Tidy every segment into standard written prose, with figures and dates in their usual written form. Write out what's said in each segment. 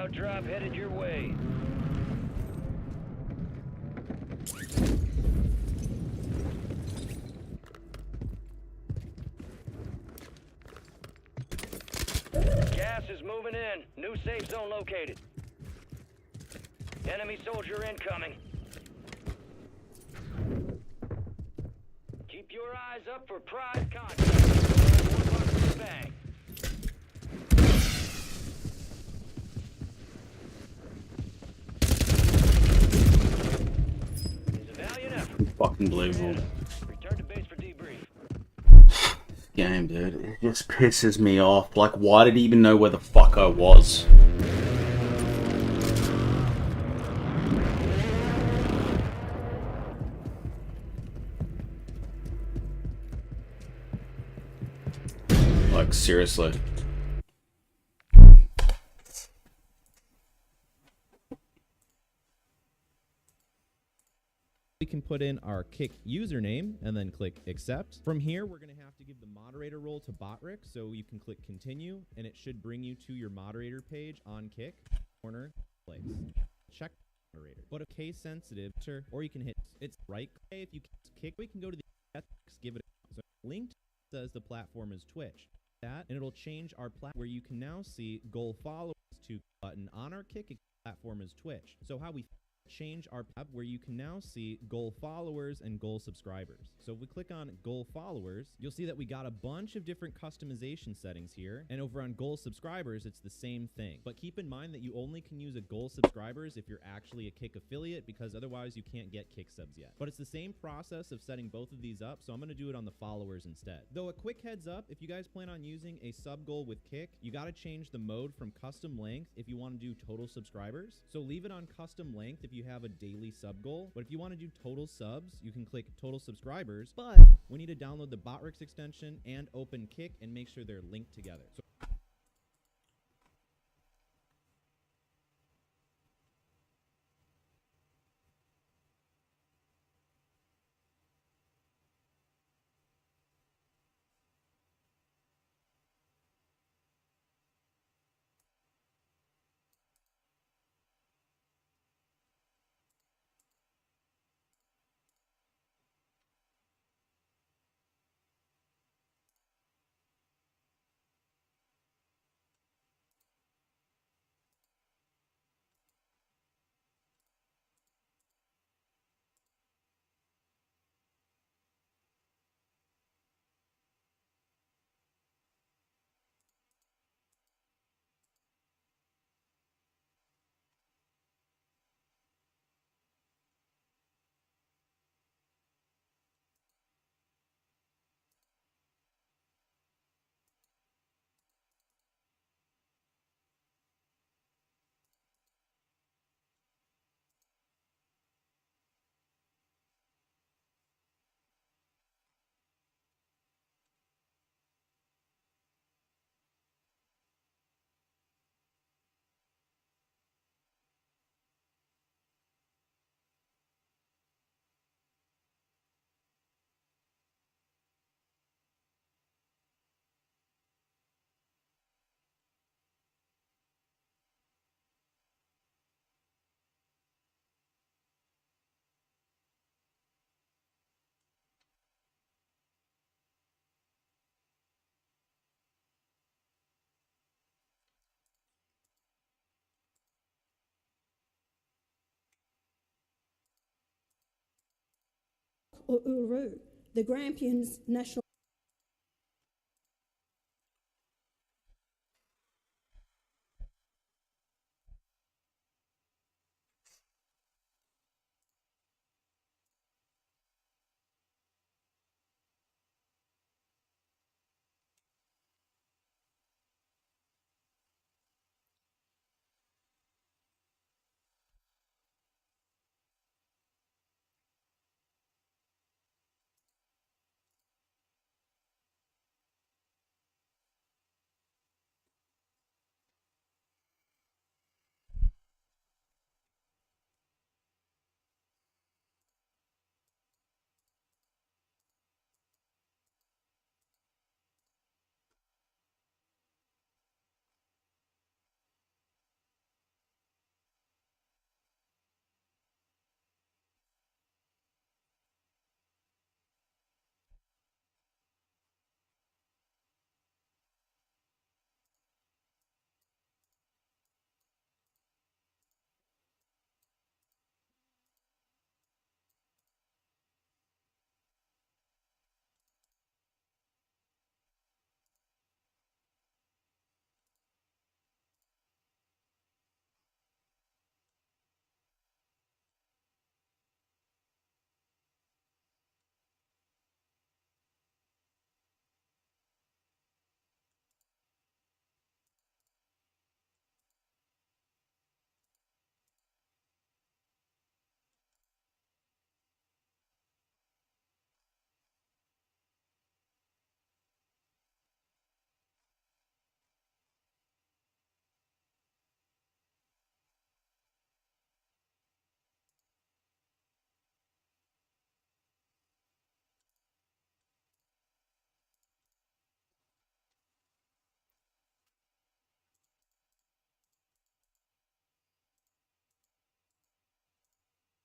Loadout drop headed your way. Gas is moving in. New safe zone located. Enemy soldier incoming. Keep your eyes up for prize contact. Bang. It's a valiant effort. Fucking believable. Return to base for debrief. Game, dude. It just pisses me off. Like, why did he even know where the fuck I was? Like, seriously. We can put in our Kick username and then click accept. From here, we're going to have to give the moderator role to Botrick, so you can click continue, and it should bring you to your moderator page on Kick. Corner place. Check moderator. But if case sensitive, or you can hit it's right. If you kick, we can go to the ethics, give it a so linked says the platform is Twitch. That and it'll change our platform where you can now see goal followers to button on our Kick platform is Twitch. So how we change our tab where you can now see goal followers and goal subscribers. So if we click on goal followers, you'll see that we got a bunch of different customization settings here, and over on goal subscribers it's the same thing. But keep in mind that you only can use a goal subscribers if you're actually a Kick affiliate, because otherwise you can't get Kick subs yet. But it's the same process of setting both of these up, so I'm going to do it on the followers instead. Though a quick heads up, if you guys plan on using a sub goal with Kick, you got to change the mode from custom length if you want to do total subscribers. So leave it on custom length if you have a daily sub goal, but if you want to do total subs, you can click total subscribers, but we need to download the Botrix extension and open Kick and make sure they're linked together. So or Uru, the Grampians National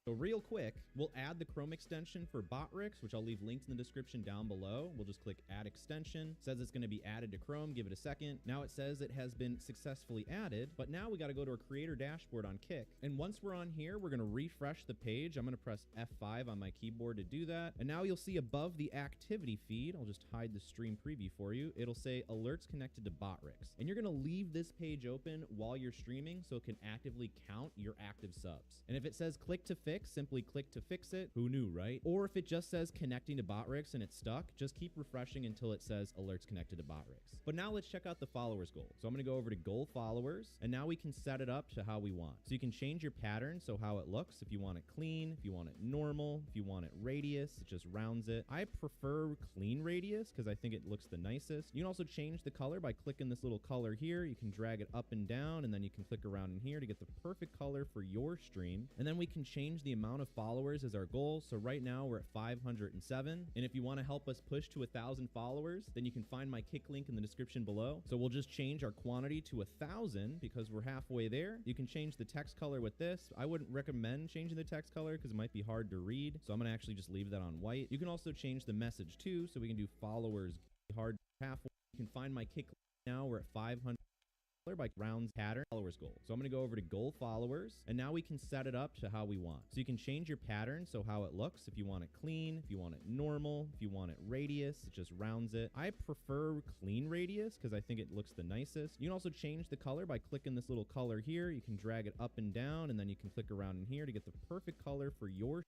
So real quick, we'll add the Chrome extension for BotRix, which I'll leave links in the description down below. We'll just click add extension. It says it's going to be added to Chrome. Give it a second. Now it says it has been successfully added, but now we got to go to our creator dashboard on Kick. And once we're on here, we're going to refresh the page. I'm going to press F5 on my keyboard to do that. And now you'll see above the activity feed, I'll just hide the stream preview for you. It'll say alerts connected to BotRix. And you're going to leave this page open while you're streaming so it can actively count your active subs. And if it says click to fix, simply click to fix it. Who knew, right? Or if it just says connecting to BotRix and it's stuck, just keep refreshing until it says alerts connected to BotRix. But now let's check out the followers goal. So I'm going to go over to goal followers, and now we can set it up to how we want. So you can change your pattern, so how it looks, if you want it clean, if you want it normal, if you want it radius, it just rounds it. I prefer clean radius because I think it looks the nicest. You can also change the color by clicking this little color here. You can drag it up and down, and then you can click around in here to get the perfect color for your stream. And then we can change the amount of followers as our goal. So right now we're at 507. And if you want to help us push to 1,000 followers, then you can find my Kick link in the description below. So we'll just change our quantity to 1,000 because we're halfway there. You can change the text color with this. I wouldn't recommend changing the text color because it might be hard to read. So I'm going to actually just leave that on white. You can also change the message too. So we can do followers hard halfway. You can find my Kick link now. We're at 500. By rounds pattern followers goal. So I'm going to go over to goal followers, and now we can set it up to how we want. So you can change your pattern, so how it looks, if you want it clean, if you want it normal, if you want it radius, it just rounds it. I prefer clean radius because I think it looks the nicest. You can also change the color by clicking this little color here. You can drag it up and down, and then you can click around in here to get the perfect color for your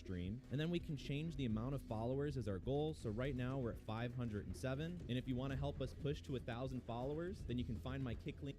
stream. And then we can change the amount of followers as our goal. So right now we're at 507. And if you want to help us push to 1,000 followers, then you can find my Kick link.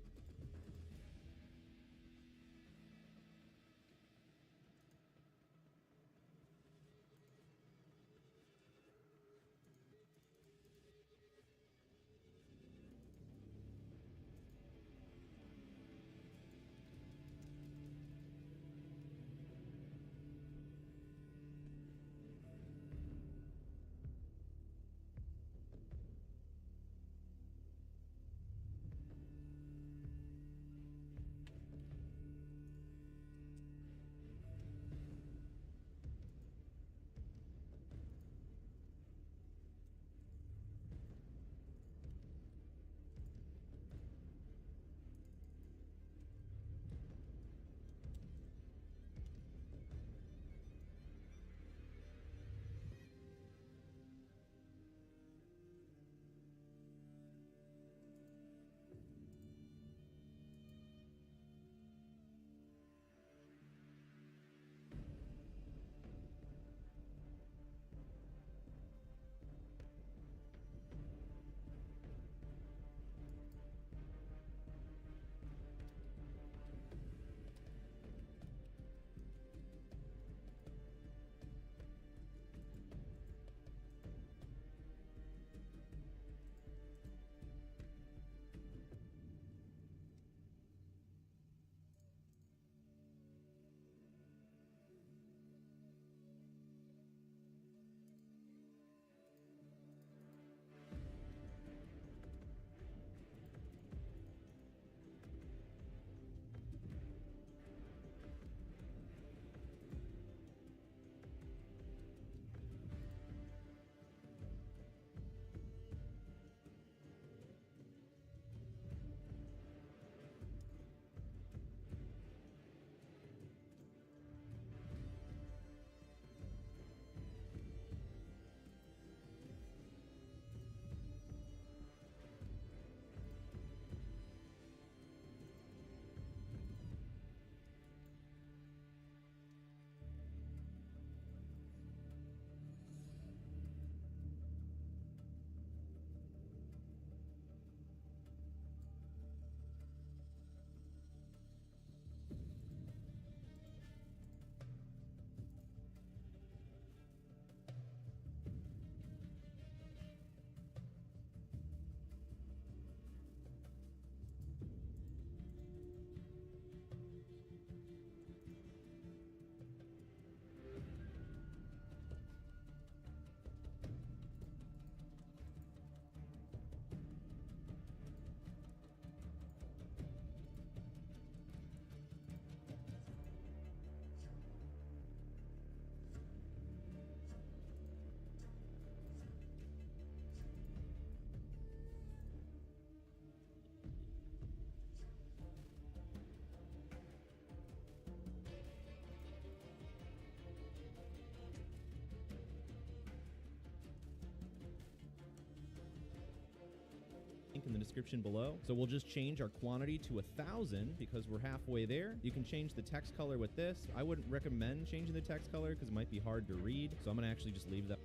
description below. So we'll just change our quantity to 1,000 because we're halfway there. You can change the text color with this. I wouldn't recommend changing the text color because it might be hard to read. So I'm going to actually just leave that.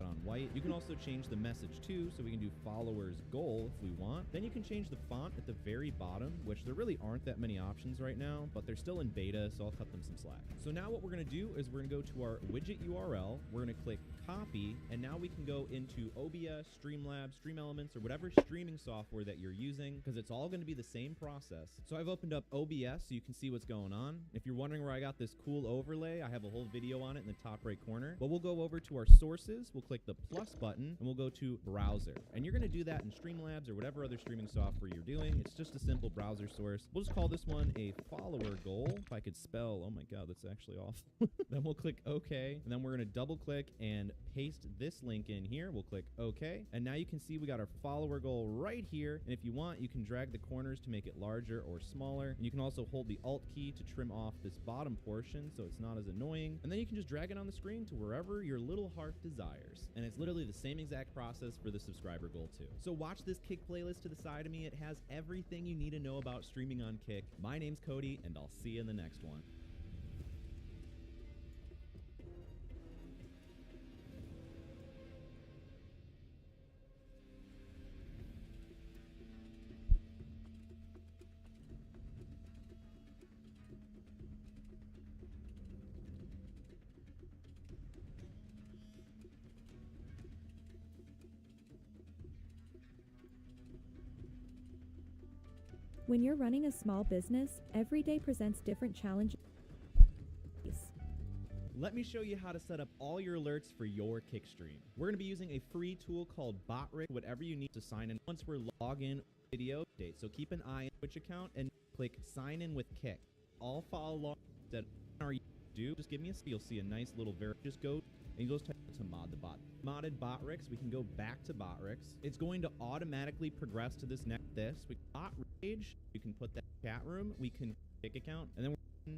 On white. You can also change the message too, so we can do followers goal if we want. Then you can change the font at the very bottom, which there really aren't that many options right now, but they're still in beta, so I'll cut them some slack. So now what we're going to do is we're going to go to our widget URL, we're going to click copy, and now we can go into OBS, Streamlabs, Stream Elements, or whatever streaming software that you're using, because it's all going to be the same process. So I've opened up OBS so you can see what's going on. If you're wondering where I got this cool overlay, I have a whole video on it in the top right corner. But we'll go over to our sources, we'll click the plus button, and we'll go to browser. And you're going to do that in Streamlabs or whatever other streaming software you're doing. It's just a simple browser source. We'll just call this one a follower goal. If I could spell, oh my God, that's actually awful. Then we'll click OK, and then we're going to double click and paste this link in here. We'll click OK, and now you can see we got our follower goal right here. And if you want, you can drag the corners to make it larger or smaller. And you can also hold the Alt key to trim off this bottom portion so it's not as annoying. And then you can just drag it on the screen to wherever your little heart desires. And it's literally the same exact process for the subscriber goal too. So watch this Kick playlist to the side of me. It has everything you need to know about streaming on Kick. My name's Cody, and I'll see you in the next one. When you're running a small business, every day presents different challenges. Let me show you how to set up all your alerts for your Kick stream. We're going to be using a free tool called BotRig, whatever you need to sign in once we're logged in video update. So keep an eye on Twitch account and click sign in with Kick. I'll follow along that are you do. Just give me a you'll see a nice little just go and you go to mod the bot. Modded BotRix, we can go back to BotRix. It's going to automatically progress to this next we bot rage. You can put that chat room. We can Kick account, and then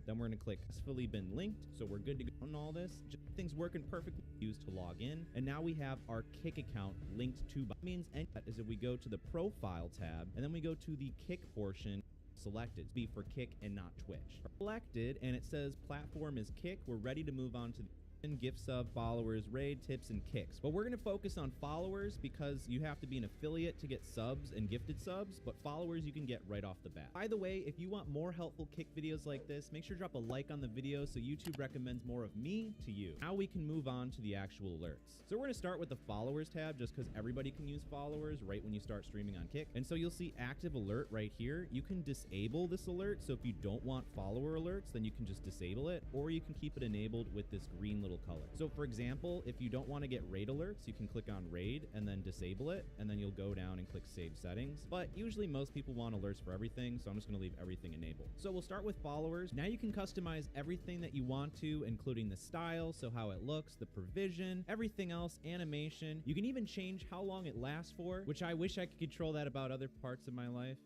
we're going to click successfully been linked. So we're good to go on all this. Just things working perfectly used to log in. And now we have our Kick account linked to bot. Means is if we go to the profile tab and then we go to the Kick portion selected be for Kick and not Twitch. Selected, and it says platform is Kick. We're ready to move on to the gift sub, followers, raid, tips, and kicks. But we're going to focus on followers because you have to be an affiliate to get subs and gifted subs, but followers you can get right off the bat. By the way, if you want more helpful Kick videos like this, make sure to drop a like on the video so YouTube recommends more of me to you. Now we can move on to the actual alerts. So we're going to start with the followers tab just because everybody can use followers right when you start streaming on Kick. And so you'll see active alert right here. You can disable this alert. So if you don't want follower alerts, then you can just disable it, or you can keep it enabled with this green little color. So for example, if you don't want to get raid alerts, you can click on raid and then disable it, and then you'll go down and click save settings. But usually most people want alerts for everything, so I'm just going to leave everything enabled. So we'll start with followers. Now you can customize everything that you want to, including the style, so how it looks, the provision, everything else, animation. You can even change how long it lasts for, which I wish I could control that about other parts of my life.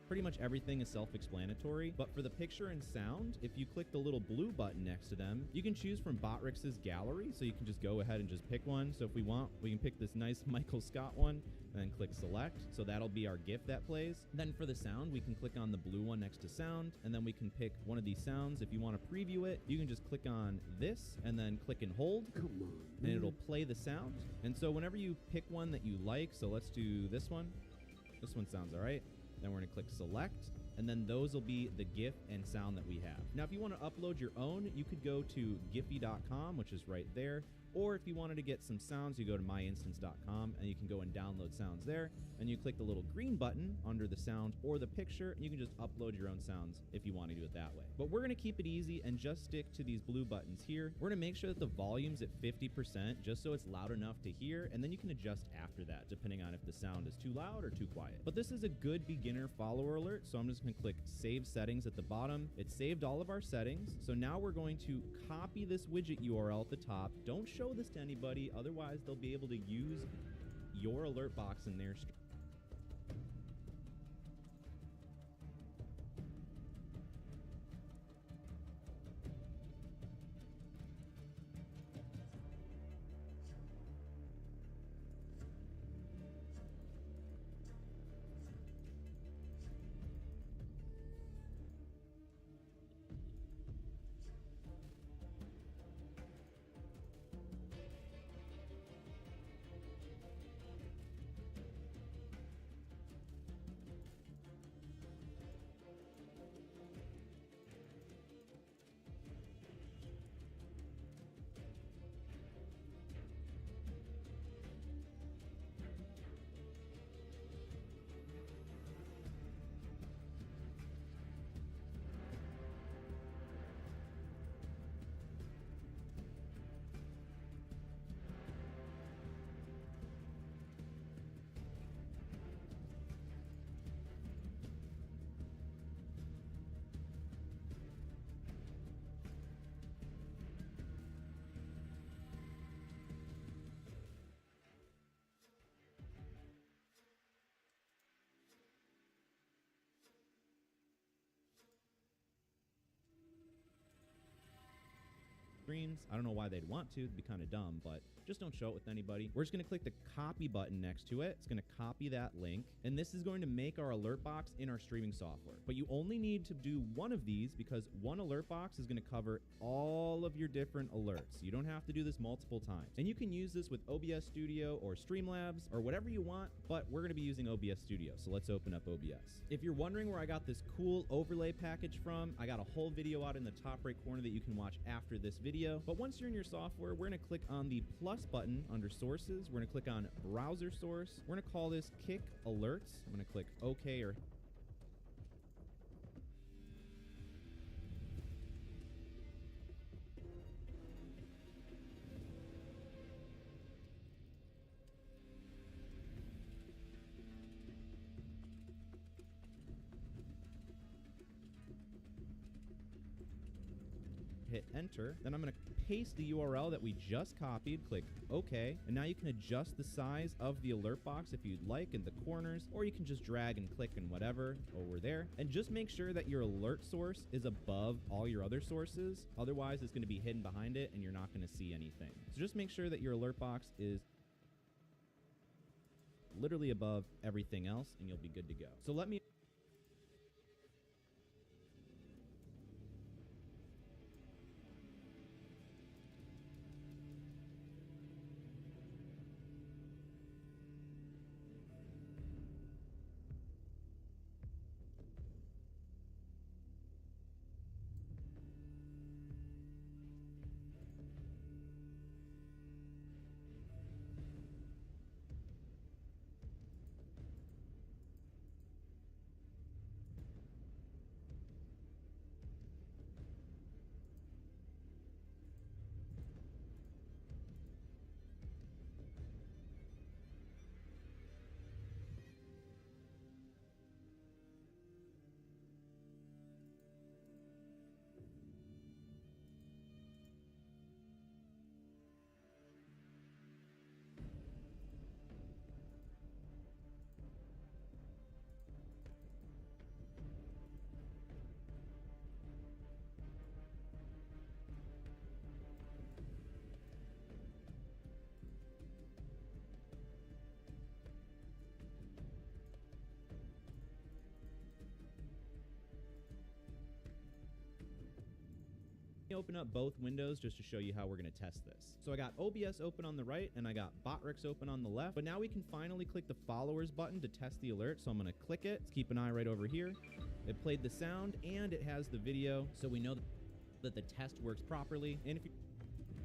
Pretty much everything is self-explanatory, but for the picture and sound, if you click the little blue button next to them, you can choose from BotRix's gallery, so you can just go ahead and just pick one. So if we want, we can pick this nice Michael Scott one, and then click select, so that'll be our GIF that plays. Then for the sound, we can click on the blue one next to sound, and then we can pick one of these sounds. If you want to preview it, you can just click on this, and then click and hold, and it'll play the sound. And so whenever you pick one that you like, so let's do this one. This one sounds all right. Then we're going to click select, and then those will be the GIF and sound that we have. Now, if you want to upload your own, you could go to giphy.com, which is right there. Or if you wanted to get some sounds, you go to myinstance.com, and you can go and download sounds there. And you click the little green button under the sound or the picture, and you can just upload your own sounds if you want to do it that way. But we're going to keep it easy and just stick to these blue buttons here. We're going to make sure that the volume's at 50% just so it's loud enough to hear, and then you can adjust after that depending on if the sound is too loud or too quiet. But this is a good beginner follower alert, so I'm just going to click Save Settings at the bottom. It saved all of our settings, so now we're going to copy this widget URL at the top. Don't show this to anybody, otherwise they'll be able to use your alert box in their stream. screens. I don't know why they'd want to. It'd be kind of dumb, but just don't show it with anybody. We're just going to click the copy button next to it. It's going to copy that link, and this is going to make our alert box in our streaming software. But you only need to do one of these because one alert box is going to cover all of your different alerts. You don't have to do this multiple times. And you can use this with OBS Studio or Streamlabs or whatever you want, but we're going to be using OBS Studio. So let's open up OBS. If you're wondering where I got this cool overlay package from, I got a whole video out in the top right corner that you can watch after this video. But once you're in your software, we're going to click on the plus button under sources. We're going to click on browser source. We're going to call this Kick Alerts. I'm going to click OK or hit enter. Then I'm going to paste the URL that we just copied, click OK, and now you can adjust the size of the alert box if you'd like in the corners, or you can just drag and click and whatever over there, and just make sure that your alert source is above all your other sources. Otherwise, it's going to be hidden behind it and you're not going to see anything. So just make sure that your alert box is literally above everything else and you'll be good to go. So let me open up both windows just to show you how we're going to test this. So I got OBS open on the right and I got BotRix open on the left, but now we can finally click the followers button to test the alert. So I'm going to click it. Let's keep an eye right over here. It played the sound and it has the video, so we know that the test works properly. And if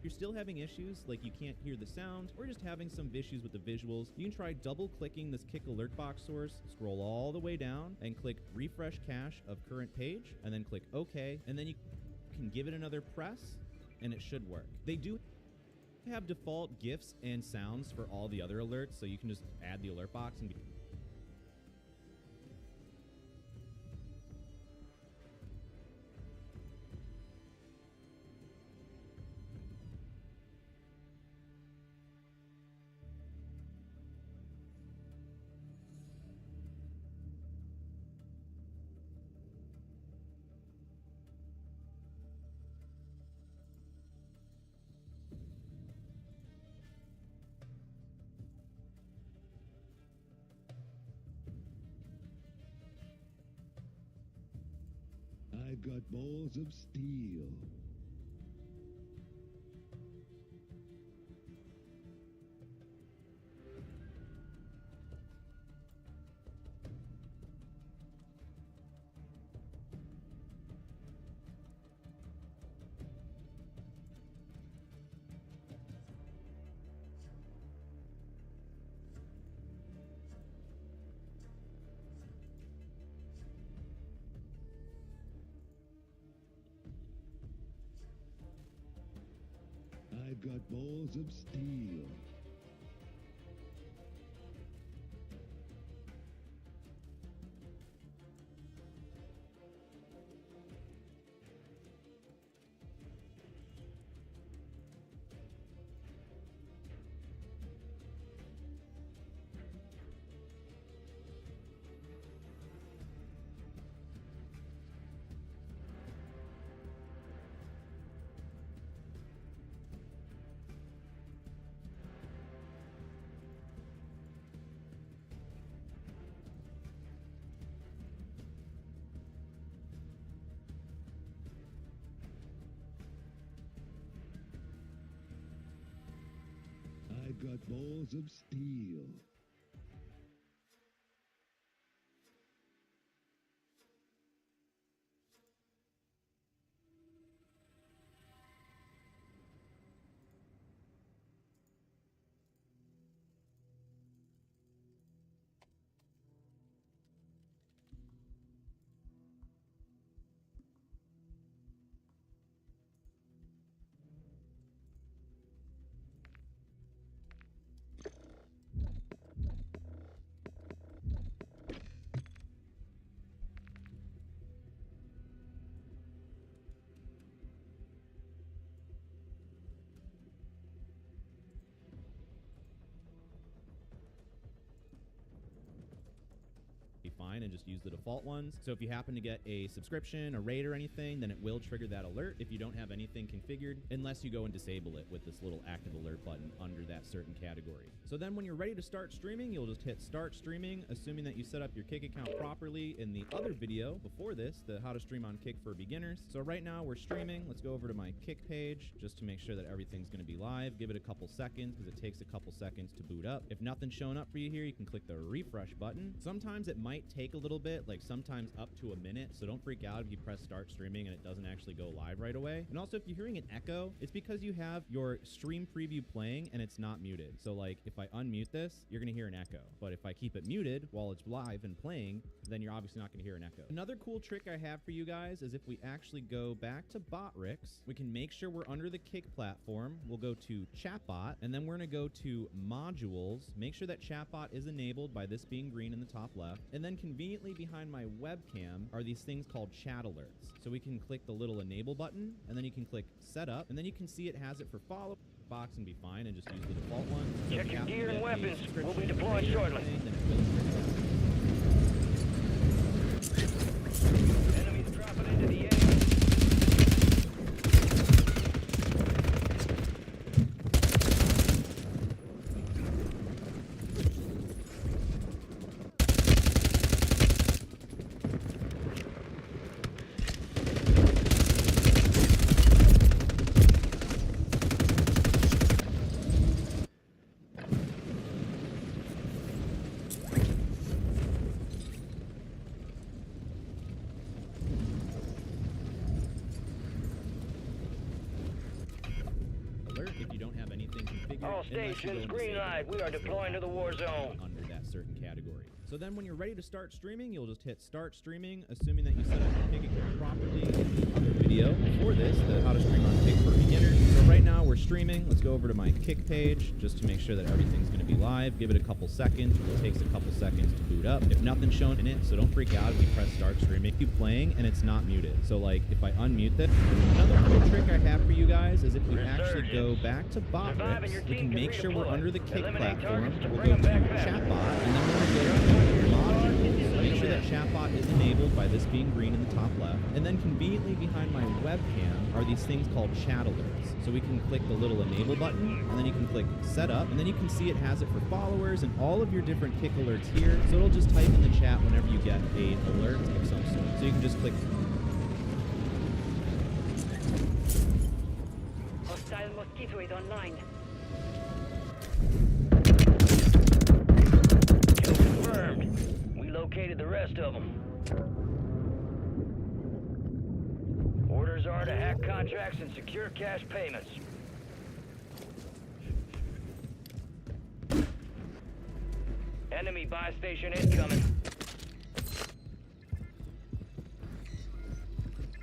you're still having issues, like you can't hear the sound or just having some issues with the visuals, you can try double clicking this Kick alert box source, scroll all the way down and click refresh cache of current page and then click OK, and then you can give it another press and it should work. They do have default GIFs and sounds for all the other alerts, so you can just add the alert box and I've got balls of steel. I've got balls of steel. I've got balls of steel. Be fine and just use the default ones. So if you happen to get a subscription, a raid or anything, then it will trigger that alert if you don't have anything configured, unless you go and disable it with this little active alert button under that certain category. So then when you're ready to start streaming, you'll just hit start streaming, assuming that you set up your Kick account properly in the other video before this, the how to stream on Kick for beginners. So right now we're streaming. Let's go over to my Kick page just to make sure that everything's going to be live. Give it a couple seconds because it takes a couple seconds to boot up. If nothing's showing up for you here, you can click the refresh button. Sometimes it might take a little bit, like sometimes up to a minute, so don't freak out if you press start streaming and it doesn't actually go live right away. And also, if you're hearing an echo, it's because you have your stream preview playing and it's not muted. So like if I unmute this, you're gonna hear an echo, but if I keep it muted while it's live and playing, then you're obviously not gonna hear an echo. Another cool trick I have for you guys is if we actually go back to BotRix, we can make sure we're under the Kick platform. We'll go to Chatbot, and then we're gonna go to Modules, make sure that Chatbot is enabled by this being green in the top left, and then conveniently behind my webcam are these things called chat alerts. So we can click the little enable button, and then you can click setup, and then you can see it has it for follow box and be fine and just use the default one. So Check if you your happen to gear and get a weapons. We'll be subscription deployed or shortly. anything, then it will trigger. Enemies dropping into the air. Alert if you don't have anything configured. All unless you go stations, and green disable light. it. We are So deploying to the war zone. under that certain category. So then when you're ready to start streaming, you'll just hit start streaming, assuming that you set up your Kick account properly in the other video before this, the how to stream on Kick for beginners. So right now we're streaming. Let's go over to my Kick page just to make sure that everything's going to be live. Give it a couple seconds. It takes a couple seconds to boot up. If nothing's shown in it, so don't freak out if you press start streaming. Keep playing and it's not muted. So like if I unmute this, another cool trick I have for you guys is if we actually go back to BotRix, we can make sure we're under the Kick platform. We'll go to Chatbot, and then we're going to go to Modules. Make sure that Chatbot is enabled by this being green in the top left. And then conveniently behind my webcam are these things called chat alerts. So we can click the little enable button, and then you can click setup, and then you can see it has it for followers and all of your different Kick alerts here. So it'll just type in the chat whenever you get an alert of some sort. So you can just click. Hostile mosquito is online. Kill confirmed. We located the rest of them. Orders are to hack contracts and secure cash payments. Enemy buy station incoming.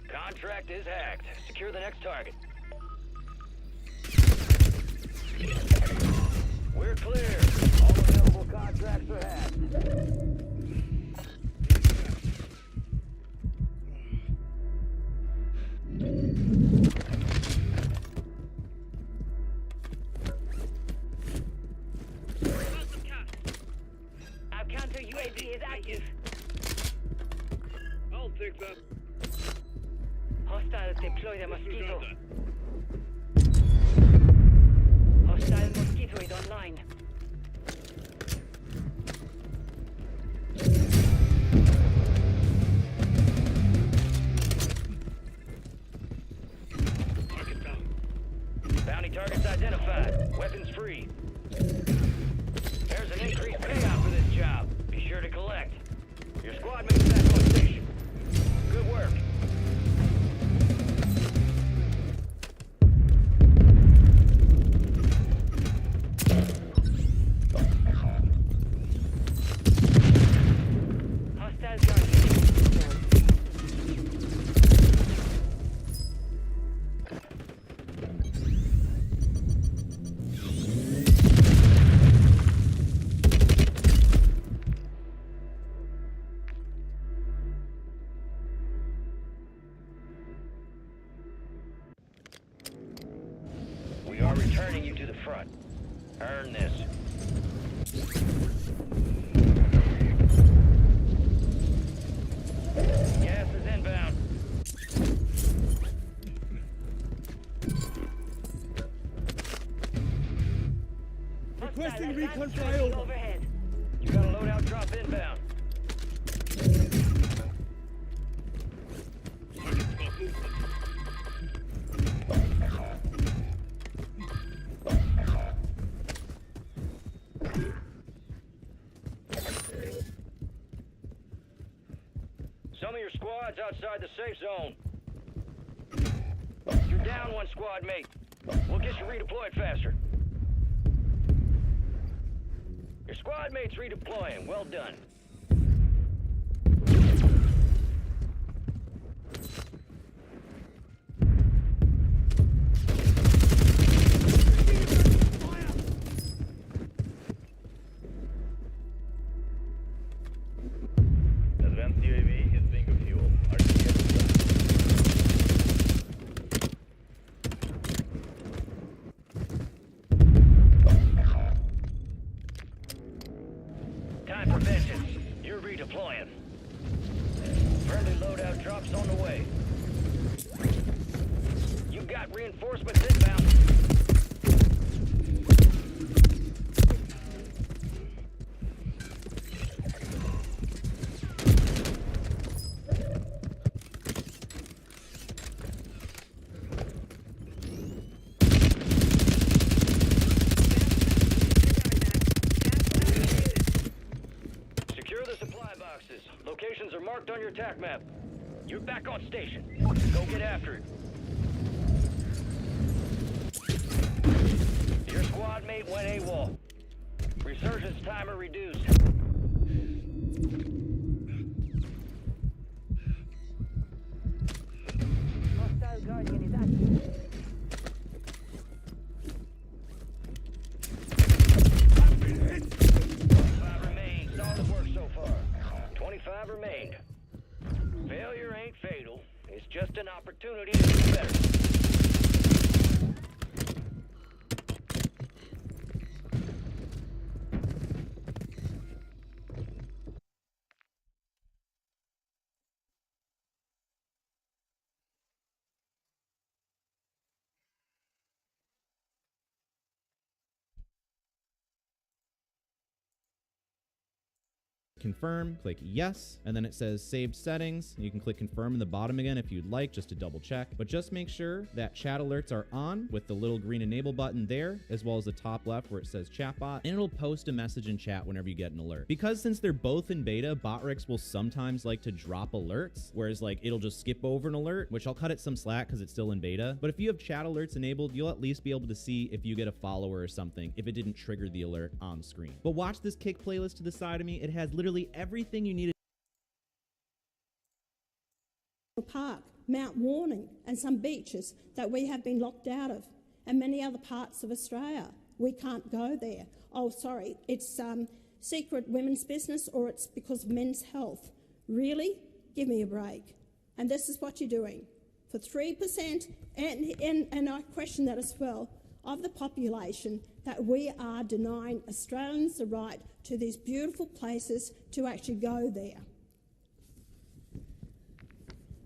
Contract is hacked. Secure the next target. We're clear. All available contracts are hacked. Our counter UAV is active. I'll take that. Hostiles deploy the mosquito. Hostile mosquito is online. Bounty targets identified. Weapons free. There's an increased payout for this job. Be sure to collect. Your squad mates back on station. Good work. Hostile guardian. We are returning you to the front. Earn this. Gas is inbound. Requesting recon flyover. Overhead. You got a loadout drop inbound. Some of your squad's outside the safe zone. You're down one squad mate. We'll get you redeployed faster. Your squad mate's redeploying. Well done. Advanced UAV is being refueled. Time for vengeance. You're redeploying. Friendly loadout drops on the way. You got reinforcements inbound. Secure the supply boxes. Locations are marked on your attack map. You're back on station. Go get after it. Your squad mate went AWOL. Resurgence timer reduced. Hostile guardian is active. 25 remain. Solid work so far. 25 remained. Failure ain't fatal. It's just an opportunity to do better. Confirm, click yes, and then it says saved settings. You can click confirm in the bottom again if you'd like, just to double check. But just make sure that chat alerts are on with the little green enable button there, as well as the top left where it says chatbot, and it'll post a message in chat whenever you get an alert. Because since they're both in beta, Botrix will sometimes like to drop alerts, whereas like it'll just skip over an alert, which I'll cut it some slack because it's still in beta. But if you have chat alerts enabled, you'll at least be able to see if you get a follower or something, if it didn't trigger the alert on screen. But watch this kick playlist to the side of me. It has literally everything you need. Park, Mount Warning, and some beaches that we have been locked out of, and many other parts of Australia. We can't go there. Oh, sorry, it's secret women's business, or it's because of men's health. Really? Give me a break. And this is what you're doing. For 3%, and I question that as well, of the population, that we are denying Australians the right to these beautiful places to actually go there.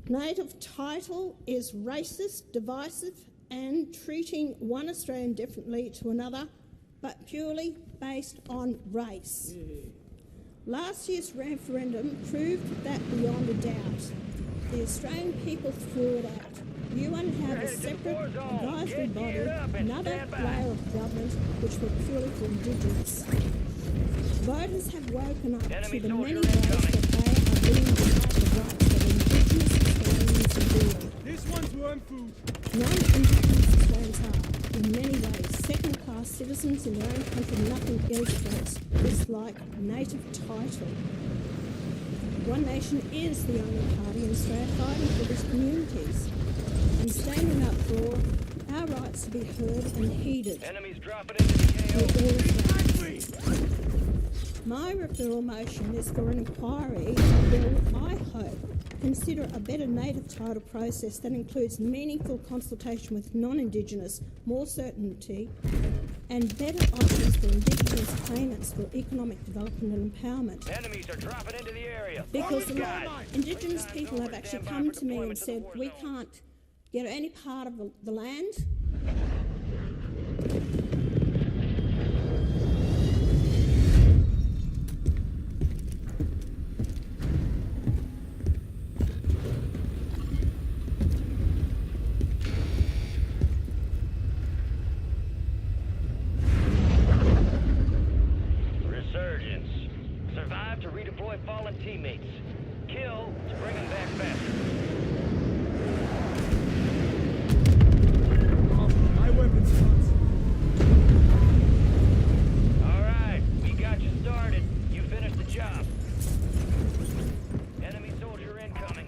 Native title is racist, divisive, and treating one Australian differently to another, but purely based on race. Last year's referendum proved that beyond a doubt. The Australian people threw it out. You want to have a Headed to the separate Warzone. advisory Get body, geared up and another stand by. layer of government which were purely for Indigenous. Voters have woken up Enemy to the many soldier ways incoming. that they are being denied the rights that Indigenous Australians enjoy. This one's worm food. Non-Indigenous Australians are, in many ways, second-class citizens in their own country. Nothing illustrates this like native title. One Nation is the only party in Australia fighting for these communities and standing up for our rights to be heard and heeded Enemies dropping into the for AO. all Australians. My referral motion is for an inquiry that will, I hope, consider a better native title process that includes meaningful consultation with non-Indigenous, more certainty, and better options for Indigenous claimants for economic development and empowerment. Enemies are dropping into the area. Because Forward, guys. Indigenous people have actually come to me and said, we can't get any part of the land. Resurgence. Survive to redeploy fallen teammates. Kill to bring them back faster. My weapon's nuts. All right, we got you started. You finished the job. Enemy soldier incoming.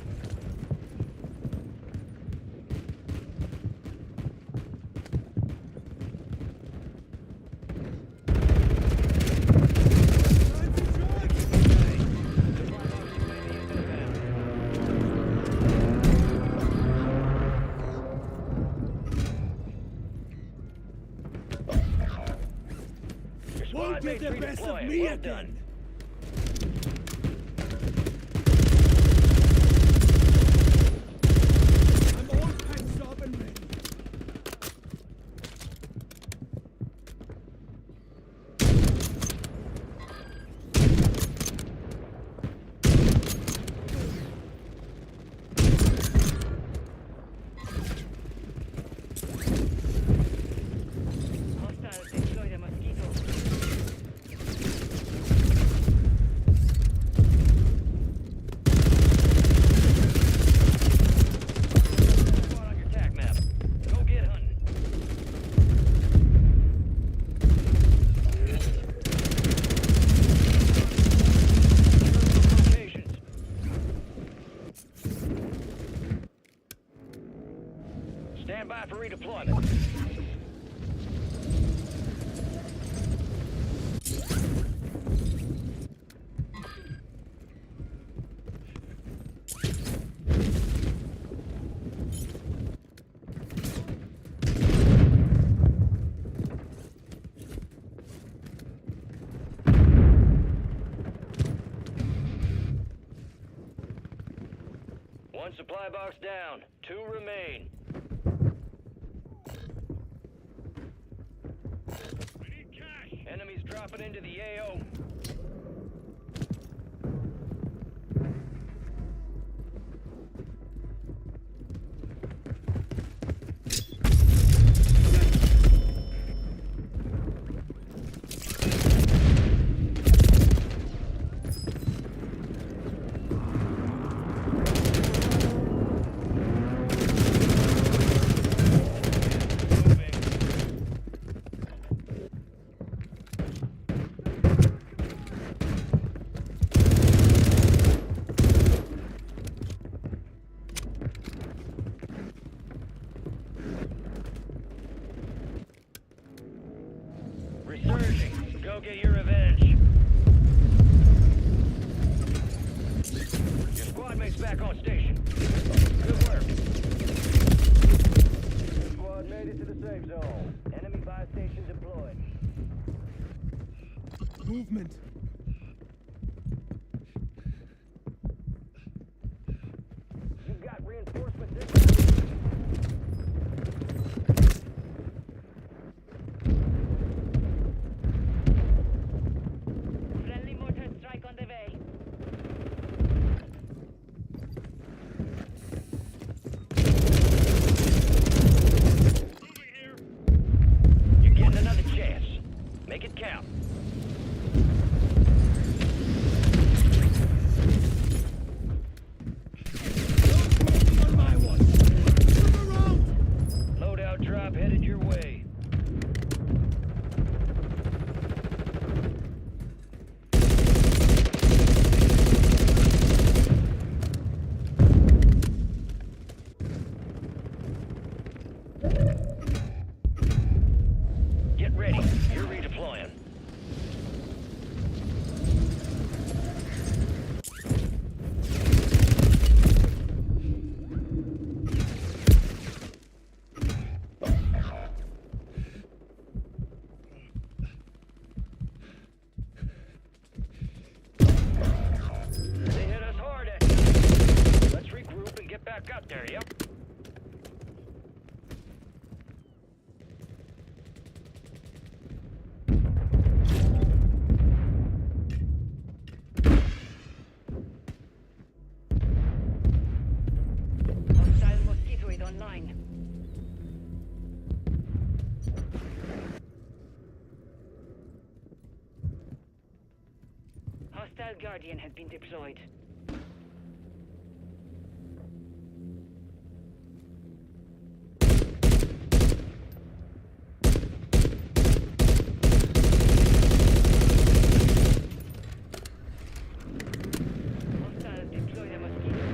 Your squad Won't get mates the best of redeploying. me Well again. done. I'm all packed up and ready. Hostiles deploy the mosquito. Squad on your tac map. Go get hunting. Locations. Stand by for redeployment. One supply box down. 2 remain. We need cash. Enemies dropping into the AO. Resurging. Go get your revenge. Your squad mate's back on station. Good work. Your squad made it to the safe zone. Enemy buy station deployed. Movement. You've got reinforcements incoming. Friendly mortar strike on the way. Hostile Guardian has been deployed. Hostiles deploy the mosquito.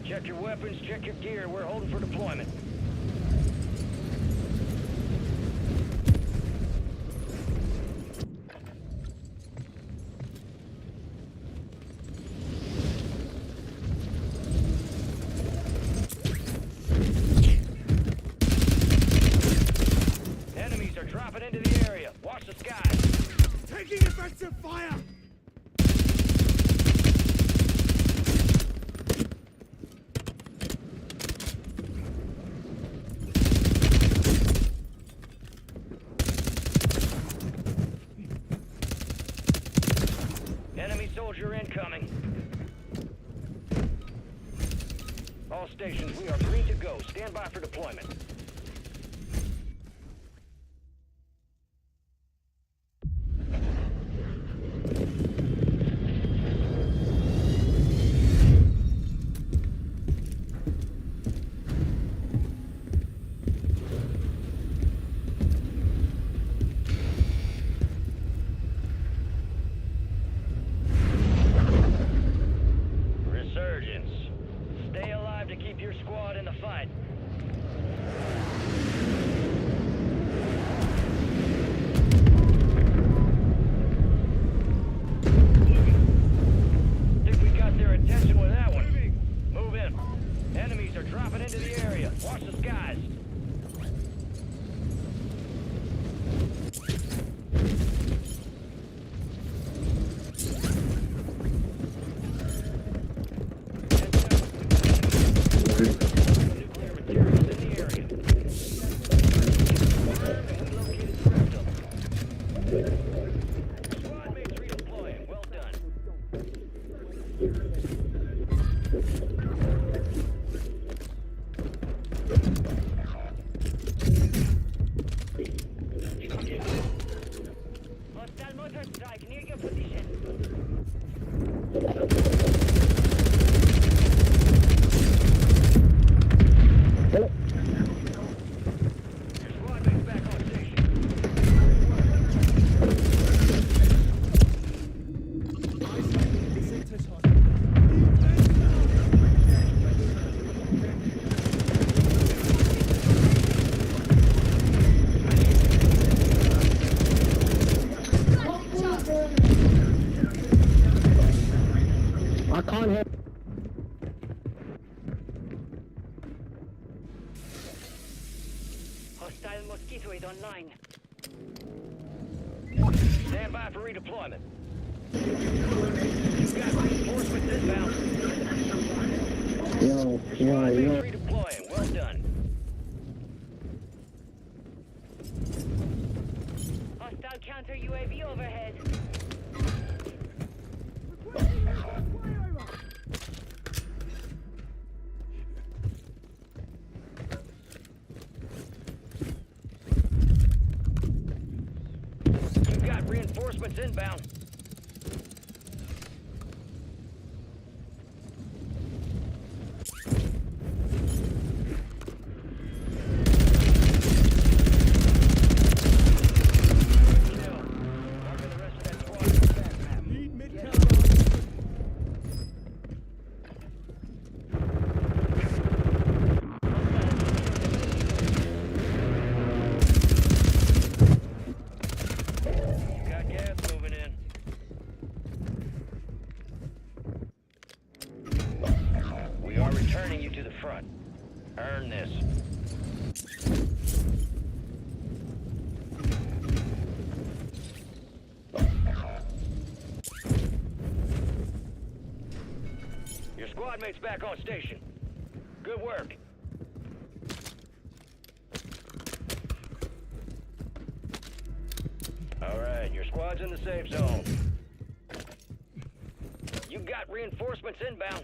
Check your weapons, check your gear. We're holding for deployment. Enemies are dropping into the area. Watch the skies. Taking effective fire! Enemy soldier incoming. All stations, we are green to go. Stand by for deployment. Resurgence. Stay alive to keep your squad in the fight. Think we got their attention with that one. Move in. Enemies are dropping into the area. Watch the skies. Nuclear materials in the area. We located the rest of them. Squad mates redeploying. Well done. Hostile motor strike near your position. Your squad mates back on station. Sector's hot. I can't hear. Hostile mosquito is online. Stand by for redeployment. You've got reinforcements inbound. Squad mates redeploying. Well done. Hostile counter UAV overhead. reinforcements inbound. Returning you to the front. Earn this. Your squad mate's back on station. Good work. All right, your squad's in the safe zone. You got reinforcements inbound.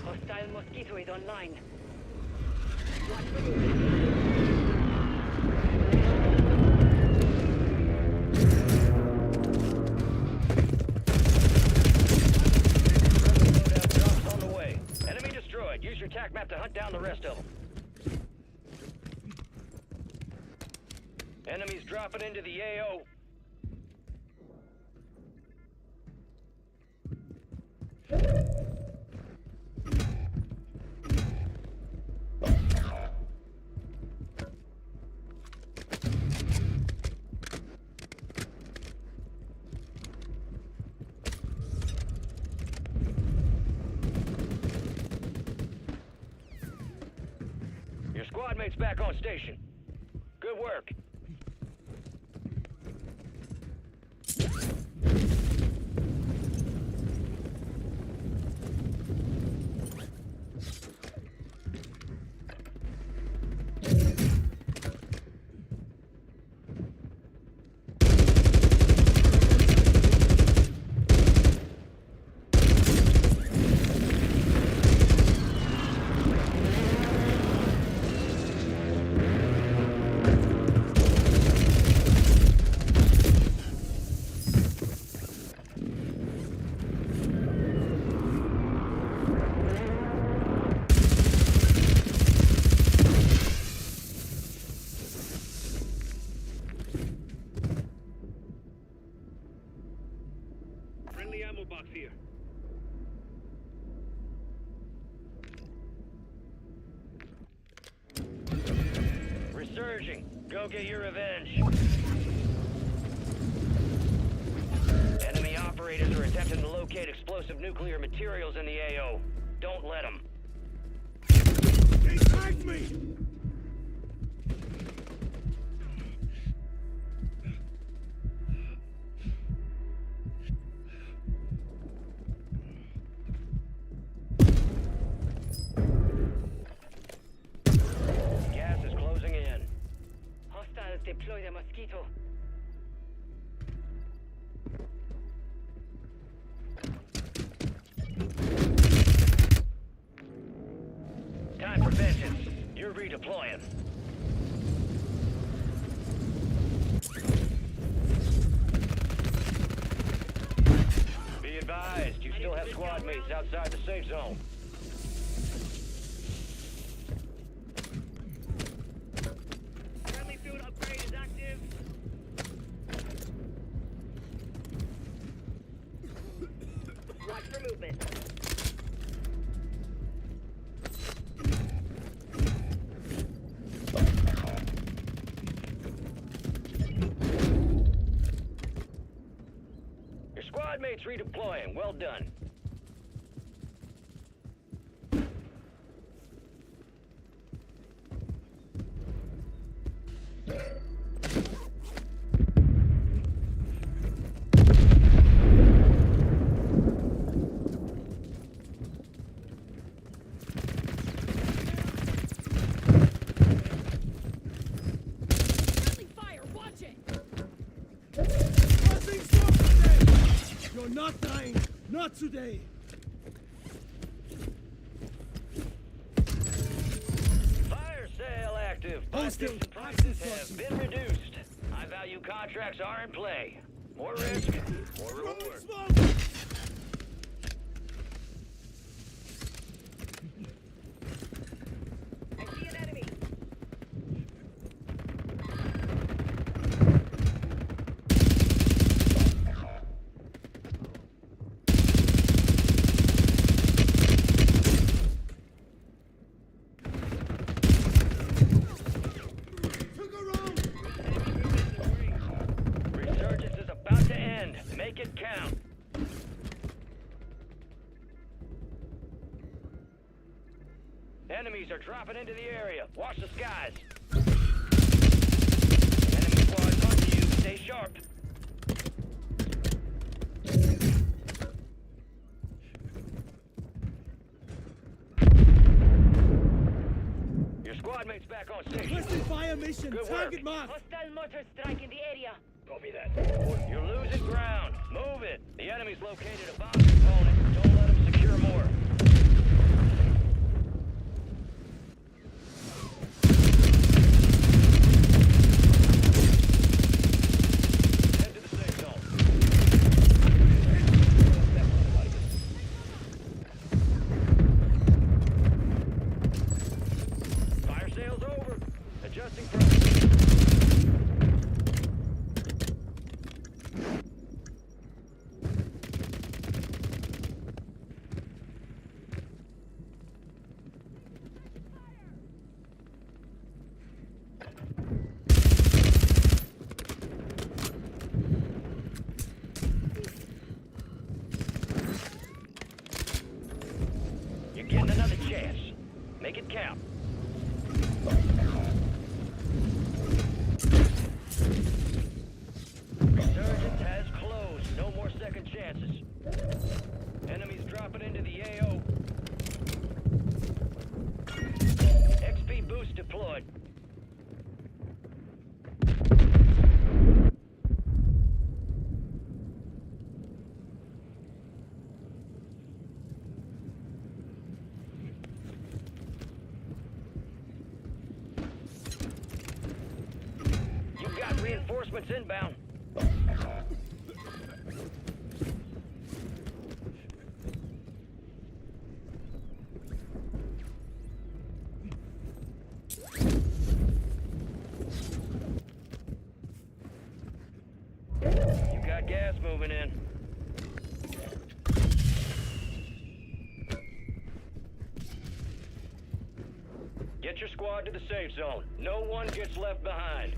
Hostile mosquito is online. Drops on the way. Enemy destroyed. Use your TAC map to hunt down the rest of them. Enemies dropping into the AO. Your squad mate's back on station. Good work. Friendly ammo box here. Resurging. Go get your revenge. Enemy operators are attempting to locate explosive nuclear materials in the AO. Don't let them. They tagged me! Gas is closing in. Hostiles deploy the mosquito. Time for vengeance. You're redeploying. Be advised, you still have squad mates outside the safe zone. Friendly field upgrade is active. Watch for movement. Your squad mates redeploying. Well done. You're not dying. Not today. Fire sale active. Hostile Prices access have button. been reduced. High value contracts are in play. More risk, more reward. Smoke! I see an enemy. Took a round! Resurgence is about to end. Make it count. Enemies are dropping into the area. Watch the skies. Enemy squad's onto you. Stay sharp. Your squad mate's back on station. Requesting fire mission. Good Target work. marked. Hostile mortar strike in the area. Copy that. You're losing ground. Move it. The enemy's located a bomb component. Don't let them secure more. Head to the safe zone. Fire sale's over. Adjusting price. You're getting another chance. Make it count. Resurgence has closed. No more second chances. Enemies dropping into the AO. XP boost deployed. You've got reinforcements inbound. You got gas moving in. Get your squad to the safe zone. No one gets left behind.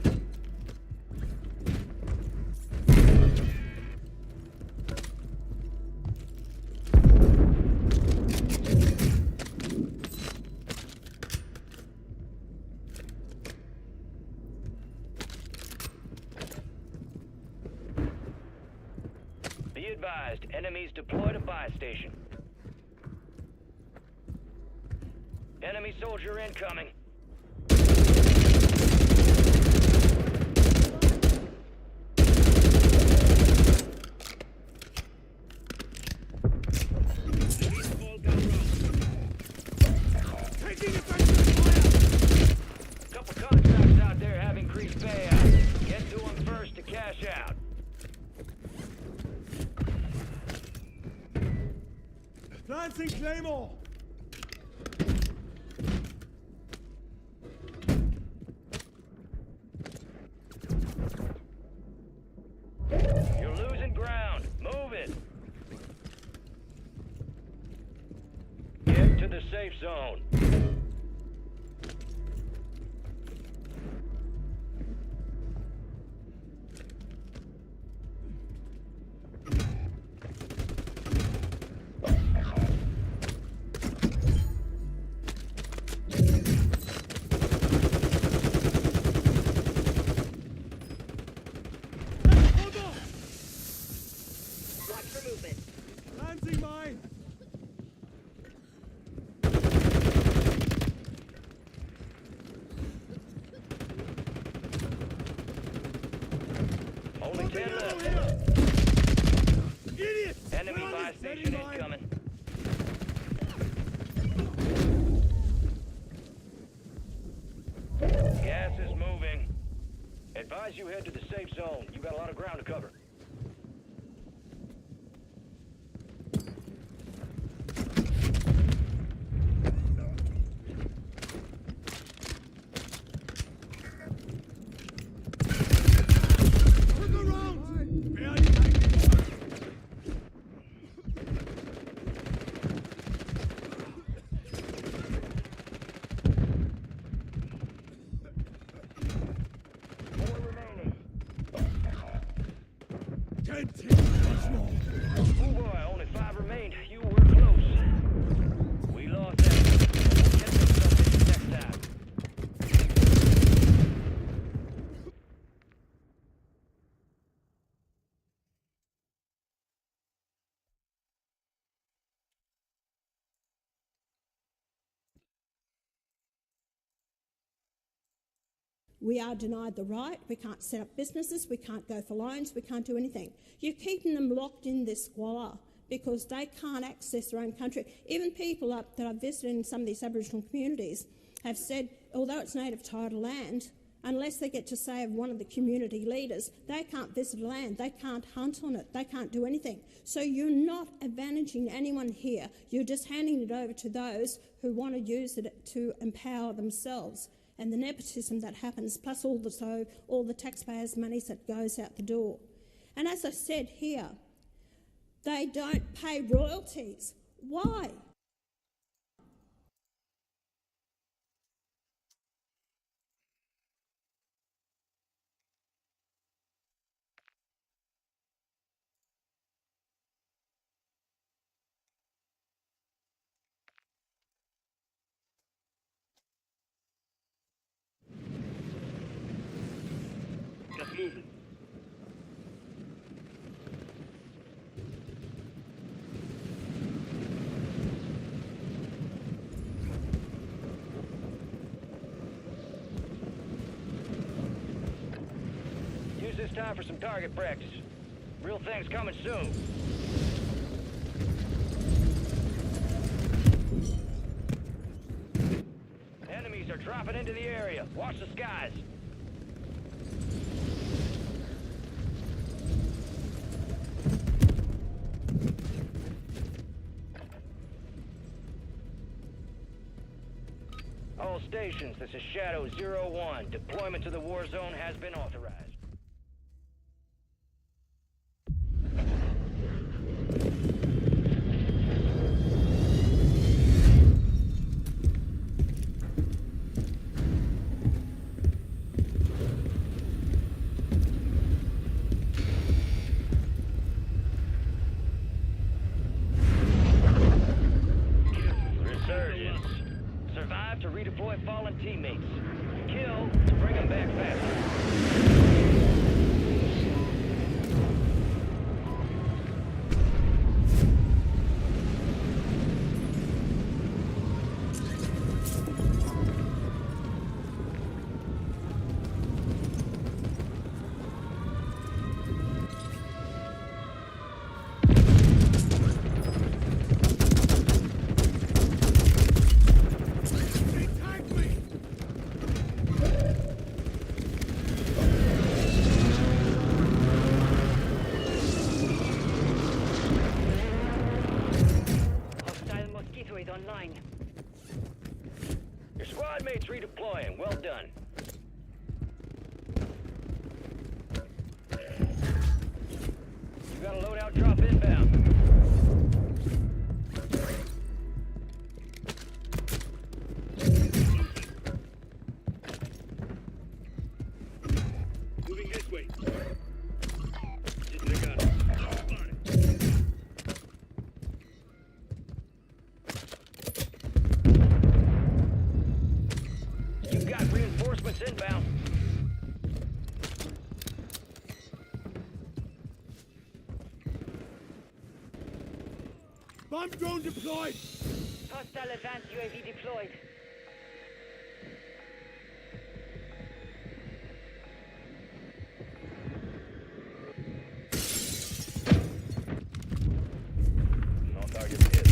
Be advised, enemies deployed a buy station. Enemy soldier incoming. Taking effective fire! Couple contracts out there have increased payouts. Get to them first to cash out. Lancing Claymore! You're losing ground. Move it. Get to the safe zone. Hold on! Watch for movement. Lancing mine! Can't take much more. Oh boy, only 5 remained. You were close. We lost that. We'll get them something next time. We are denied the right. We can't set up businesses. We can't go for loans. We can't do anything. You're keeping them locked in this squalor because they can't access their own country. Even people up that I've visited in some of these Aboriginal communities have said, although it's native title land, unless they get to say of one of the community leaders, they can't visit land, they can't hunt on it, they can't do anything. So you're not advantaging anyone here. You're just handing it over to those who want to use it to empower themselves. And the nepotism that happens, plus all the taxpayers' money that goes out the door. And as I said here, they don't pay royalties. Why? Just moving. Use this time for some target practice. Real thing's coming soon. Enemies are dropping into the area. Watch the skies. All stations, this is Shadow 01. Deployment to the war zone has been authorized. Resurgence. Survive to redeploy fallen teammates. Kill to bring them back faster. Hostile mosquito is online. Your squad mates redeploying. Well done. You got a loadout drop inbound. Moving this way. Just pick up. Spotted. You've got reinforcements inbound. Bomb drone deployed. Hostile advanced UAV deployed. No target hit.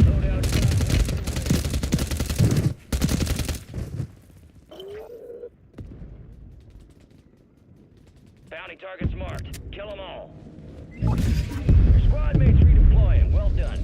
Loadout. Bounty targets marked. Kill them all. Your squad mates redeploying. Well done.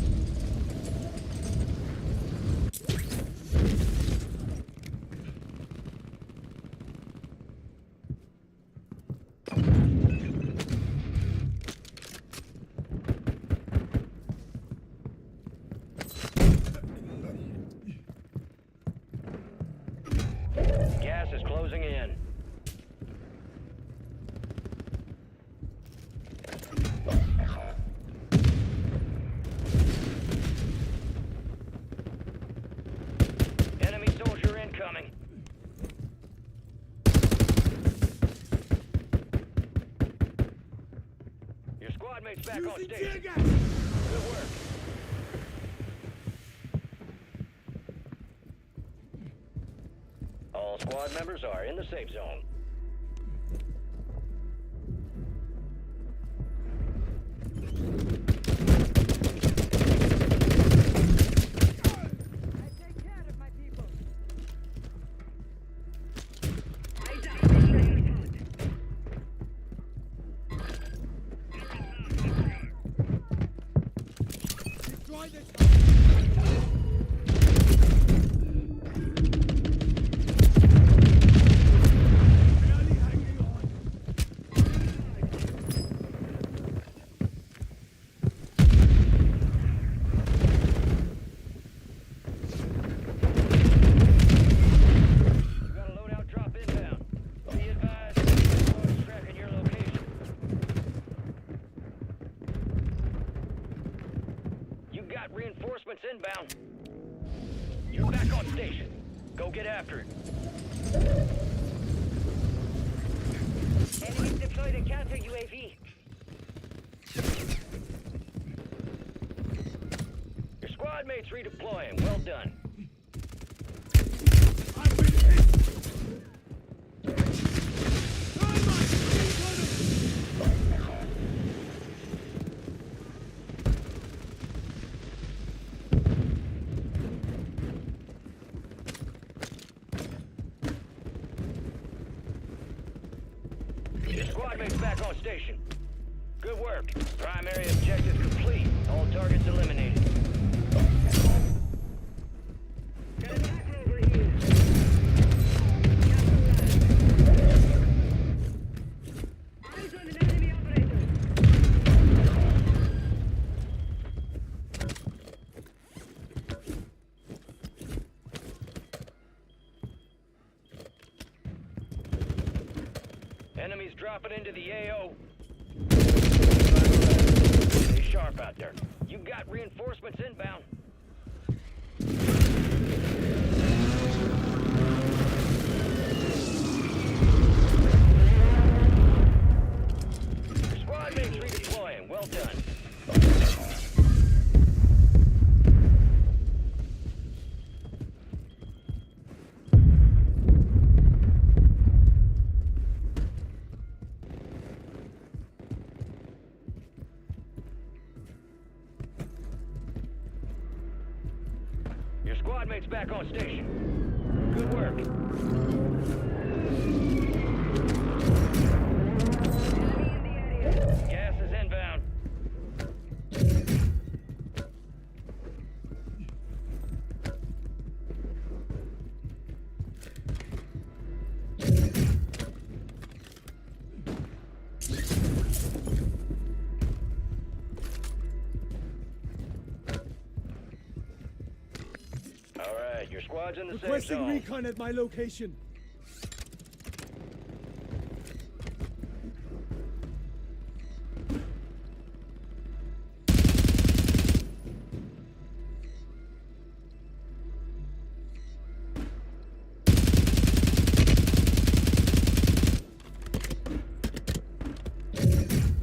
Gas is closing in. Enemy soldier incoming. Your squad mate's back on Using station. tear gas. Good work. All squad members are in the safe zone. I take care of my people. Eyes up. Stay out. Destroy this. Barely hanging on. You got a loadout drop inbound. Be advised, squad is tracking your location. You got reinforcements inbound. You're back on station. Go get after it. Enemies deployed a counter UAV. Your squad mates redeploying. Well done. I've been hit. Thermite. Your squad mate's back on station. Good work. Primary objective complete. All targets eliminated. Got a tracker over here. Eyes on an enemy operator. Enemies dropping into the AO. Stay sharp out there. You got reinforcements inbound. Your squad mates redeploying. Well done. Your squad mate's back on station. Good work. Enemy in the area. Gas is inbound. All right, your squad's in the safe Requesting zone. recon at my location.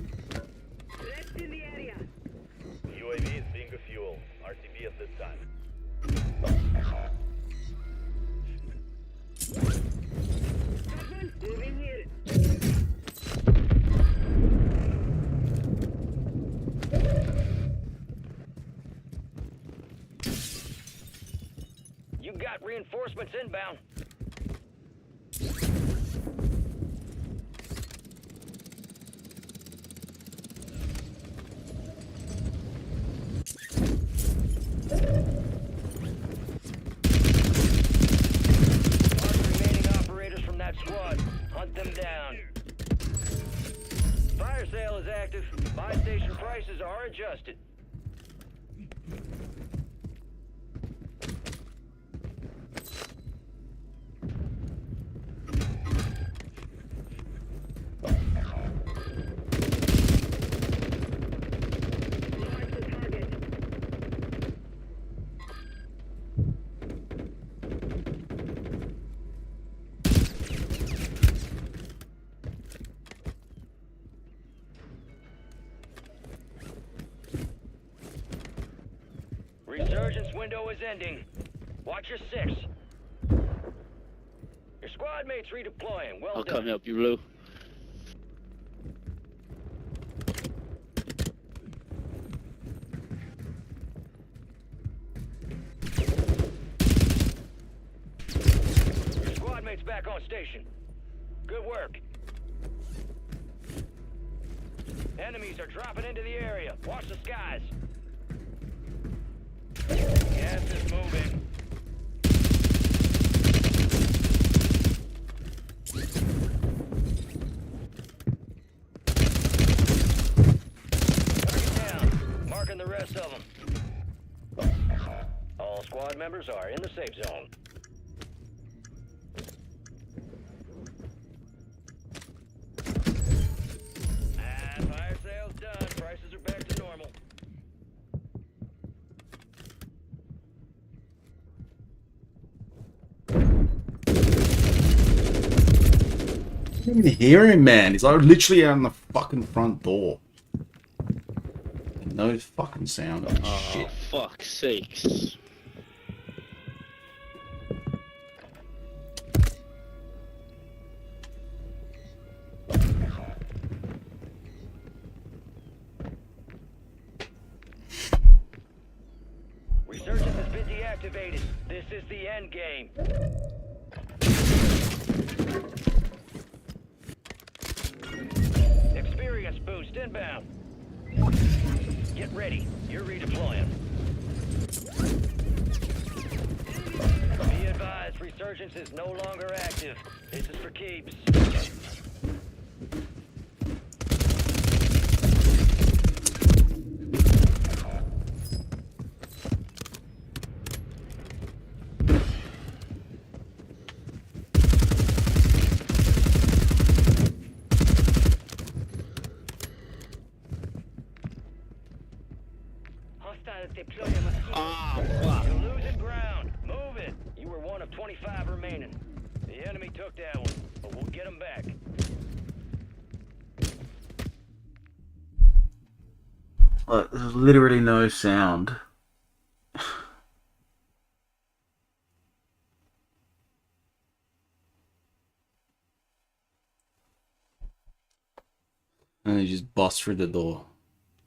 Rest in the area. UAV is being fuel. RTB at this time. Moving here. You got reinforcements inbound. Mark remaining operators from that squad. Hunt them down. Fire sale is active. Buy station prices are adjusted. resurgence window is ending. Watch your 6. Your squad mates redeploying. Well I'll done. come help you, Lou. Your squad mates back on station. Good work. Enemies are dropping into the area. Watch the skies. Gas is moving. Target down. Marking the rest of them. All squad members are in the safe zone. Fire sales done. Prices are back to normal. I can't even hear him, man. He's like literally out on the fucking front door. No fucking sound. Oh, shit. Fuck's sakes. Resurgence has been deactivated. This is the end game. Experience boost inbound. Get ready. You're redeploying. Be advised, Resurgence is no longer active. This is for keeps. Hostiles deploying machine. Ah, fuck. You're losing ground. Move it. You were one of 25 remaining. The enemy took that one, but we'll get them back. Look, there's literally no sound. And he just busts through the door.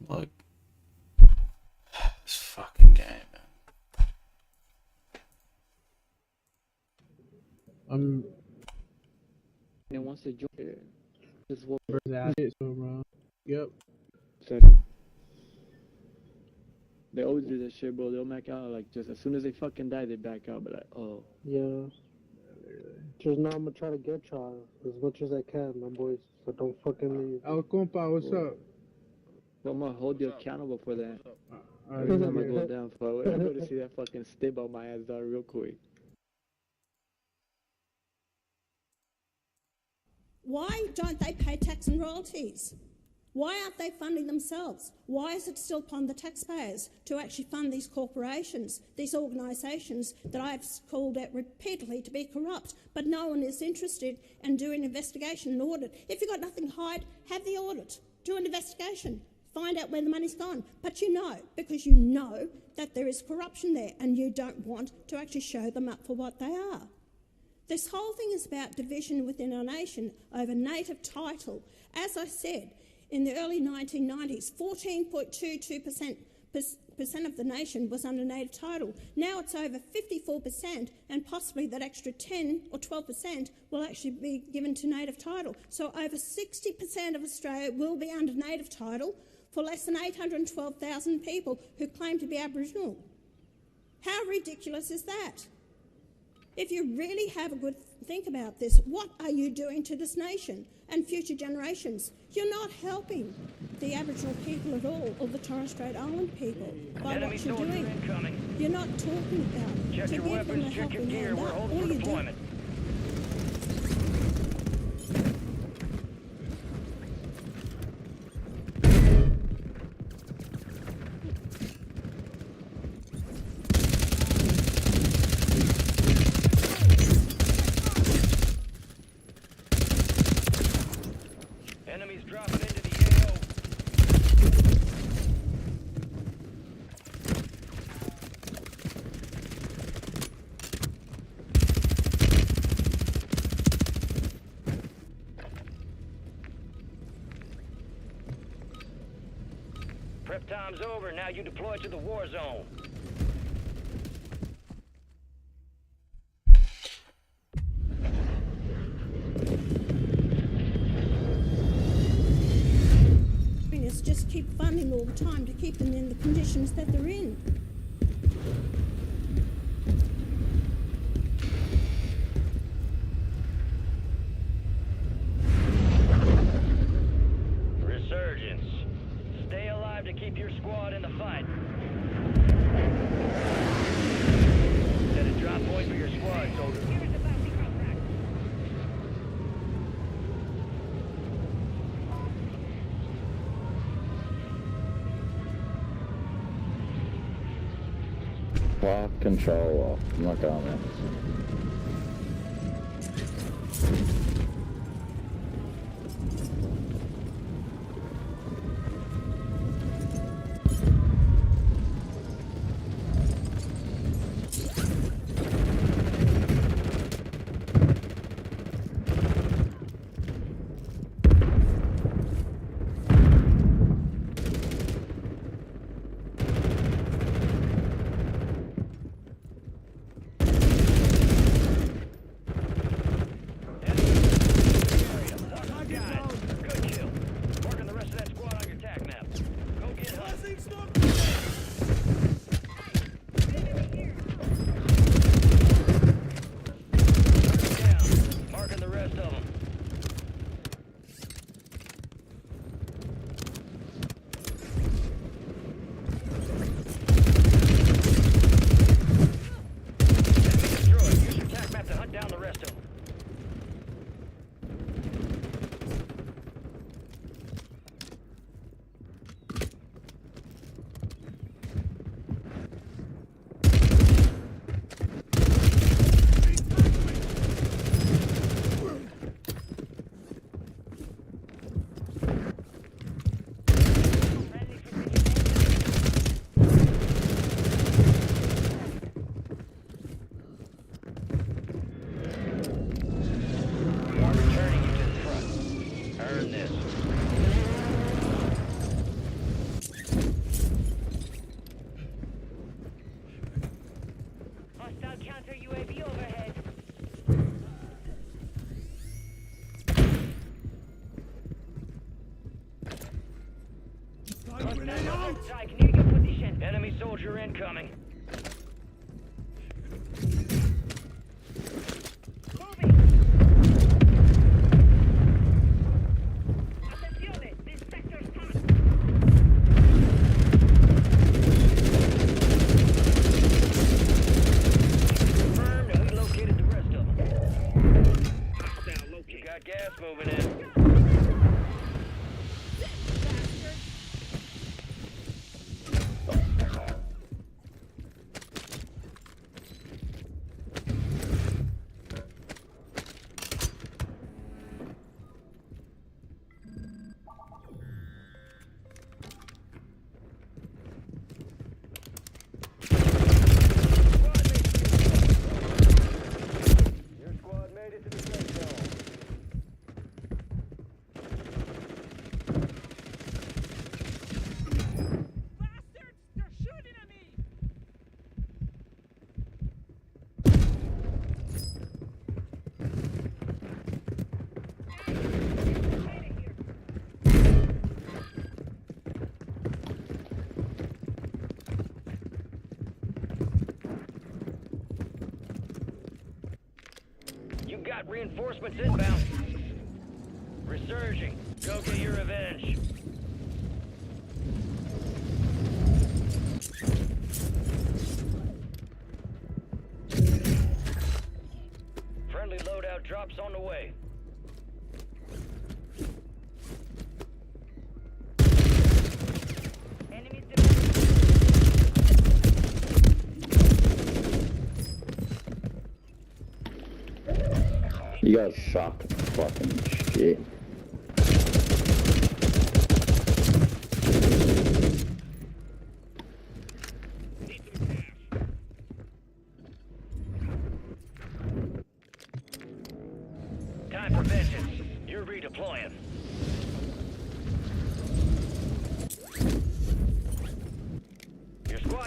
Like, this fucking game, man. And once they join it, just walk bro. Yep. second. They always do that shit, bro. They'll back out like just as soon as they fucking die, they back out. But like, oh, Yeah. Just now I'm gonna try to get y'all as much as I can, my boys. So don't fucking leave. Oh, compa, what's up? I'm gonna hold you accountable for that. Alright, I'm gonna go down for it. I'm gonna see that fucking stib on my ass dog real quick. Why don't they pay tax and royalties? Why aren't they funding themselves? Why is it still upon the taxpayers to actually fund these corporations, these organisations that I've called out repeatedly to be corrupt, but no one is interested in doing an investigation and audit? If you've got nothing to hide, have the audit, do an investigation, find out where the money's gone. But you know, because you know that there is corruption there and you don't want to actually show them up for what they are. This whole thing is about division within our nation over native title. As I said, in the early 1990s, 14.22% of the nation was under native title. Now it's over 54%, and possibly that extra 10 or 12% will actually be given to native title. So over 60% of Australia will be under native title for less than 812,000 people who claim to be Aboriginal. How ridiculous is that? If you really have a good think about this, what are you doing to this nation and future generations? You're not helping the Aboriginal people at all, or the Torres Strait Island people, by Enemy what you're soldier doing. incoming. You're not talking about Check to your give them a weapons, check your helping gear. hand We're up. holding All for you do deployment. Enemies dropping into the AO. Prep time's over. Now you deploy to the war zone. Is just keep funding all the time to keep them in the conditions that they're in. Resurgence. Stay alive to keep your squad in the fight. Set a drop point for your squad, soldier. Here's the bounty contract. Lock control off. I'm not going. Enemy soldier incoming. Confirmed, and we located the rest of them. You got gas moving in. Your squad made it to the safe zone. Bastards! They're shooting at me! You got reinforcements inbound. Resurging. Go get your revenge. Friendly loadout drops on the way. Enemies You guys suck. Fucking shit. Time for vengeance. You're redeploying.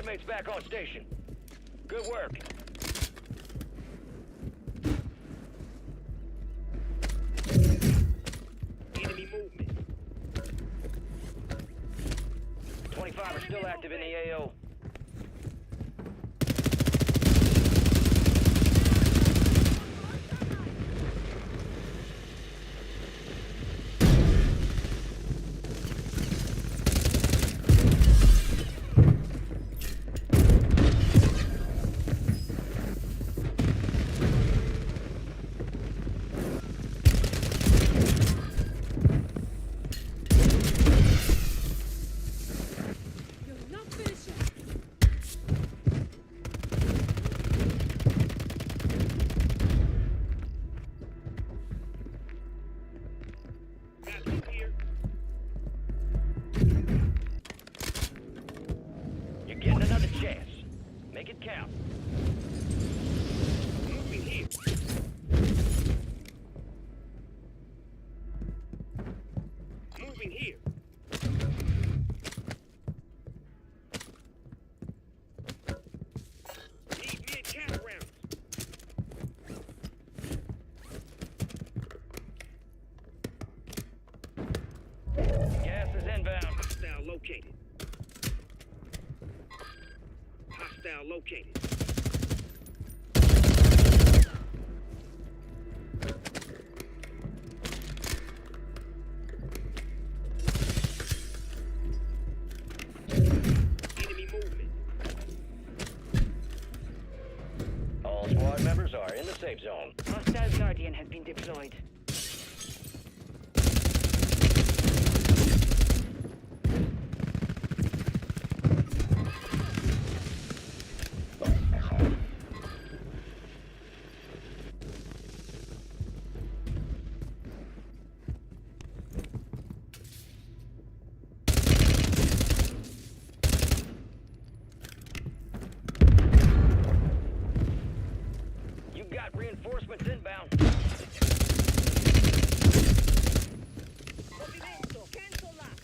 squad mates back on station. Good work. Enemy movement. 25 are still active in the AO. You're getting another chance. Make it count. Moving here. Moving here. Need mid-cap rounds. Gas is inbound. Hostile located. Hostile located. Enemy movement. All squad members are in the safe zone. Hostile Guardian has been deployed. You got reinforcements inbound. Movimiento, cancel that.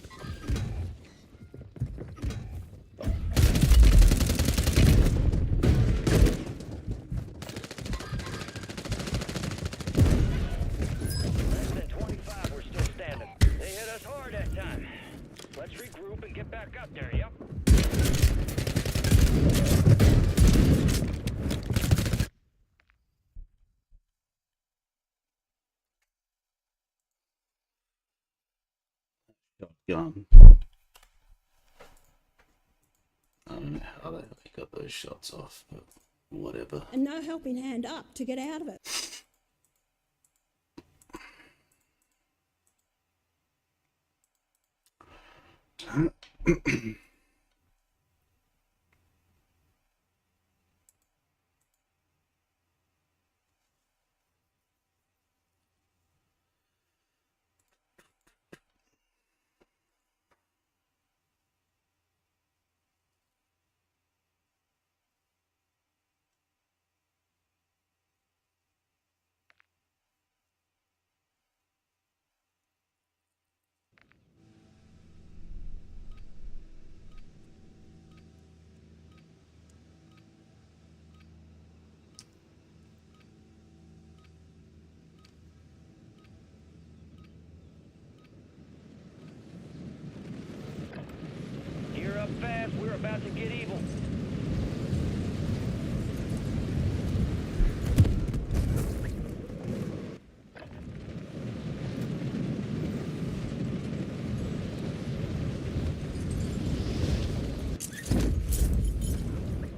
Less than 25 were still standing. They hit us hard that time. Let's regroup and get back up there, yep? Shotgun. I don't know how they got those shots off, but whatever. And no helping hand up to get out of it. Gear up fast, we're about to get evil.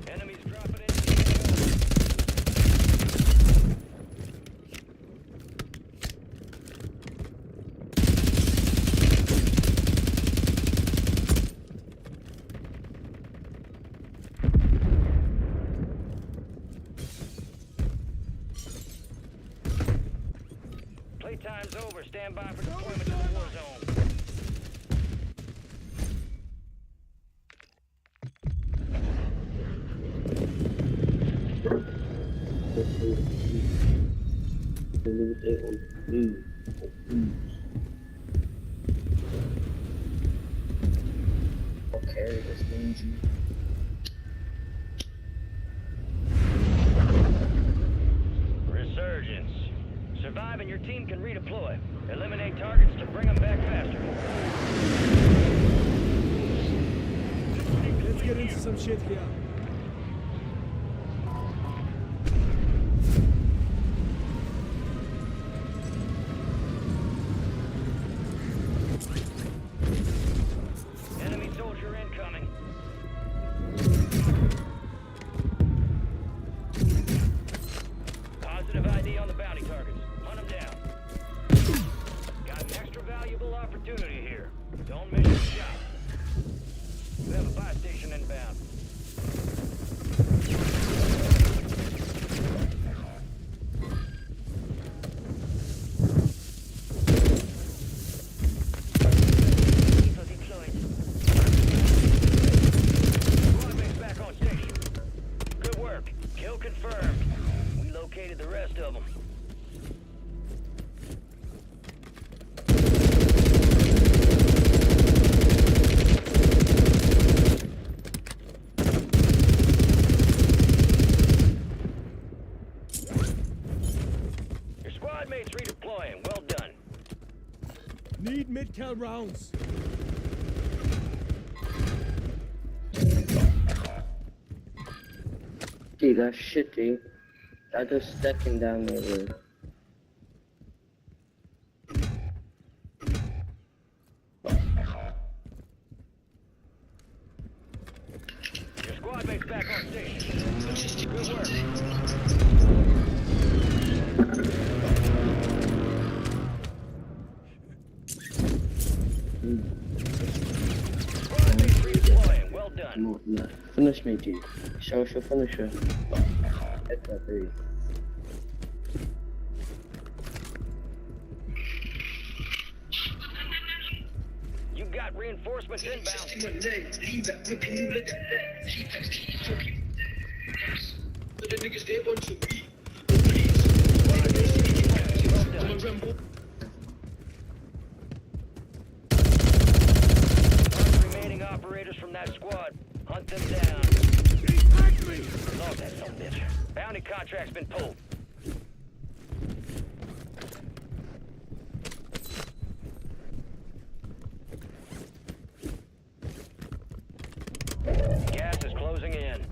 Enemies dropping in. Playtime's over. Stand by for deployment to the war zone. Okay, this means you. team can redeploy. Eliminate targets to bring them back faster. Let's get into some shit here. Enemy soldier incoming. Positive ID on the bounty targets. Hunt them down. Got an extra valuable opportunity here. Don't miss your shot. We have a buy station inbound. People deployed. Squad mates back on station. Good work. Kill confirmed. We located the rest of them. Your squad mates redeploying. Well done. Need mid-cal rounds. Dude, that's shit, dude. I just stacking down there, dude. Your squad mates back on station. Good work. Squad mates redeploying. Well done. No. Finish me, dude. Show us your finisher. Hit that, dude. You got reinforcements inbound. Find remaining operators from that squad. Hunt them down. Log that son of a bitch. Bounty contract's been pulled. Gas is closing in.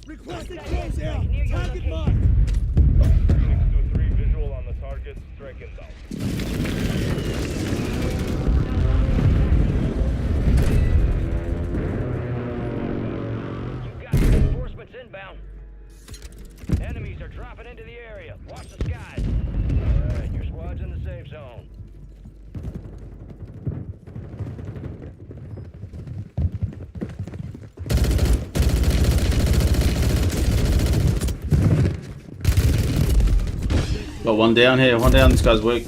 Requesting close air. Target mark. Phoenix 2-3 visual on the target. Strike inbound. You got reinforcements inbound. Enemies are dropping into the area. Watch the skies. Alright, your squad's in the safe zone. Got one down here, one down. This guy's weak.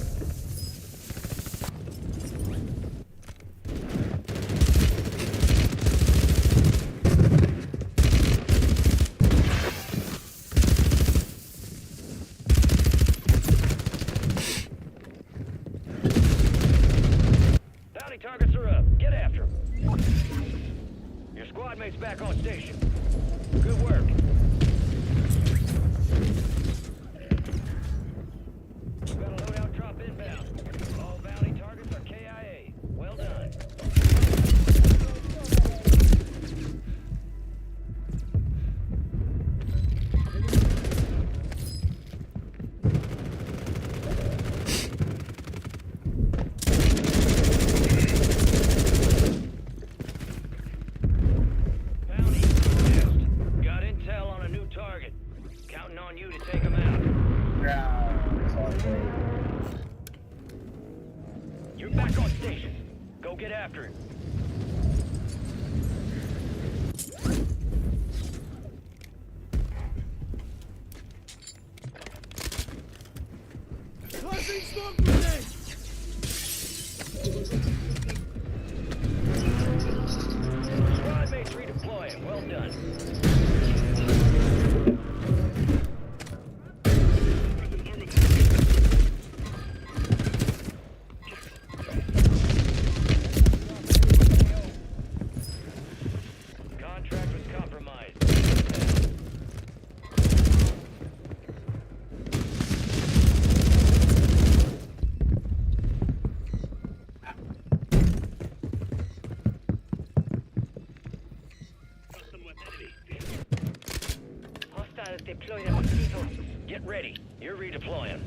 Bounty targets are up. Get after them. Your squad mates back on station. Good work. Got a loadout drop inbound. All bounty targets are KIA. Well done. Bounty next. Got intel on a new target. Counting on you to take him out. You're back on station. Go get after it. Tossing smoke grenade. Squad mates redeploying. Well done. I'll deploy the mosquito. Get ready. You're redeploying.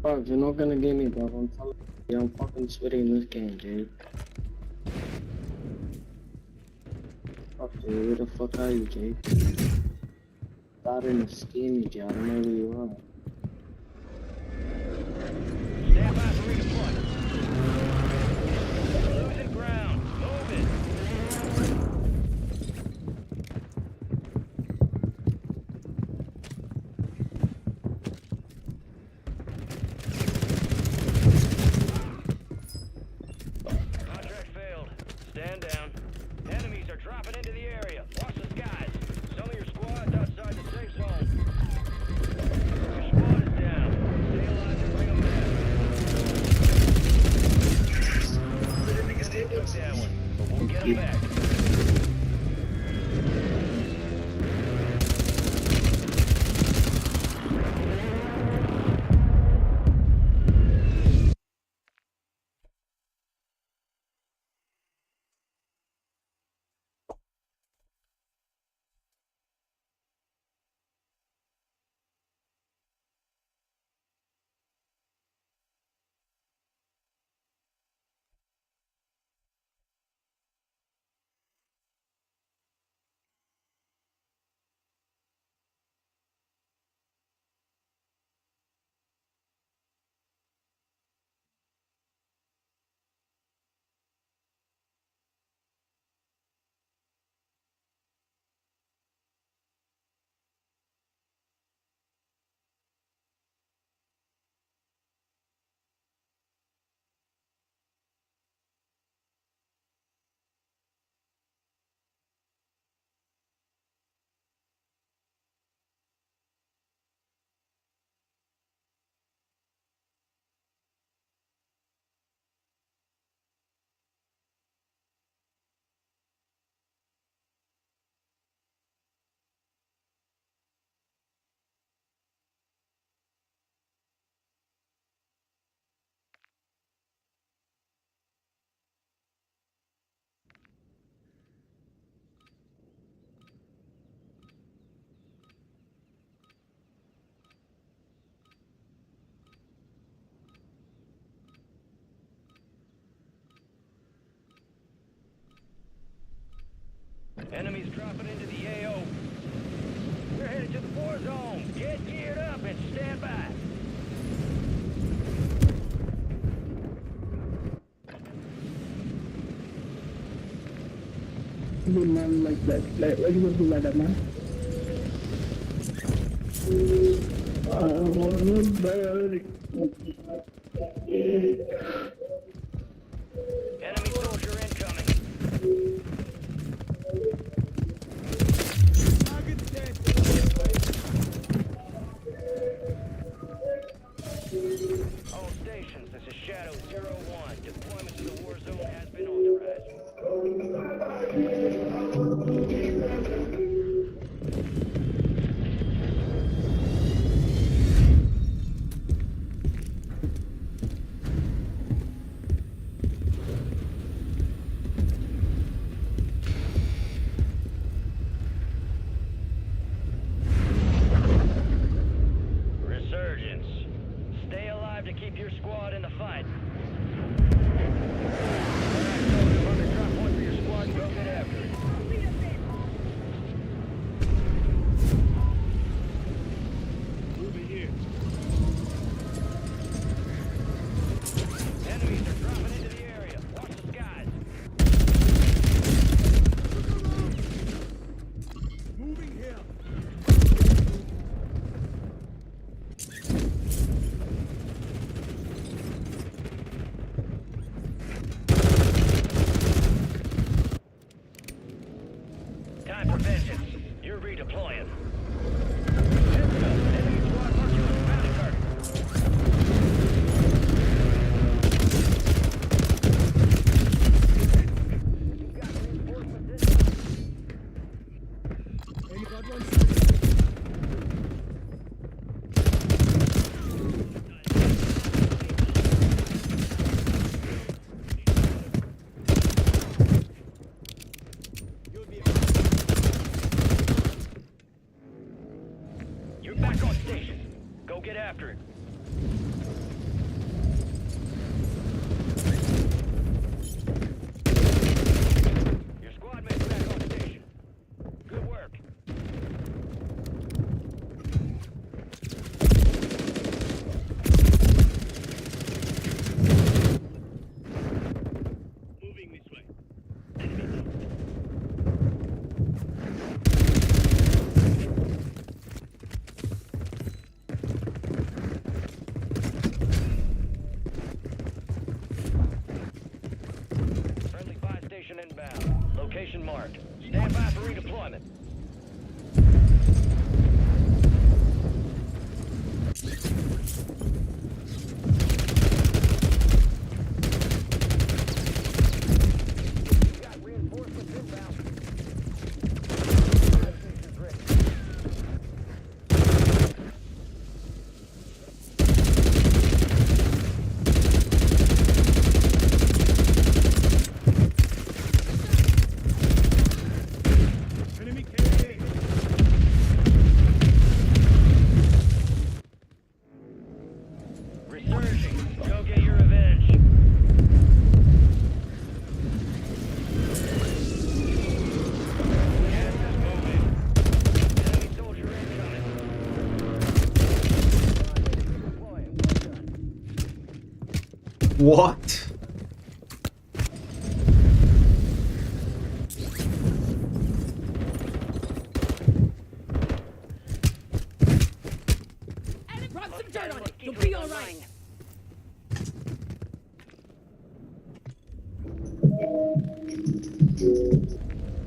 Bro, if you're not gonna give me, bro, I'm telling you, I'm fucking sweating in this game, dude. Fuck, dude, where the fuck are you, Jake? Starting to scare me, Jake. I don't know where you are. Stand by for redeployment. Losing ground. Move it. Contract failed. Stand down. Enemies are dropping into the area. Watch the skies. Some of your squad's outside the safe zone. Your squad is down. Stay alive and bring them back. They took that one, but we'll get them back. Enemies dropping into the AO. We're headed to the war zone. Get geared up and stand by. Good man, like that. Like, what do you do like that, man? I wanna bury. Enemy soldier incoming. All stations, this is Shadow 01. Deployment to the war zone has been authorized. Resurgence. Stay alive to keep your squad in the fight. Alright, soldier, mark a drop point for your squad and go get after it. Moving here. Enemies are dropping into the area. Watch the skies. Moving here. Time for vengeance. You're redeploying. Heads up. Enemy squad marks you as bounty target. You got reinforcements this time. after it. Your squad mate's back on station. Good work. Moving this way. Friendly buy station inbound. Location marked. Stand by for redeployment. Got reinforcements inbound. Buy station's ready. Enemy KA. Resurging. Go get your revenge. Gas is moving. Enemy soldier incoming. Deploying. Well done. What? Rub some dirt on it. You'll be all right.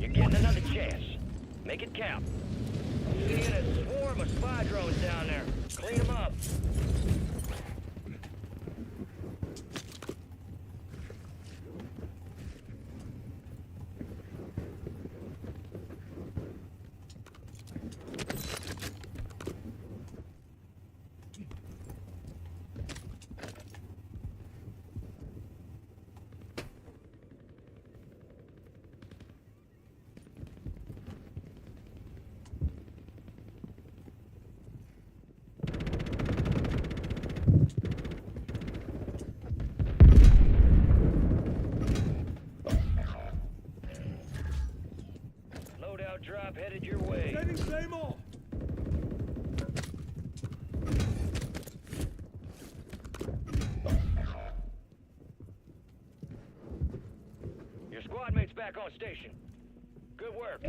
You're getting another chance. Make it count. Seeing a swarm of spy drones down there. Clean them up. Loadout drop headed your way. Sending Seymour. Your squad mate's back on station. Good work.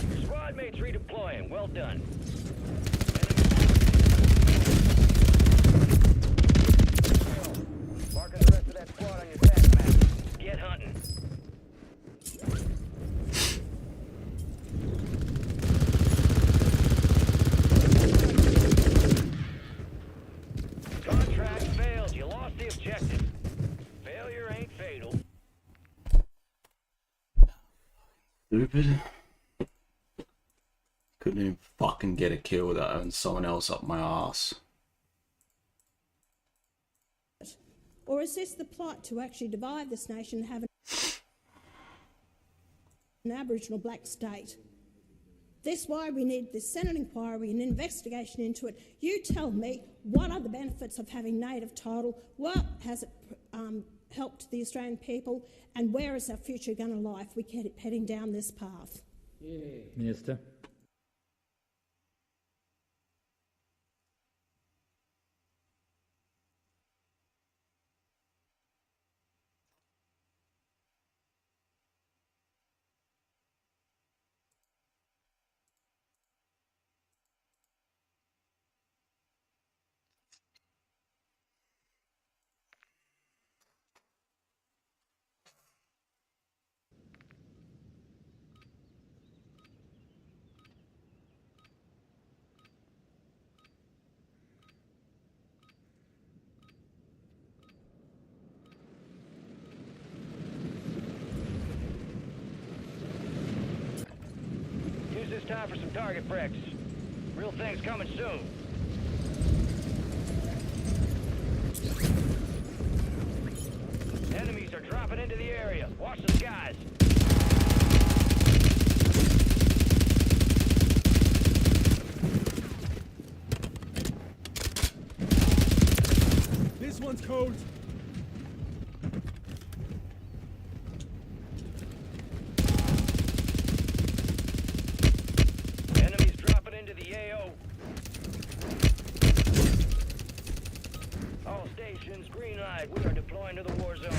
Your squad mate's redeploying. Well done. Marking the rest of that squad on your task map. Get hunting. Contract failed. You lost the objective. Failure ain't fatal. Stupid. Couldn't even fucking get a kill without having someone else up my ass. Or is this the plot to actually divide this nation and have an Aboriginal black state? That's why we need this Senate inquiry and investigation into it. You tell me, what are the benefits of having native title? What has it helped the Australian people? And where is our future going to lie if we keep heading down this path? Minister. Use this time for some target practice. Real things coming soon. into the area. Watch the skies. This one's cold. Enemies dropping into the AO. All stations, green light. We are deploying to the war zone.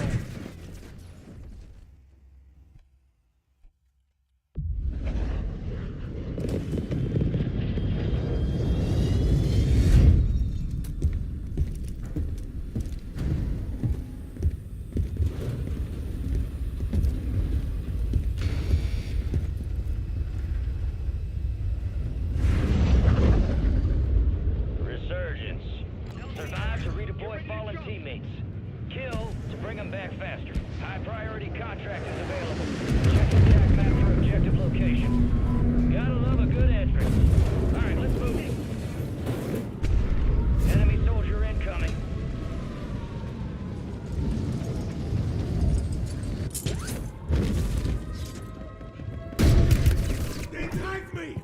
Resurgence. Survive to redeploy fallen teammates. Kill to bring them back faster. High priority contract is available. Check the attack map for objective location. Gotta love a good entrance. Alright, let's move it. Enemy soldier incoming. They tagged me!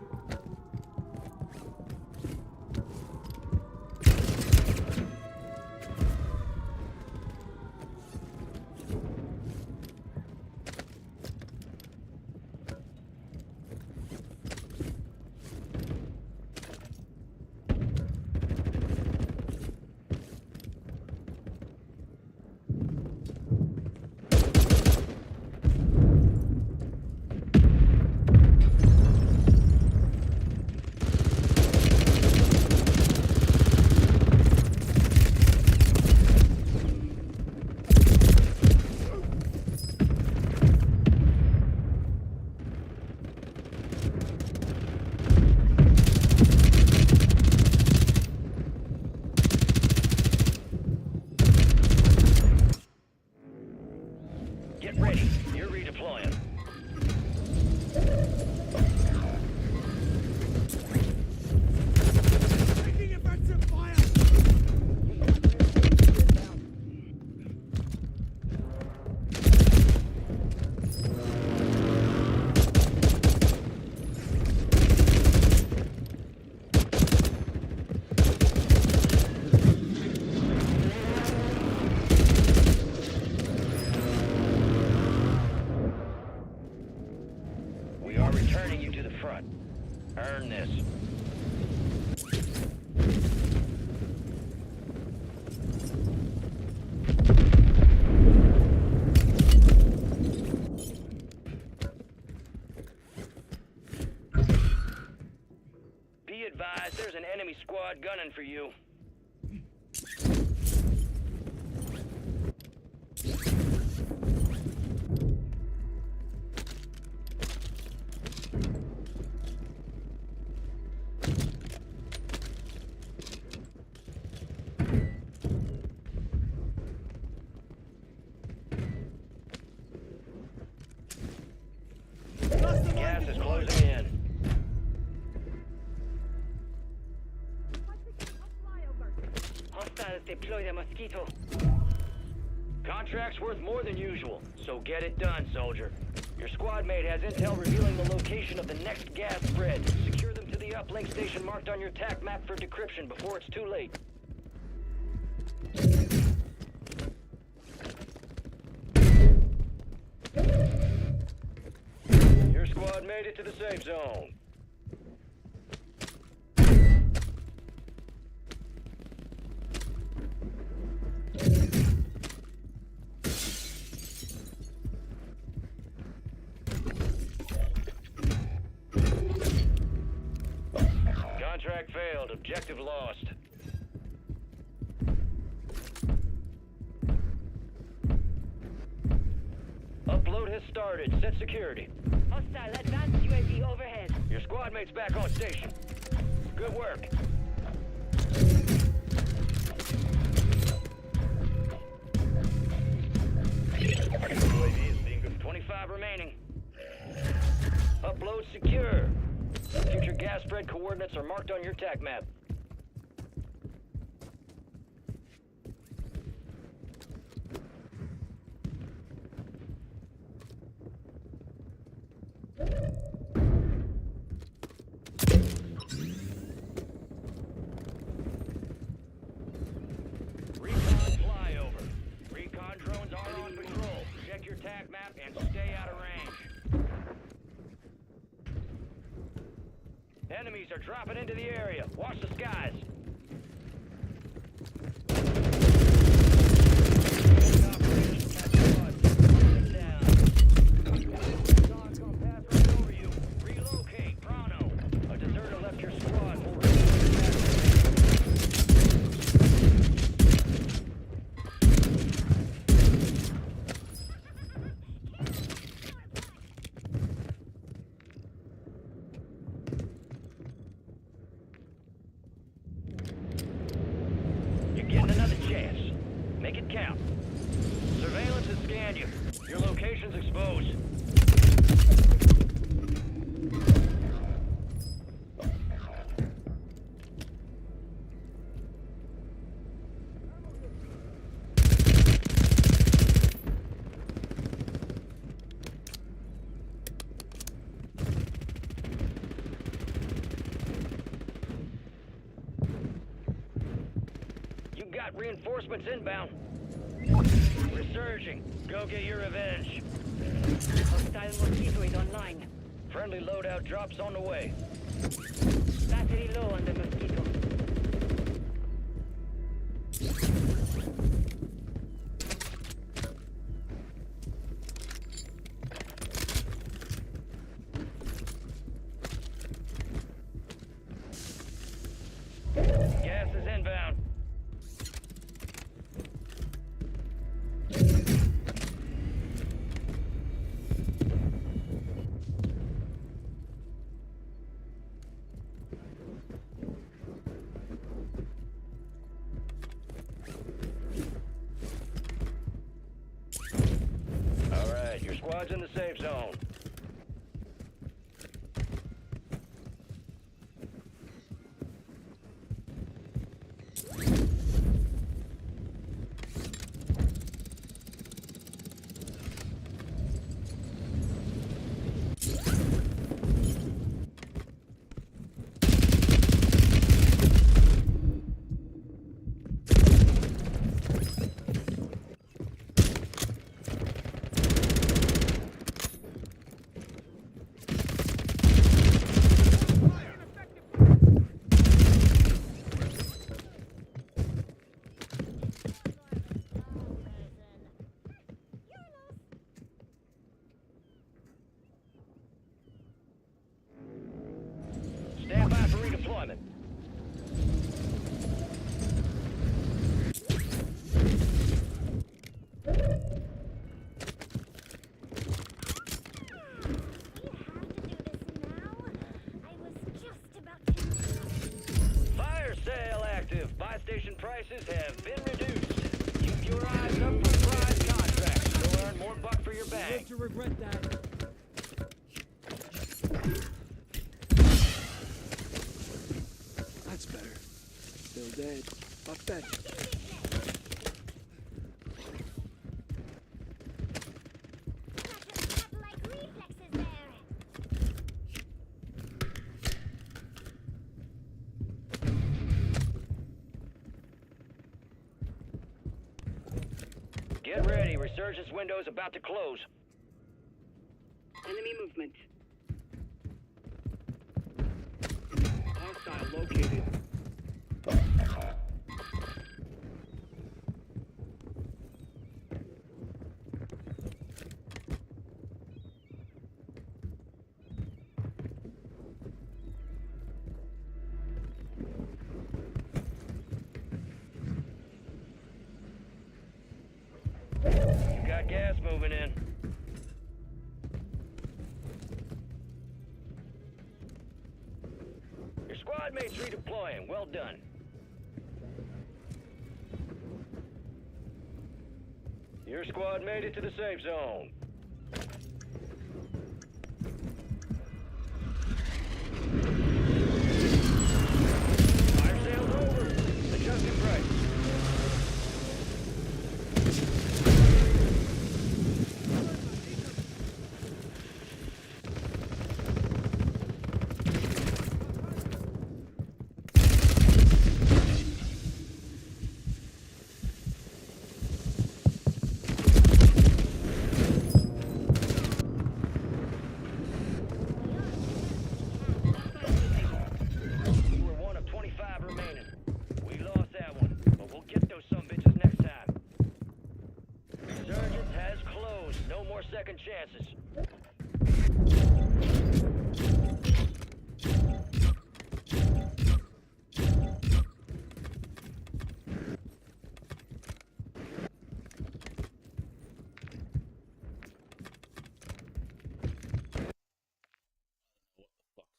Get ready. You're redeploying. Taking offensive fire! We are returning you to the front. Earn this. Be advised, there's an enemy squad gunning for you. Gas is closing in. Hostiles deploy the mosquito. Contract's worth more than usual, so get it done, soldier. Your squad mate has intel revealing the location of the next gas spread. Secure them to the uplink station marked on your TAC map for decryption before it's too late. Your squad made it to the safe zone. Contract failed. Objective lost. Upload has started. Set security. Hostile advanced UAV overhead. Your squad mate's back on station. Good work. UAV is being good. 25 remaining. Upload secure. Future gas spread coordinates are marked on your TAC map. Enemies are dropping into the area. Watch the skies. Relocate, Prono. A deserter left your squad. You're getting another chance. Make it count. Surveillance has scanned you. Your location's exposed. You got reinforcements inbound. Resurging. Go get your revenge. Hostile mosquito is online. Friendly loadout drops on the way. Battery low on the mosquito. Gas is inbound. All right, your squad's in the safe zone. Stand by for redeployment. Fire sale active. Buy station prices have been reduced. Keep your eyes up for prize contracts. You'll earn more buck for your bag. Live to regret that. That's better. Still dead. Fuck that. Get ready. Resurgence window's about to close. Enemy movement. Hostile located. You got gas moving in. Your squad mates redeploying. Well done. Your squad made it to the safe zone. Fire sale's over. Adjusting price. chances.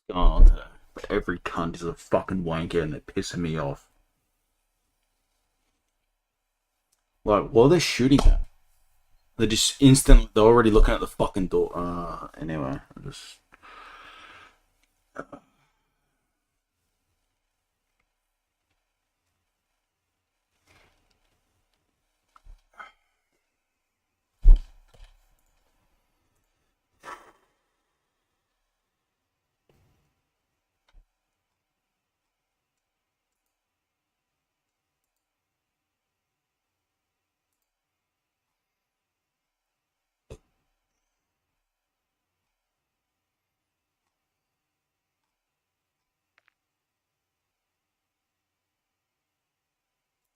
Going on today? But every cunt is a fucking wanker and they're pissing me off. Like, what are they shooting at? They're just they're already looking at the fucking door. Anyway, I just...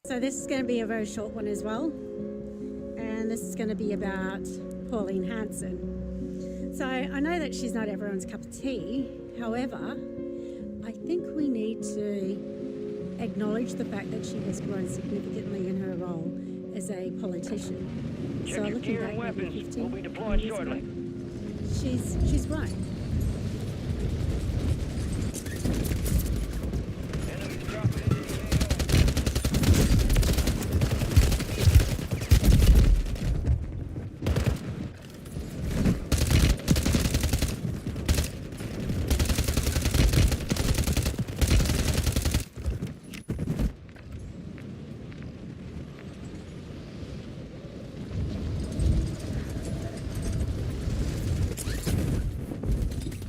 So this is going to be a very short one as well, and this is going to be about Pauline Hanson. So I know that she's not everyone's cup of tea, however, I think we need to acknowledge the fact that she has grown significantly in her role as a politician. Check So your looking gear back and maybe weapons. 15 We'll be deploying years shortly. ago, she's grown. Enemies dropping into the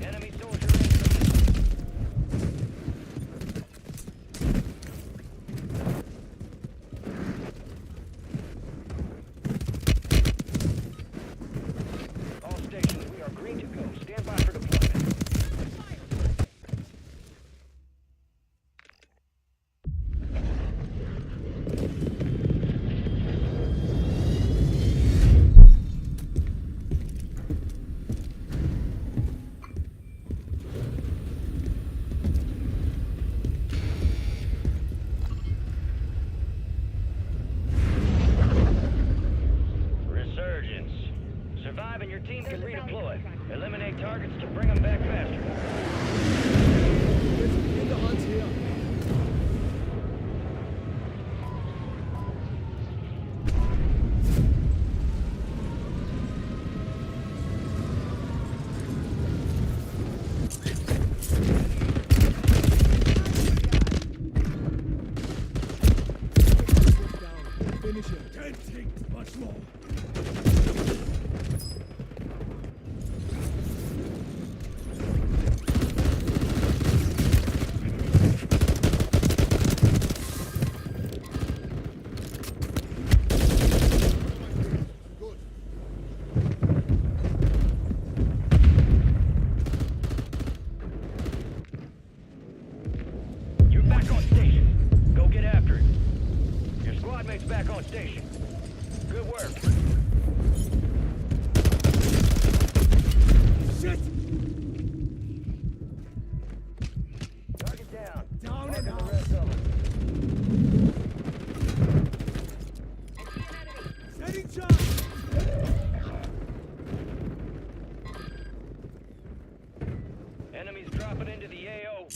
enemy soldier incoming. All stations, we are green to go. Stand by for deployment. Resurgence. Survive and your team can redeploy. Eliminate targets to bring them back faster. Finish it. Can't take much more. You're back on station. Go get after it. Your squad mate's back on station. Good work. Shit! Target down. Down Marking and the out. rest of them. Setting charge! Enemies dropping into the AO.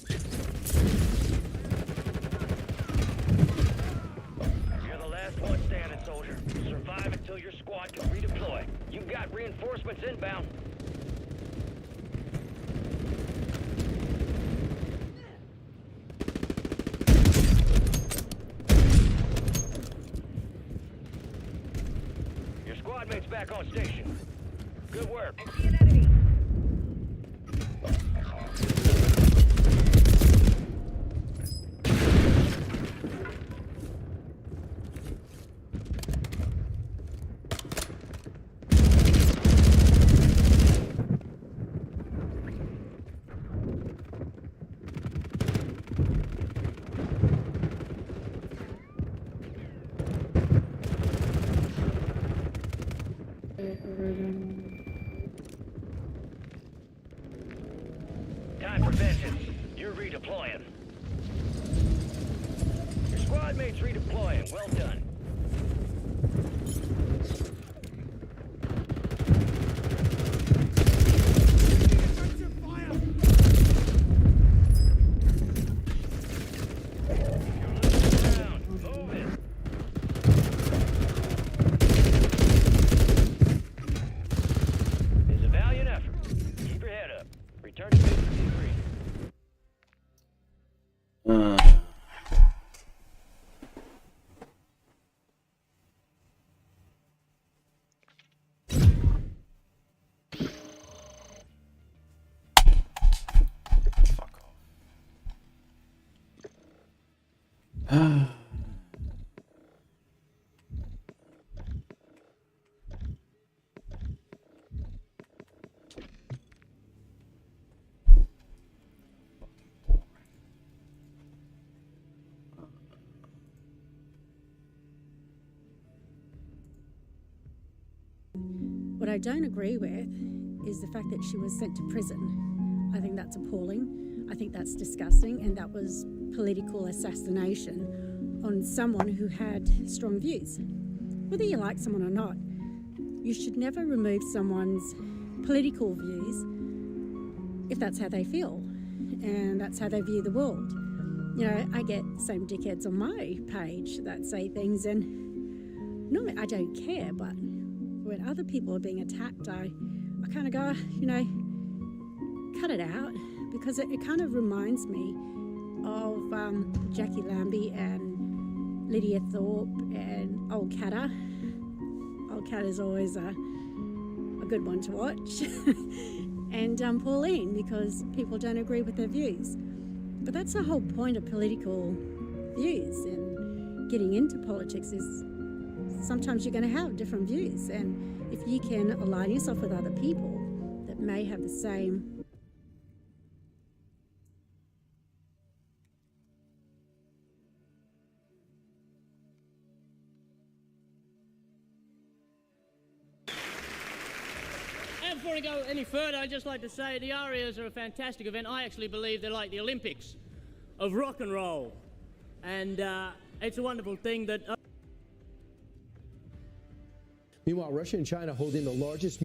You're the last one standing, soldier. Survive until your squad can redeploy. You've got reinforcements inbound. Your squad mate's back on station. Good work. I see an enemy. redeploying. Your squad mates redeploying. Well done. It's a valiant effort. Keep your head up. Return to base for debrief. What I don't agree with is the fact that she was sent to prison. I think that's appalling. I think that's disgusting, and that was political assassination on someone who had strong views. Whether you like someone or not, you should never remove someone's political views if that's how they feel and that's how they view the world. You know, I get the same dickheads on my page that say things, and normally I don't care, but when other people are being attacked, I kind of go, you know, cut it out, because it kind of reminds me of Jackie Lambie and Lydia Thorpe and Old Catter. Old Catter's always a good one to watch. And Pauline, because people don't agree with their views. But that's the whole point of political views and getting into politics, is sometimes you're going to have different views, and if you can align yourself with other people that may have the same And before I go any further, I'd just like to say the Arias are a fantastic event. I actually believe they're like the Olympics of rock and roll, and it's a wonderful thing that Meanwhile, Russia and China holding the largest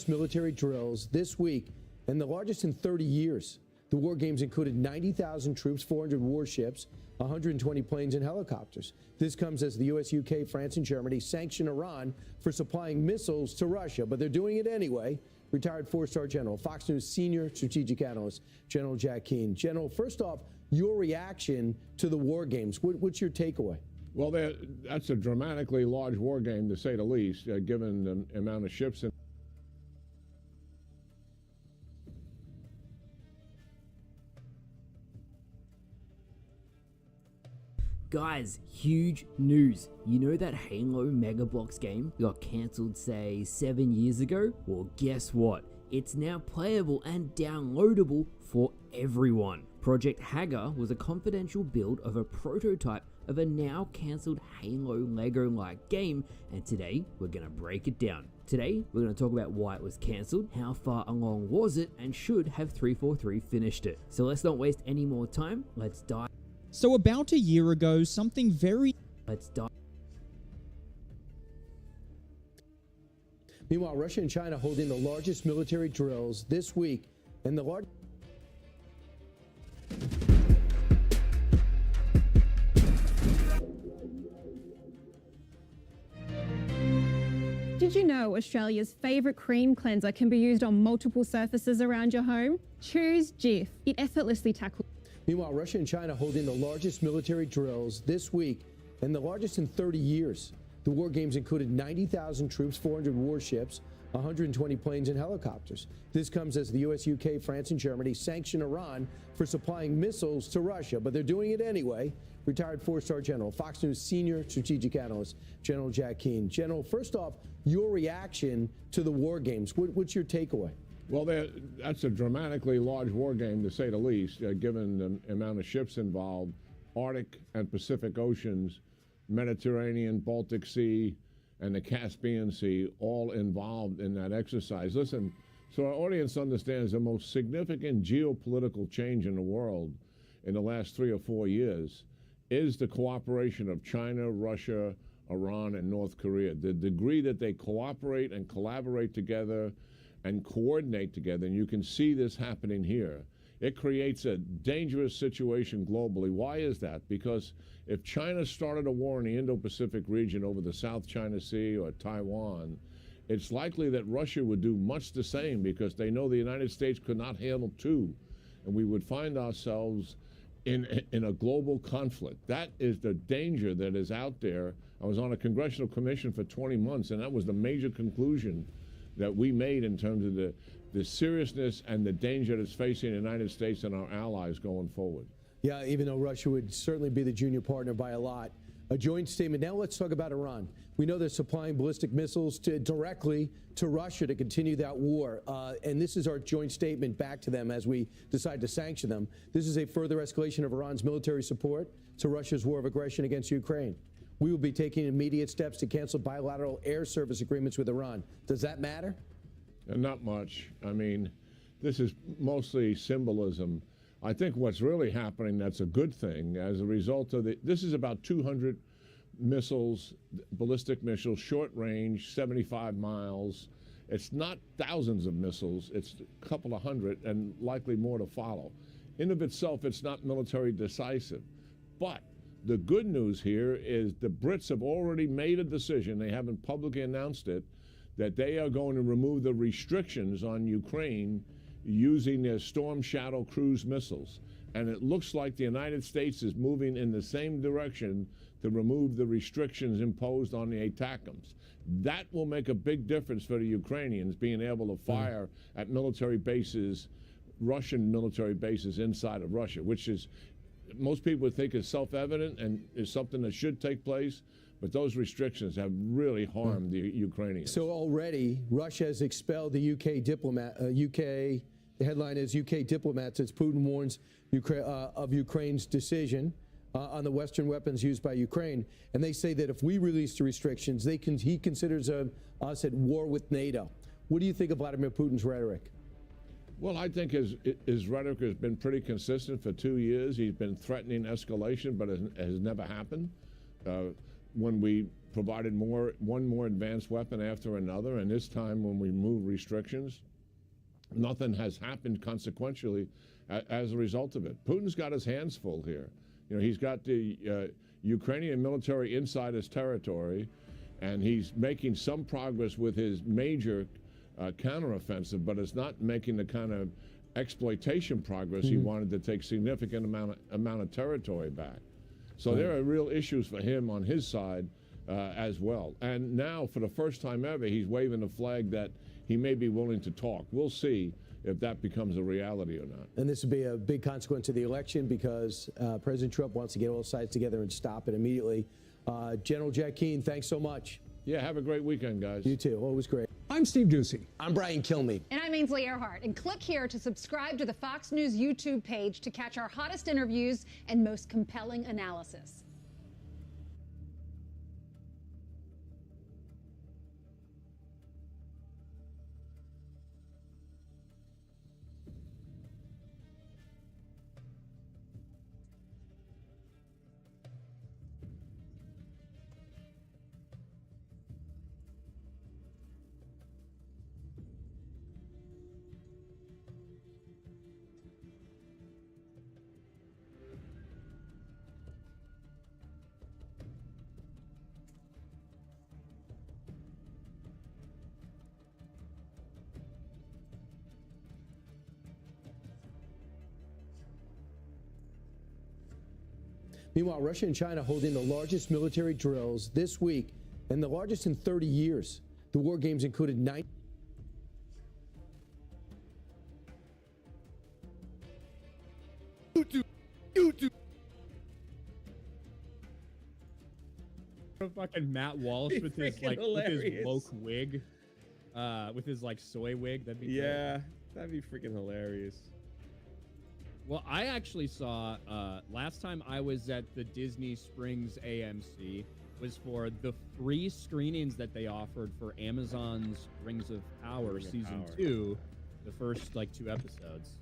military drills this week, and the largest in 30 years. The war games included 90,000 troops, 400 warships, 120 planes and helicopters. This comes as the US, UK, France, and Germany sanction Iran for supplying missiles to Russia, but they're doing it anyway. Retired four-star general, Fox News senior strategic analyst, General Jack Keane. General, first off, your reaction to the war games. What's your takeaway? Well, that's a dramatically large war game, to say the least, given the amount of ships in. Guys, huge news. You know that Halo Mega Box game got cancelled, say, 7 years ago? Well, guess what? It's now playable and downloadable for everyone. Project Hagar was a confidential build of a prototype of a now cancelled Halo Lego-like game, and today we're going to break it down. Today we're going to talk about why it was cancelled, how far along was it, and should have 343 finished it. So let's not waste any more time, let's dive. So about a year ago, something very... Let's dive. Meanwhile, Russia and China holding the largest military drills this week, and the largest... Did you know Australia's favourite cream cleanser can be used on multiple surfaces around your home? Choose Jif. It effortlessly tackles... Meanwhile, Russia and China holding the largest military drills this week, and the largest in 30 years. The war games included 90,000 troops, 400 warships, 120 planes and helicopters. This comes as the US, UK, France, and Germany sanction Iran for supplying missiles to Russia, but they're doing it anyway. Retired four-star general, Fox News senior strategic analyst, General Jack Keane. General, first off, your reaction to the war games. What's your takeaway? Well, that's a dramatically large war game, to say the least, given the amount of ships involved. Arctic and Pacific Oceans, Mediterranean, Baltic Sea, and the Caspian Sea, all involved in that exercise. Listen, So our audience understands the most significant geopolitical change in the world in the last 3 or 4 years is the cooperation of China, Russia, Iran, and North Korea. The degree that they cooperate and collaborate together and coordinate together, and you can see this happening here. It creates a dangerous situation globally. Why is that? Because if China started a war in the Indo-Pacific region over the South China Sea or Taiwan, it's likely that Russia would do much the same because they know the United States could not handle two, and we would find ourselves in a global conflict. That is the danger that is out there. I was on a congressional commission for 20 months, and that was the major conclusion that we made in terms of the seriousness and the danger that's facing the United States and our allies going forward. Yeah, even though Russia would certainly be the junior partner by a lot. A joint statement. Now let's talk about Iran. We know they're supplying ballistic missiles directly to Russia to continue that war. And this is our joint statement back to them as we decide to sanction them. This is a further escalation of Iran's military support to Russia's war of aggression against Ukraine. We will be taking immediate steps to cancel bilateral air service agreements with Iran. Does that matter? Not much. I mean, this is mostly symbolism. I think what's really happening, that's a good thing, as a result of this is about 200 missiles, ballistic missiles, short range, 75 miles. It's not thousands of missiles, it's a couple of hundred and likely more to follow. In of itself, it's not military decisive. But the good news here is the Brits have already made a decision, they haven't publicly announced it, that they are going to remove the restrictions on Ukraine using their Storm Shadow cruise missiles. And it looks like the United States is moving in the same direction to remove the restrictions imposed on the ATACMS. That will make a big difference for the Ukrainians being able to fire at military bases, Russian military bases inside of Russia, which is, most people would think is self-evident and is something that should take place. But those restrictions have really harmed the Ukrainians. So already, Russia has expelled the UK diplomat. The headline is UK diplomats as Putin warns of Ukraine's decision on the Western weapons used by Ukraine. And they say that if we release the restrictions, he considers us at war with NATO. What do you think of Vladimir Putin's rhetoric? Well, I think his rhetoric has been pretty consistent for 2 years. He's been threatening escalation, but it has never happened. When we provided one more advanced weapon after another, and this time when we moved restrictions, nothing has happened consequentially as a result of it. Putin's got his hands full here. You know, he's got the Ukrainian military inside his territory, and he's making some progress with his major counteroffensive, but it's not making the kind of exploitation progress he wanted to take significant amount of territory back. So there are real issues for him on his side as well. And now, for the first time ever, he's waving a flag that he may be willing to talk. We'll see if that becomes a reality or not. And this would be a big consequence of the election because President Trump wants to get all sides together and stop it immediately. General Jack Keane, thanks so much. Yeah, have a great weekend, guys. You too. Always great. I'm Steve Ducey. I'm Brian Kilmeade. And I'm Ainsley Earhart. And click here to subscribe to the Fox News YouTube page to catch our hottest interviews and most compelling analysis. Meanwhile, Russia and China holding the largest military drills this week and the largest in 30 years. The war games included 9. Fucking Matt Walsh with his woke wig, with his like soy wig. That'd be great. That'd be freaking hilarious. Well, I actually saw last time I was at the Disney Springs AMC was for the free screenings that they offered for Amazon's Rings of Power Season 2. the first like 2 episodes.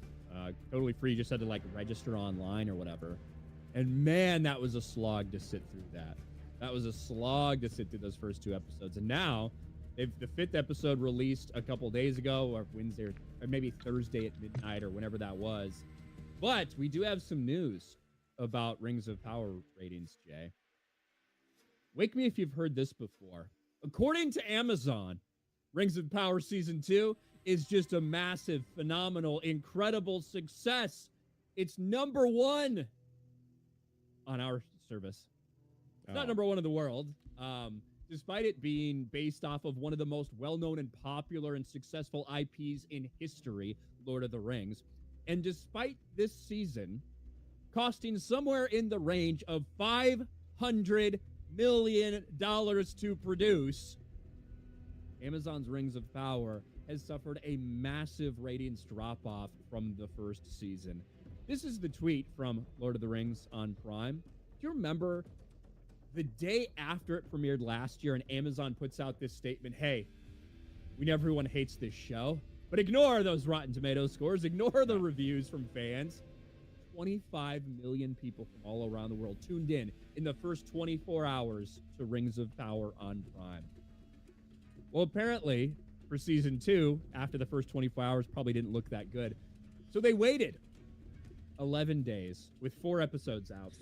Totally free. You just had to like register online or whatever. And man, that was a slog to sit through that. That was a slog to sit through those first 2 episodes. And now, the 5th episode released a couple days ago, or Wednesday, or maybe Thursday at midnight, or whenever that was. But we do have some news about Rings of Power ratings, Jay. Wake me if you've heard this before. According to Amazon, Rings of Power Season 2 is just a massive, phenomenal, incredible success. It's number 1 on our service. It's not number 1 in the world. Despite it being based off of one of the most well-known and popular and successful IPs in history, Lord of the Rings. And despite this season costing somewhere in the range of $500 million to produce, Amazon's Rings of Power has suffered a massive ratings drop-off from the first season. This is the tweet from Lord of the Rings on Prime. Do you remember the day after it premiered last year and Amazon puts out this statement, hey, we know everyone hates this show, but ignore those Rotten Tomatoes scores, ignore the reviews from fans. 25 million people from all around the world tuned in the first 24 hours to Rings of Power on Prime. Well, apparently, for Season 2, after the first 24 hours, probably didn't look that good. So they waited 11 days with 4 episodes out,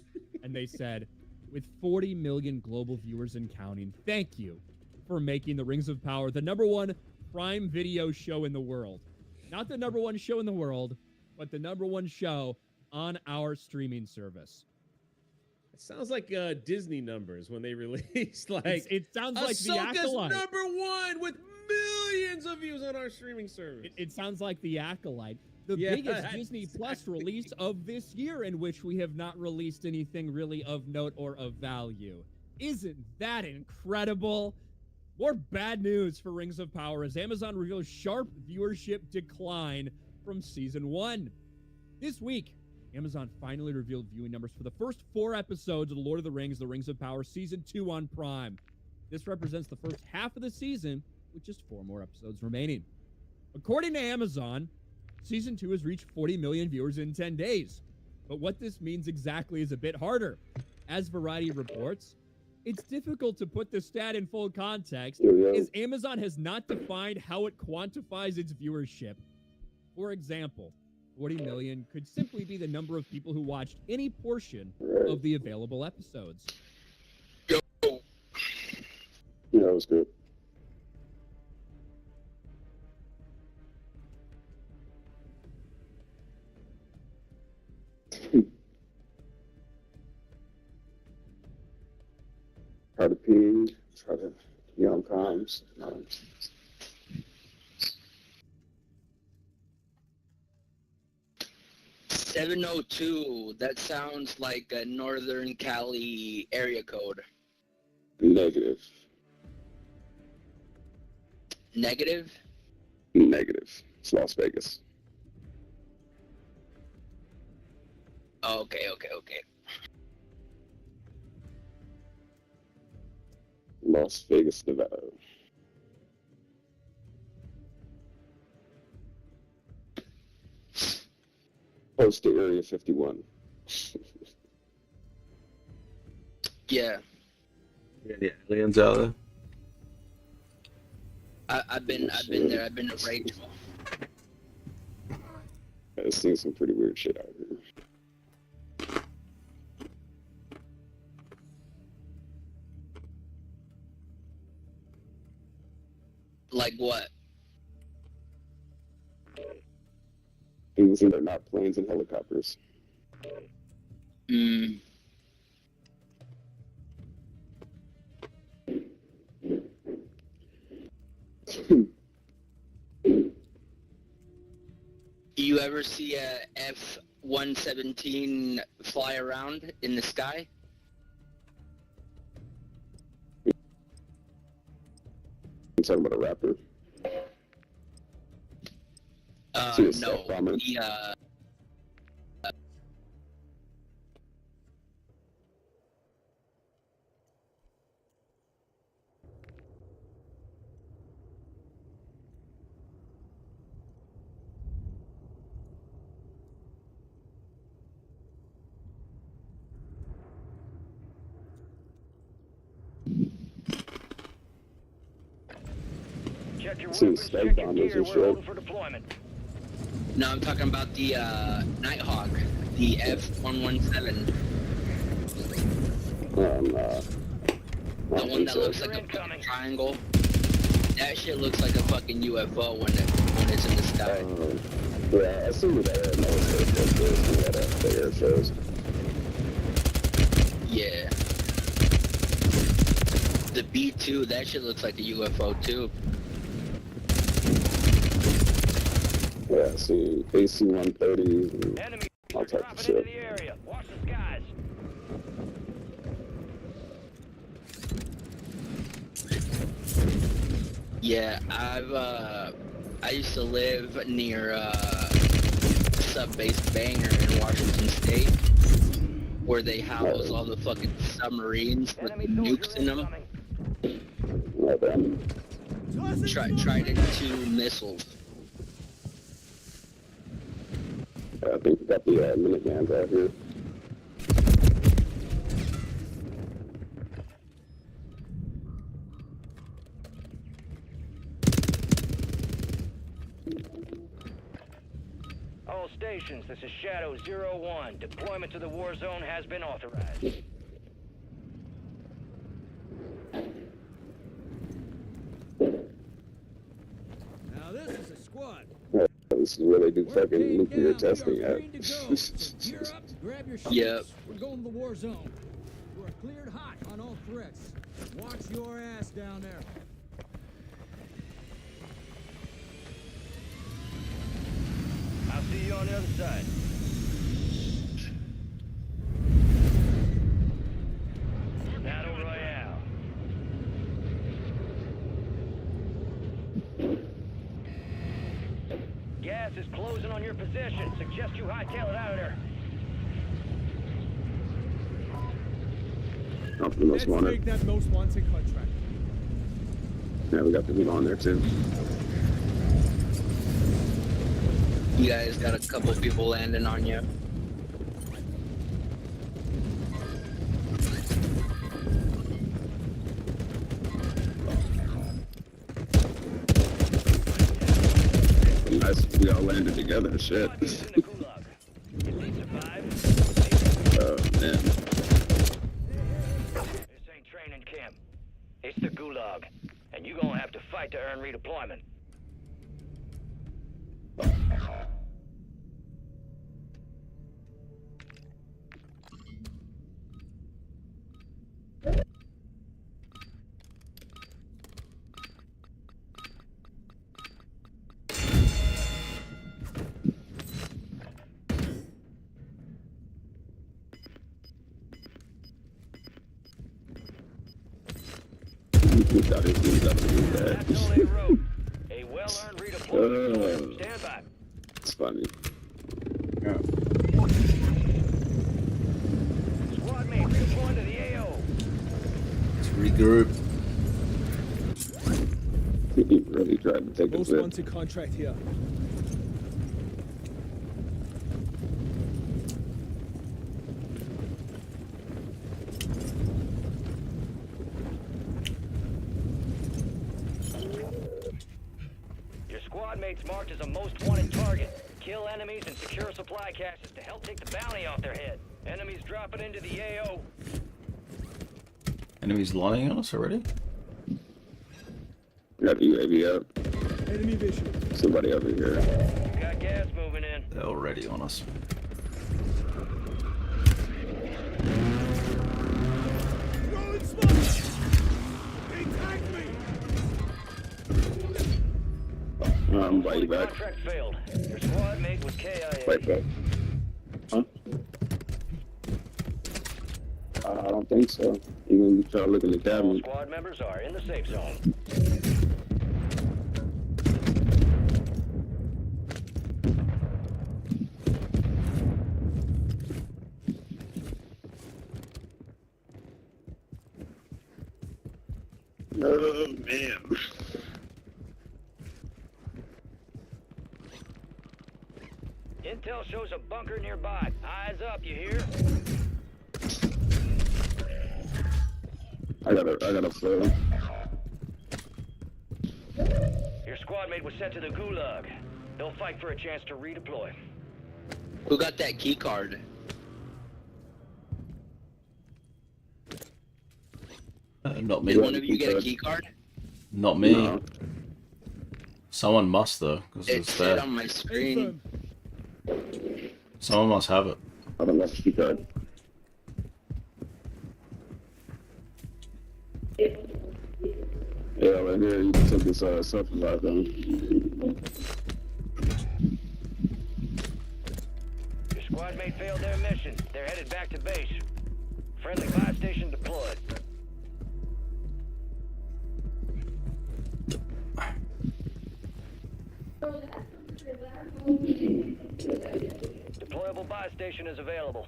and they said, with 40 million global viewers and counting, thank you for making the Rings of Power the number 1 Prime Video show in the world. Not the number 1 show in the world, but the number 1 show on our streaming service. It sounds like Disney numbers when they released it sounds like the Ahsoka's Acolyte. number 1 with millions of views on our streaming service. It sounds like the Acolyte. The biggest Disney Plus release of this year, in which we have not released anything really of note or of value. Isn't that incredible? More bad news for Rings of Power as Amazon reveals sharp viewership decline from Season 1. This week, Amazon finally revealed viewing numbers for the first 4 episodes of The Lord of the Rings of Power Season 2 on Prime. This represents the first half of the season, with just 4 more episodes remaining. According to Amazon, Season 2 has reached 40 million viewers in 10 days. But what this means exactly is a bit harder. As Variety reports, it's difficult to put the stat in full context, as Amazon has not defined how it quantifies its viewership. For example, 40 million could simply be the number of people who watched any portion of the available episodes. Yeah, that was good. Try to ping, try to be on comms. 702, that sounds like a Northern Cali area code. Negative. Negative? Negative. It's Las Vegas. Oh, okay. Las Vegas, Nevada. Close to Area 51. Yeah. The aliens out there. I've been there. I've been to Rachel. I've seen some pretty weird shit out here. Like what? Things that are not planes and helicopters. You ever see a F-117 fly around in the sky? You talking about a rapper? No. Check your See, weapons, stag check your bombers gear. and We're shit. holding for deployment. No, I'm talking about the Nighthawk, the F-117. The one that looks like a fucking triangle. That shit looks like a fucking UFO when it's in the sky. Yeah, I see what that military air shows. Yeah. The B-2, that shit looks like a UFO too. Yeah, I see AC-130s and all types of shit. Watch the skies. Yeah, I used to live near sub-base Banger in Washington State, where they house all the fucking submarines with nukes in them. Trident II missiles. I think we got the miniguns out here. All stations, this is Shadow 01. Deployment to the war zone has been authorized. Now this is a squad. Yeah, this is where they do fucking nuclear testing at. Grab your shields. Yep. We're going to the war zone. You are cleared hot on all threats. Watch your ass down there. I'll see you on the other side. Battle Royale. Gas is closing on your position. Suggest you hightail it out of there. Not the most wanted. Take that most wanted contract. Yeah, we got the people on there too. You guys got a couple people landing on you. Nice, we all landed together. Shit. Oh man. This ain't training camp. It's the Gulag. And you're gonna have to fight to earn redeployment. We thought it was up to do that. A well-earned redeployment. Stand by. It's funny. Yeah. Squad mate, redeploying to the AO. Let's regroup. He really tried to take Most a zip. wanted contract here. Your squad mate's marked as a most wanted target. Kill enemies and secure supply caches to help take the bounty off their head. Enemies dropping into the AO. Enemies lying on us already? Got the UAV up. Enemy vision. Somebody over here. Got gas moving in. They're already on us. Rolling smoke. They tagged me. I'm biting back. Contract failed. Your squad mate was KIA. Right back. Huh? I don't think so. You're gonna try to look in the All cabin. squad members are in the safe zone. Oh man. Intel shows a bunker nearby. Eyes up, you hear? I got a flow. Your squad mate was sent to the gulag. They'll fight for a chance to redeploy. Who got that key card? Not me. Did one of you get a key card? Not me. No. Someone must though, because It it's said there. on my screen. Someone must have it. I don't know if you could. Yeah, right here, you can take this self-revive down. Your squad mate failed their mission. They're headed back to base. Friendly buy station deployed. Deployable buy station is available.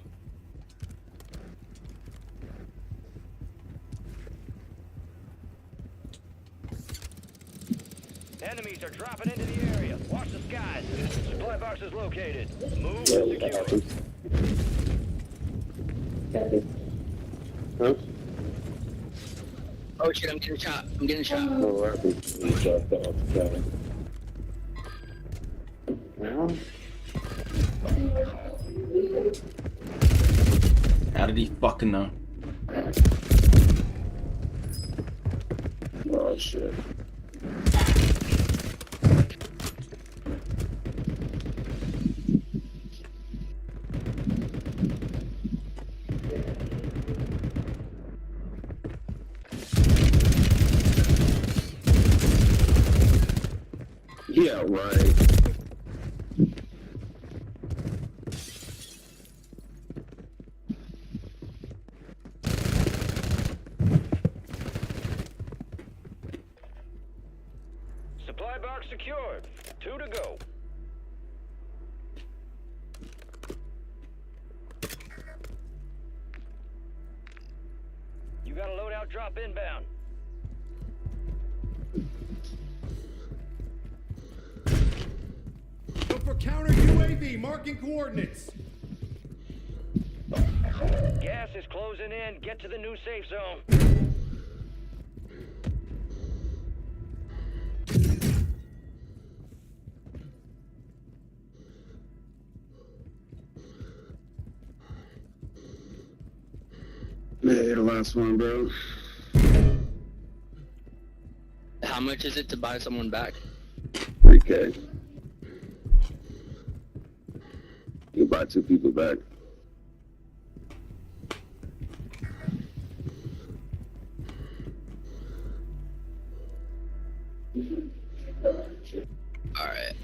Enemies are dropping into the area. Watch the skies. Supply box is located. Move and secure. Huh? Oh shit, I'm getting shot. I'm getting shot. Oh, I think you shot that off the car. How did he fucking know? Oh shit. Yeah, right. Supply box secured. 2 to go. You got a loadout drop inbound. Go for counter UAV, marking coordinates. Gas is closing in. Get to the new safe zone. Yeah, the last one, bro. How much is it to buy someone back? 3K. You buy 2 people back. Alright.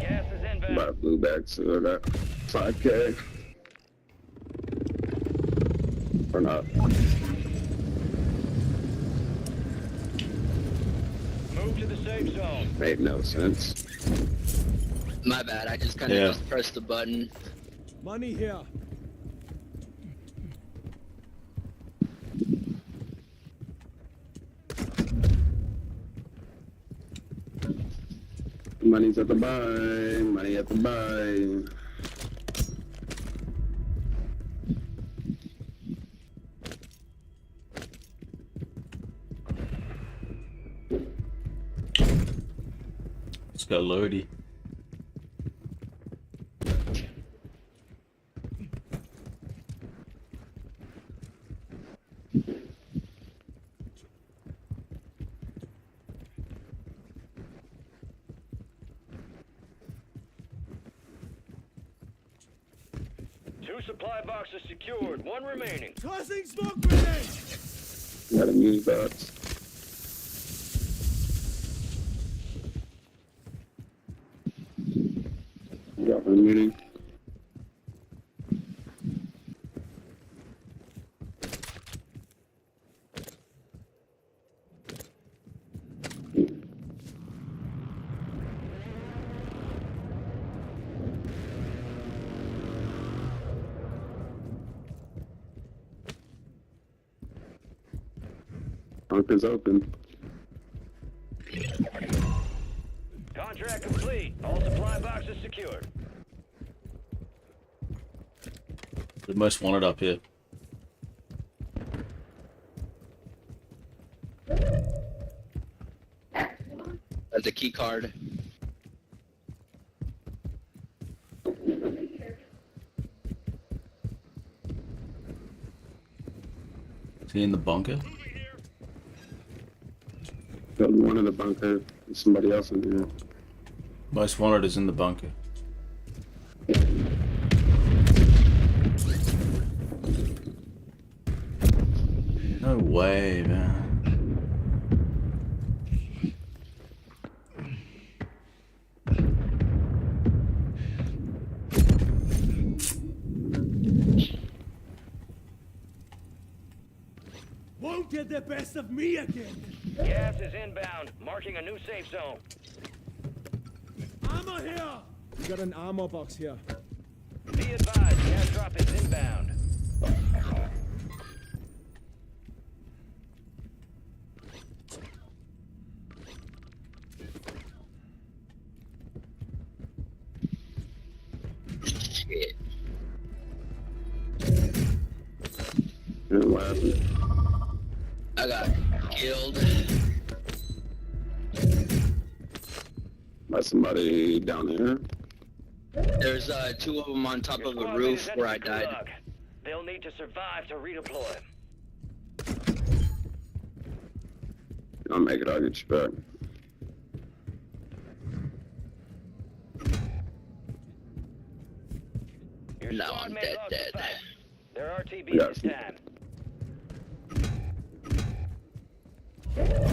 Gas is inbound. Buy blue back, so that 5K. Or not. Move to the safe zone. Made no sense. My bad, I just kinda just pressed the button. Money here. Money's at the buy. Money at the buy. Let's go, Lodi. Two supply boxes secured. 1 remaining. Tossing smoke grenade. Got a muse box. Got one meeting. Bunker's open. Contract complete. All supply boxes secured. The most wanted up here. That's a key card. Is he in the bunker? Got one in the bunker. There's somebody else in here. Most wanted is in the bunker. No way, man. Won't get the best of me again. Gas is inbound, marking a new safe zone. Armor here. We got an armor box here. Be advised, gas drop is inbound. Shit. What happened? I got killed. By somebody down here? There's two of them on top of a roof where I died. They'll need to survive to redeploy. I'll make it, I'll get you back. No, I'm dead. They're RTB Yeah. this time.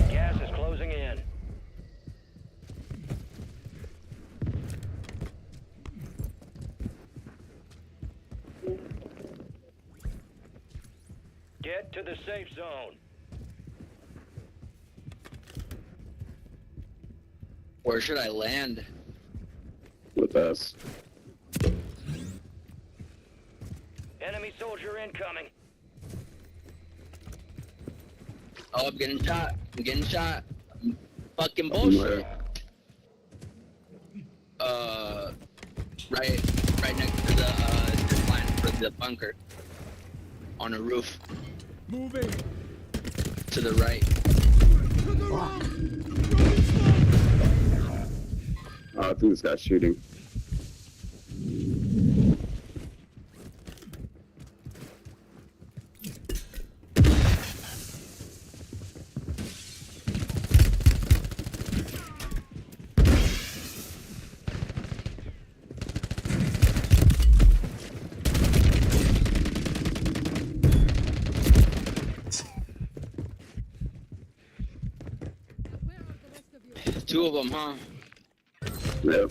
Gas is closing in. Get to the safe zone. Where should I land? With us. Enemy soldier incoming. Oh, I'm getting shot. Fucking bullshit. Right next to the line for the bunker. On a roof. Moving. To the right. Oh, I think this guy's shooting. Two of them, huh? Yeah,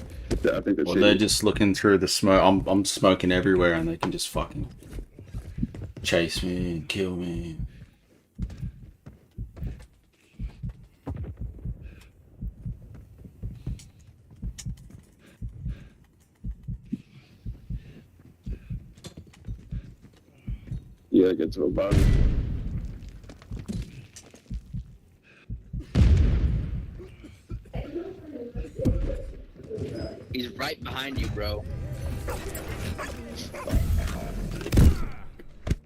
I think Well, they're just looking through the smoke. I'm smoking everywhere, and they can just fucking chase me and kill me. Yeah, get to a body. He's right behind you, bro.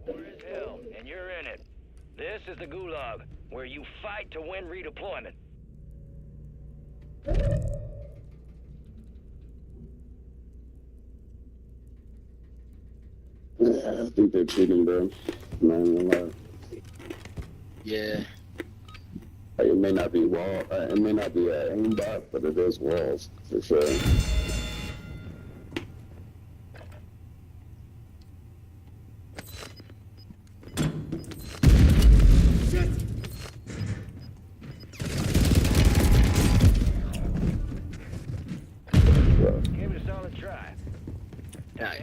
War is hell, and you're in it. This is the Gulag, where you fight to win redeployment. Yeah, I think they're cheating, bro. Man, Yeah. like, it may not be it may not be aimbot, but it is walls for sure. Give it a solid try. Nice.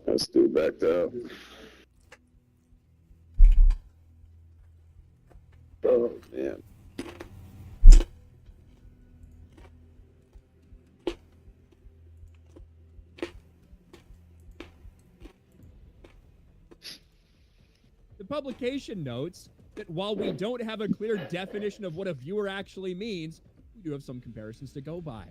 Let's do back up. Oh, man. The publication notes that while we don't have a clear definition of what a viewer actually means, we do have some comparisons to go by.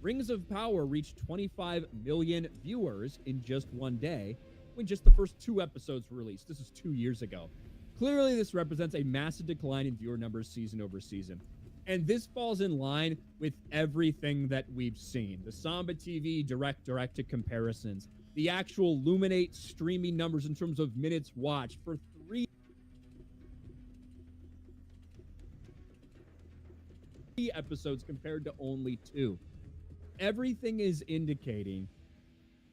Rings of Power reached 25 million viewers in just one day, when just the first 2 episodes were released. This is 2 years ago. Clearly, this represents a massive decline in viewer numbers season over season. And this falls in line with everything that we've seen. The Samba TV direct-to comparisons, the actual Luminate streaming numbers in terms of minutes watched for 3 episodes compared to only 2. Everything is indicating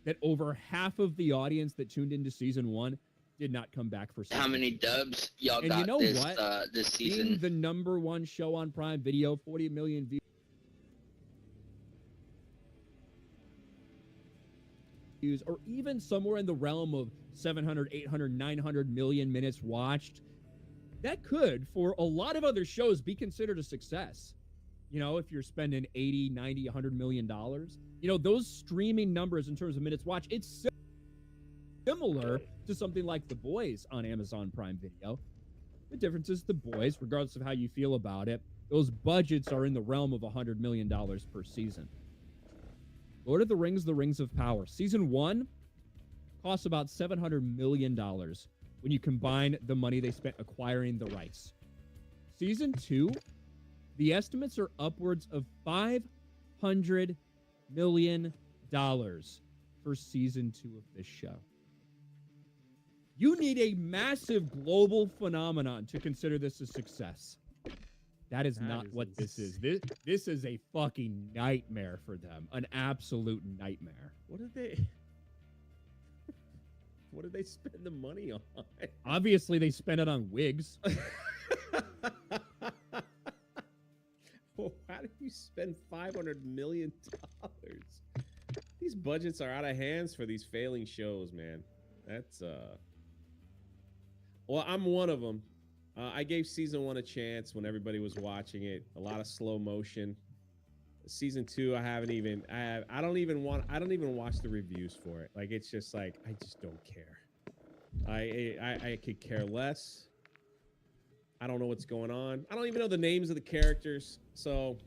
that over half of the audience that tuned into season 1 did not come back for season How many dubs y'all and got you know this what? this Being season? the #1 show on Prime Video, 40 million views, or even somewhere in the realm of 700, 800, 900 million minutes watched, that could, for a lot of other shows, be considered a success. You know, if you're spending 80, 90, 100 million dollars, you know, those streaming numbers in terms of minutes watched, it's similar to something like The Boys on Amazon Prime Video. The difference is The Boys, regardless of how you feel about it, those budgets are in the realm of $100 million per season. Lord of the Rings of Power. Season 1 costs about $700 million when you combine the money they spent acquiring the rights. Season 2, the estimates are upwards of $500 million for season 2 of this show. You need a massive global phenomenon to consider this a success. That is not what this is. This is a fucking nightmare for them. An absolute nightmare. What did they spend the money on? Obviously, they spent it on wigs. Well, how do you spend $500 million? These budgets are out of hands for these failing shows, man. That's well, I'm one of them. I gave season 1 a chance when everybody was watching it. A lot of slow motion. Season 2, I don't even watch the reviews for it. Like, it's just like, I just don't care. I could care less. I don't know what's going on. I don't even know the names of the characters. So,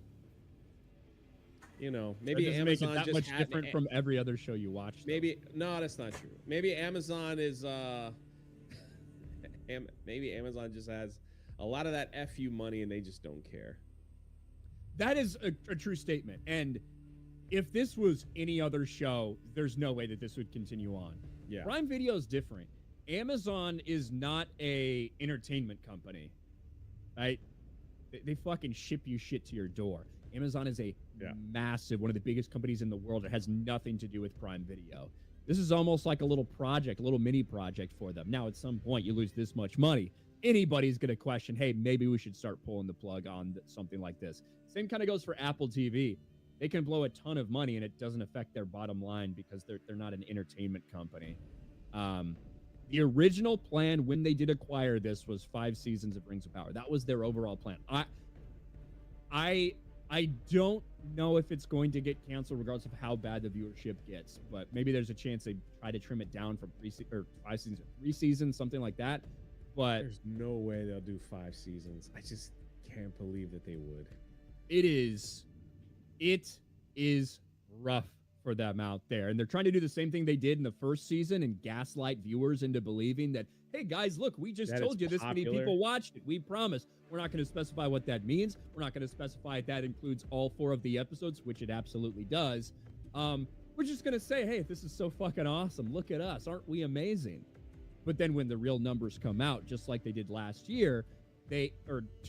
you know, maybe that Amazon make it that just much different from every other show you watch. Maybe no, that's not true. Maybe Amazon is maybe Amazon just has a lot of that FU money and they just don't care. That is a true statement. And if this was any other show, there's no way that this would continue on. Yeah. Prime Video is different. Amazon is not a entertainment company, right? They fucking ship you shit to your door. Amazon is a massive, one of the biggest companies in the world. It has nothing to do with Prime Video. This is almost like a little project, a little mini project for them. Now, at some point, you lose this much money. Anybody's going to question, hey, maybe we should start pulling the plug on something like this. Same kind of goes for Apple TV. They can blow a ton of money, and it doesn't affect their bottom line because they're not an entertainment company. The original plan when they did acquire this was 5 seasons of Rings of Power. That was their overall plan. I don't know if it's going to get canceled regardless of how bad the viewership gets, but maybe there's a chance they try to trim it down from 5 seasons to 3 seasons, something like that. But there's no way they'll do 5 seasons. I just can't believe that they would. It is rough for them out there. And they're trying to do the same thing they did in the first season and gaslight viewers into believing that, hey, guys, look, we just told you this many people watched it. We promise. We're not going to specify what that means. We're not going to specify if that includes all 4 of the episodes, which it absolutely does. We're just going to say, hey, this is so fucking awesome. Look at us. Aren't we amazing? But then when the real numbers come out, just like they did last year, 2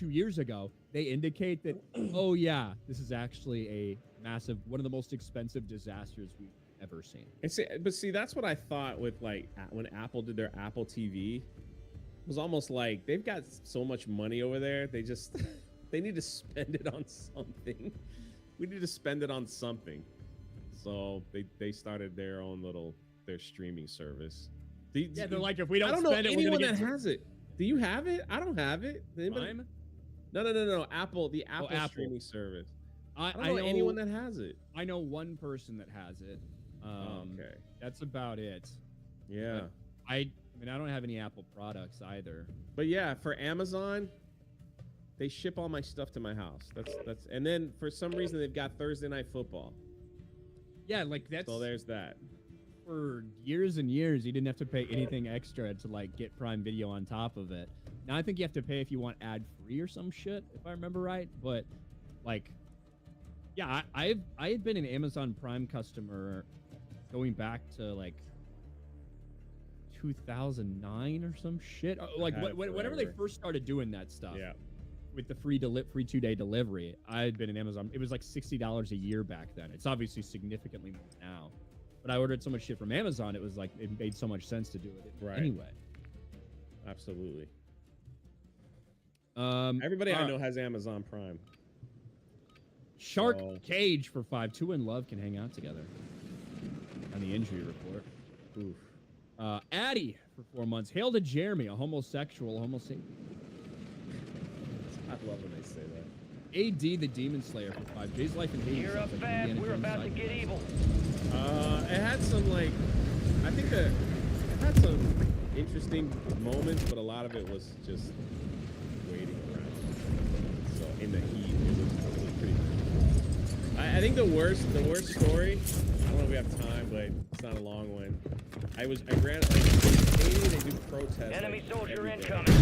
years ago, they indicate that, oh, yeah, this is actually a massive, one of the most expensive disasters we've ever seen. But see, that's what I thought with, like, when Apple did their Apple TV. It was almost like they've got so much money over there. They just, they need to spend it on something. We need to spend it on something. So they started their own their streaming service. They're like, if we don't spend it, we're going to get... anyone that has it. Do you have it? I don't have it. No. Apple, the Apple Apple. streaming service. I don't know anyone that has it. I know one person that has it. Okay. That's about it. Yeah. But I mean, I don't have any Apple products either. But yeah, for Amazon, they ship all my stuff to my house. That's and then for some reason they've got Thursday Night Football. Yeah, like that's So there's that. For years and years, you didn't have to pay anything extra to like get Prime Video on top of it. Now I think you have to pay if you want ad-free or some shit, if I remember right. But like, yeah, I had been an Amazon Prime customer going back to like 2009 or some shit. Like whenever they first started doing that stuff. Yeah. With the free 2-day delivery, I had been in Amazon. It was like $60 a year back then. It's obviously significantly more now. But I ordered so much shit from Amazon, it was like it made so much sense to do it anyway. Absolutely. Everybody I know has Amazon Prime. Shark Cage for 5. 2 in love can hang out together. On the injury report. Oof. Addie for 4 months. Hail to Jeremy, a homosexual. I love when they say that. AD the Demon Slayer for 5. Jay's Life in Hades. Gear up fast. We're about to get evil. It had some like, I think that it had some interesting moments, but a lot of it was just waiting around. So in the heat, it was pretty cool. I think the worst story. I don't know if we have time, but it's not a long one. I ran like they do protests. Enemy like, soldier every day. incoming.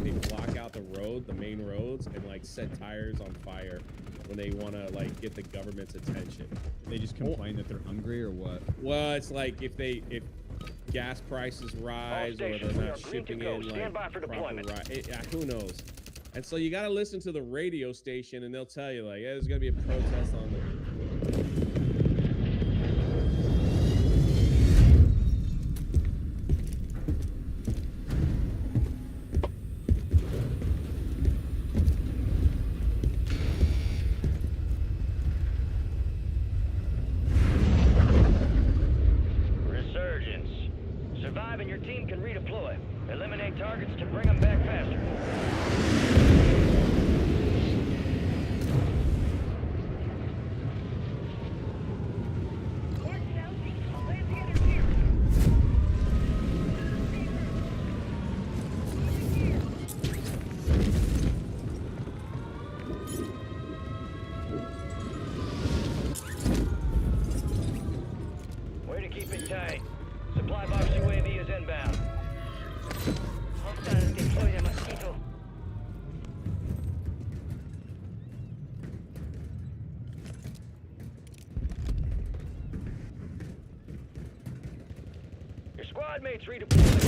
They block out the road, the main roads, and like set tires on fire when they want to like get the government's attention. They just complain that they're hungry or what? Well, it's like if gas prices rise or they're not shipping in like proper who knows. And so you got to listen to the radio station, and they'll tell you like, yeah, there's gonna be a protest on the. Resurgence. Survive and your team can redeploy. Eliminate targets to bring them back faster. Way to keep it tight. Supply box UAV is inbound. Hostiles deploy the mosquito. Your squad mates redeployed.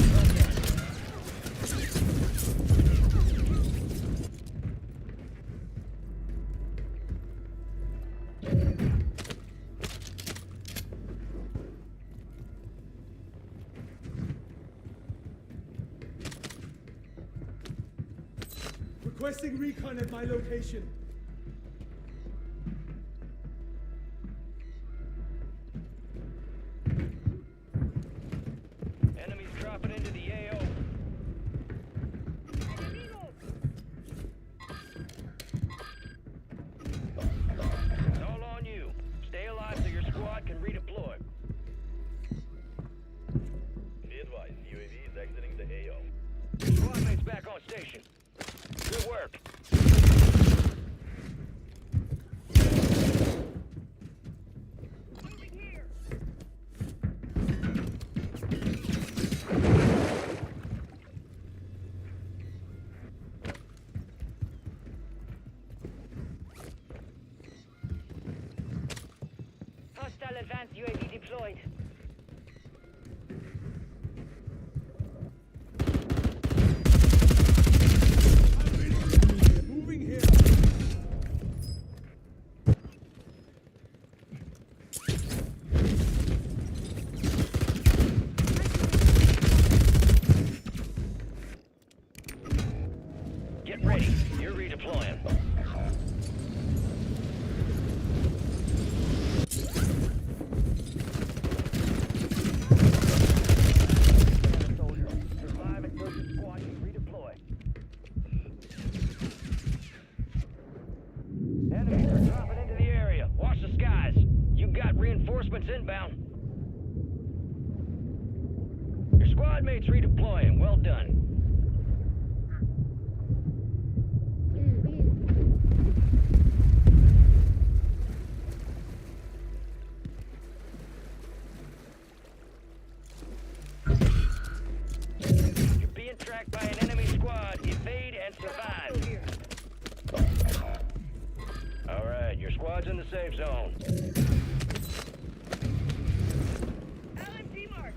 Requesting recon at my location. Enemies dropping into the AO. It's all on you. Stay alive so your squad can redeploy. Be advised, UAV is exiting the AO. Squad mates back on station. Good work. squad mates redeploying. Well done. You're being tracked by an enemy squad. Evade and survive. Alright, your squad's in the safe zone.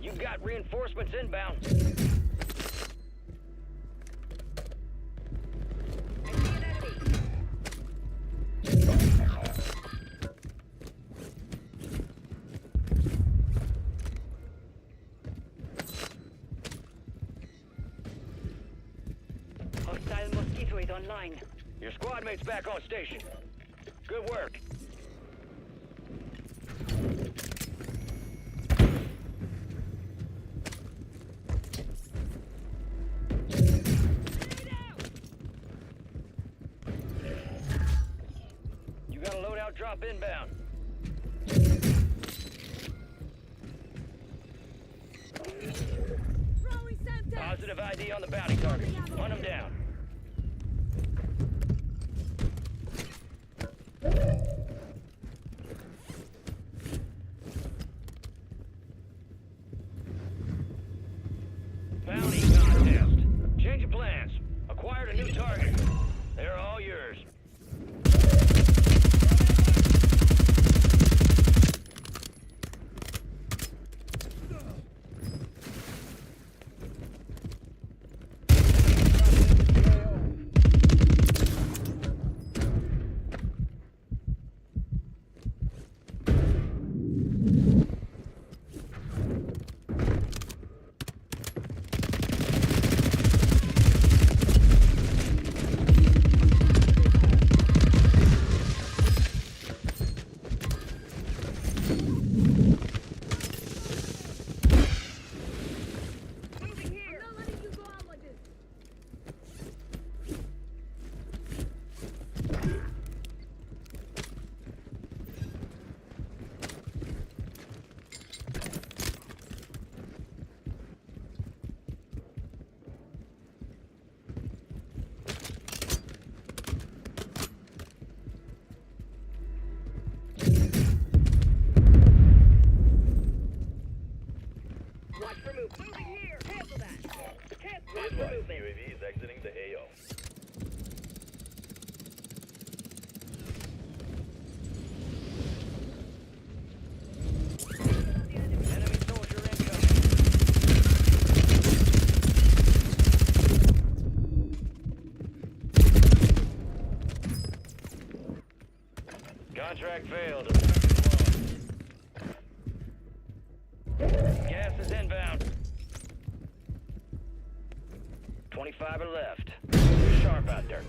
You've got reinforcements inbound. Hostile mosquito is online. Your squad mate's back on station. Good work. You got a loadout drop inbound. Positive ID on the bounty target. Hunt him down. Bounty contest. Change of plans. Acquired a new target. They're all yours. UAV is exiting the AO. Contract failed. Gas is inbound. 25 are left. You're sharp out there.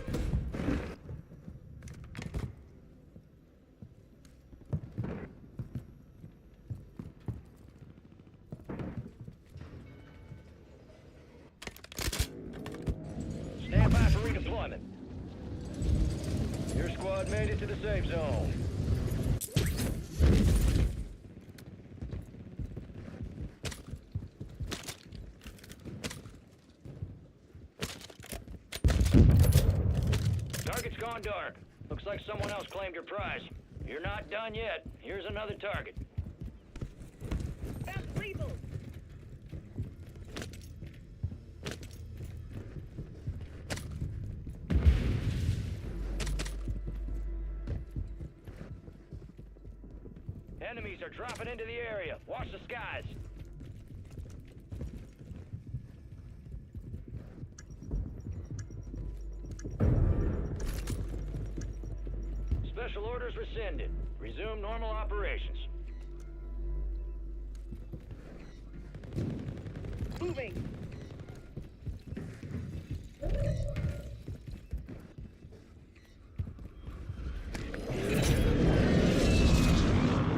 Stand by for redeployment. Your squad made it to the safe zone. Target's gone dark. Looks like someone else claimed your prize. You're not done yet. Here's another target. Enemies are dropping into the area. Watch the skies. Special orders rescinded. Resume normal operations. Moving.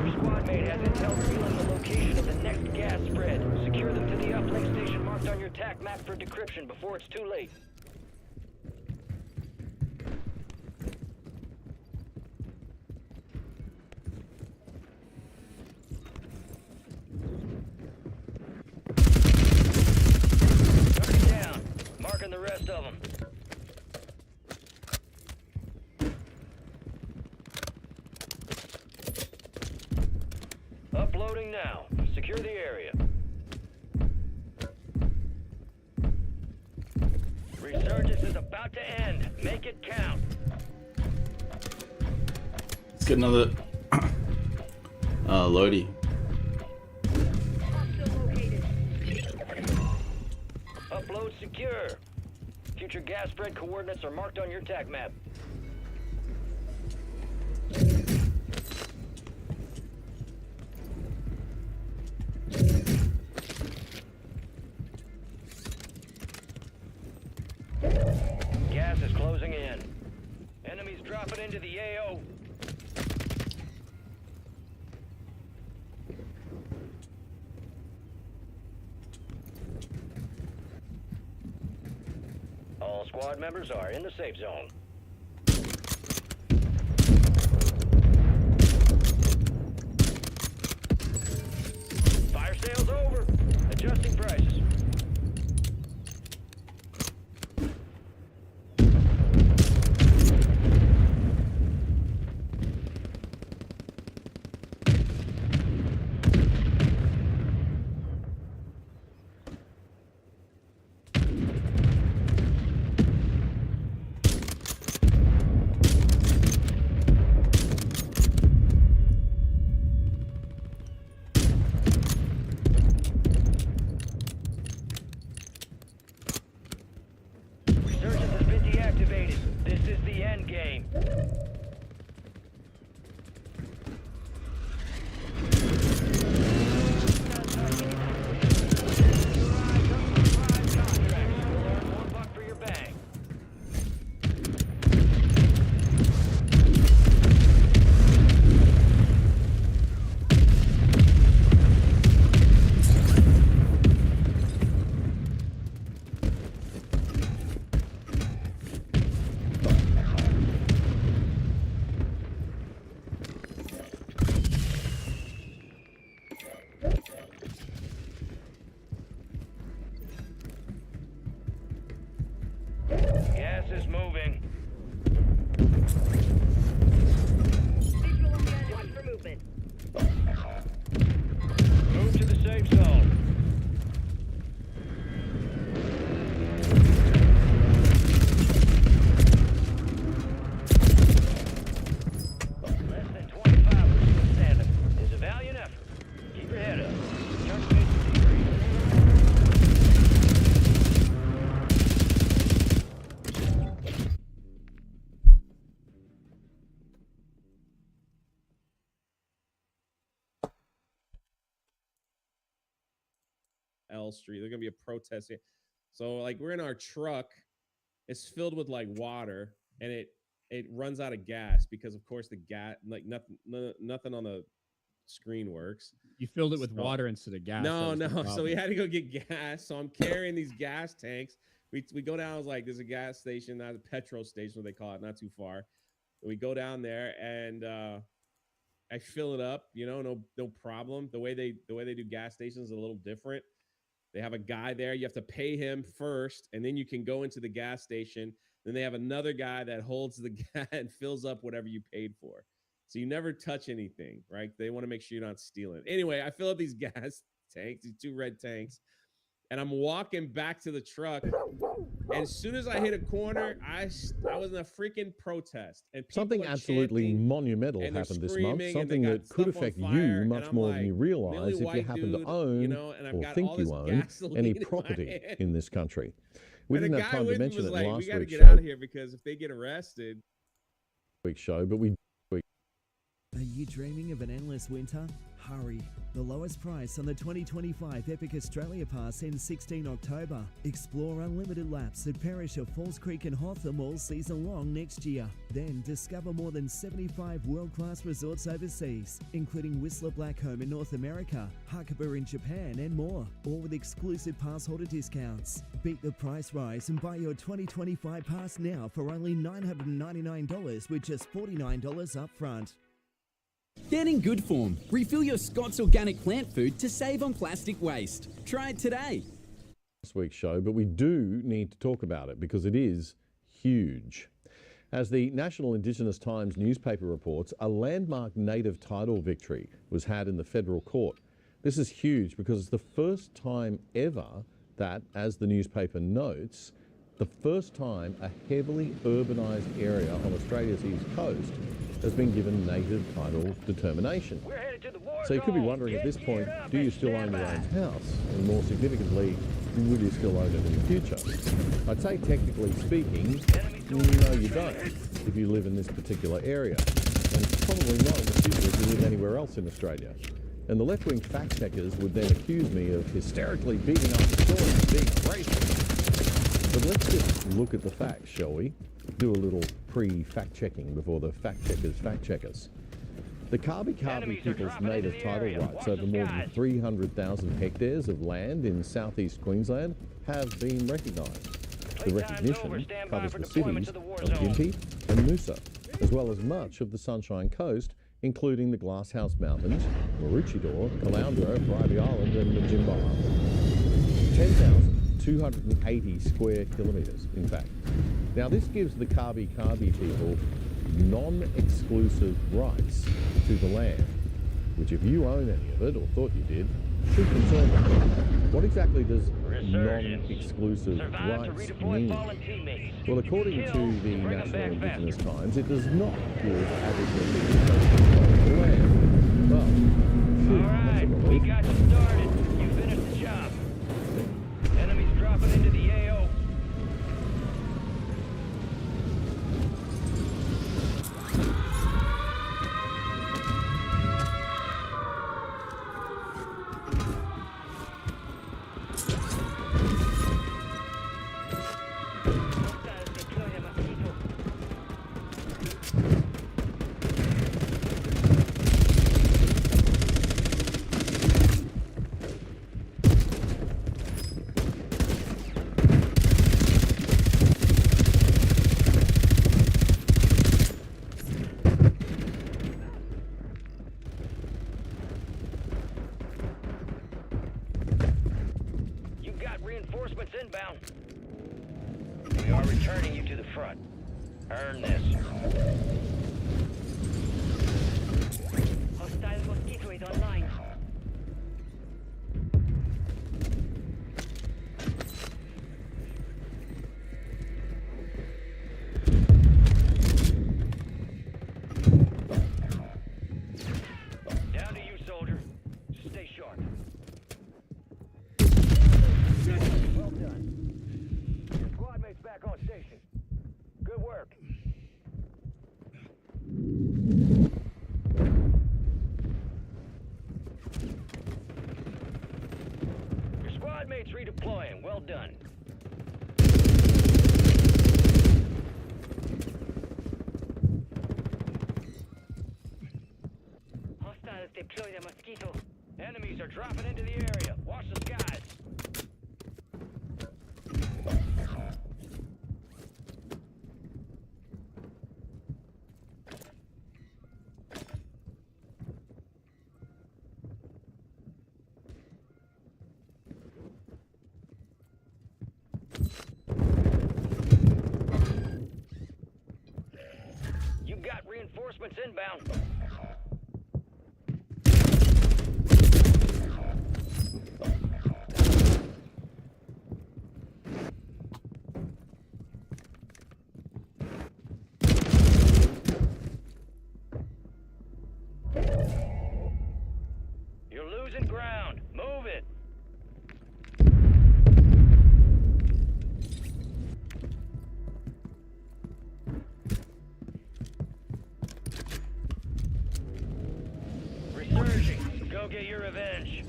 Your squad mate has intel revealing the location of the next gas spread. Secure them to the uplink station marked on your TAC map for decryption before it's too late. Moving now. Secure the area. Resurgence is about to end. Make it count. Let's get another Lodi. Upload secure. Future gas spread coordinates are marked on your TAC map. Gas is closing in. Enemies dropping into the AO. All squad members are in the safe zone. Fire sales over. Adjusting prices. Resurgence has been deactivated. This is the end game. $1 for your bang. Gas is moving. Visual on the end. Watch for movement. Move to the safe zone. Less than 25 we're still standing. It's a valiant effort. Keep your head up. Turn space to debrief. L Street. There's gonna be a protest here. So like we're in our truck. It's filled with like water, and it runs out of gas because of course the gas like nothing on the screen works. You filled it with So- water instead of gas. No, that was the no. So problem. we had to go get gas. So I'm carrying these gas tanks. We go down. I was like, there's a gas station, not a petrol station, what they call it, not too far. We go down there and I fill it up. You know, no problem. The way they do gas stations is a little different. They have a guy there. You have to pay him first, and then you can go into the gas station. Then they have another guy that holds the gas and fills up whatever you paid for. So you never touch anything, right? They want to make sure you're not stealing. Anyway, I fill up these gas tanks, these 2 red tanks, and I'm walking back to the truck. And as soon as I hit a corner, I was in a freaking protest. And people Something are absolutely chanting, monumental and they're happened this screaming, month, and something they that got could stuff on affect fire, you and much I'm more like, than you the realize only if you white happen to dude, own you know, and I've or got think all you this own gasoline any in my property hand. in this country. We And didn't the have guy time to with me mention was it like, in we last got to week's get show. out of here because if they get arrested. But we Are you dreaming of an endless winter? Hurry! The lowest price on the 2025 Epic Australia Pass ends 16 October. Explore unlimited laps at Perisher, Falls Creek and Hotham all season long next year. Then discover more than 75 world-class resorts overseas, including Whistler Blackcomb in North America, Hakuba in Japan and more, all with exclusive pass holder discounts. Beat the price rise and buy your 2025 pass now for only $999 with just $49 up front. Get in good form. Refill your Scott's organic plant food to save on plastic waste. Try it today. last week's show, but we do need to talk about it because it is huge. As the National Indigenous Times newspaper reports, a landmark native title victory was had in the federal court. This is huge because it's the first time ever that, as the newspaper notes, the first time a heavily urbanised area on Australia's east coast has been given native title determination. So you could be wondering at this point, do you still own your own house? And more significantly, will you still own it in the future? I'd say technically speaking, no you don't, if you live in this particular area. And probably not in the future if you live anywhere else in Australia. And the left-wing fact-checkers would then accuse me of hysterically beating up the story and being racist. But let's just look at the facts, shall we? Do a little pre-fact-checking before the fact-checkers fact-check us. The Kabi people's native title rights over more than 300,000 hectares of land in southeast Queensland have been recognised. The recognition covers the cities of Gympie and Noosa, as well as much of the Sunshine Coast, including the Glasshouse Mountains, Maroochydore, Caloundra, Bribie Island and Majimbo Island. 10,280 square kilometres, in fact. Now this gives the Kabi people non-exclusive rights to the land, which if you own any of it, or thought you did, should concern you. What exactly does non-exclusive rights mean? Well, according to the National Indigenous Times, it does not give adequate control of the land. Well, Alright, we got you started. You finished the job. Enemies dropping into the AO. Reinforcements inbound. We are returning you to the front. Earn this. Hostile mosquito is online. Down to you, soldier. Stay sharp. Well done. Your squad mate's back on station. Good work. Your squad mate's redeploying. Well done. Hostiles deploy the mosquito. Enemies are dropping into the area. Watch the skies. You got reinforcements inbound. You're losing ground. Move it. Resurging. Go get your revenge.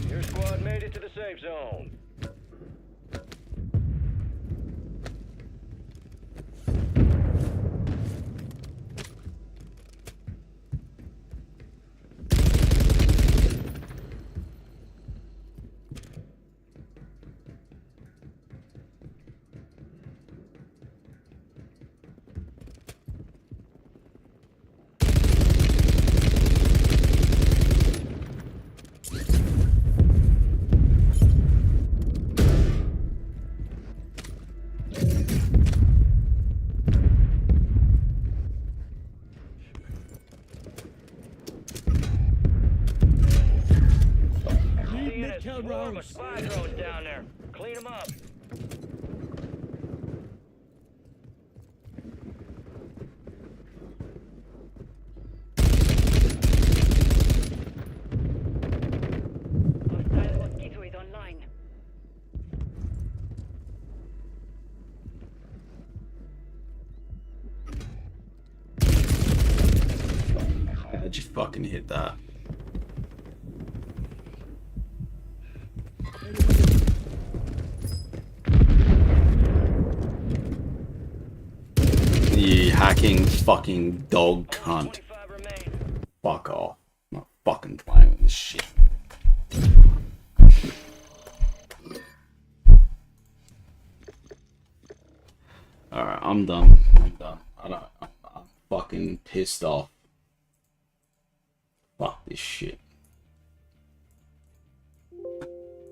Your squad made it to the safe zone. Raquel Swarm of rounds. spy drones down there. Clean them up. Hostile mosquito is online. How'd you fucking hit that? You hacking fucking dog cunt. Fuck off. I'm not fucking playing with this shit. Alright, I'm done. I'm done. I'm fucking pissed off. Fuck this shit.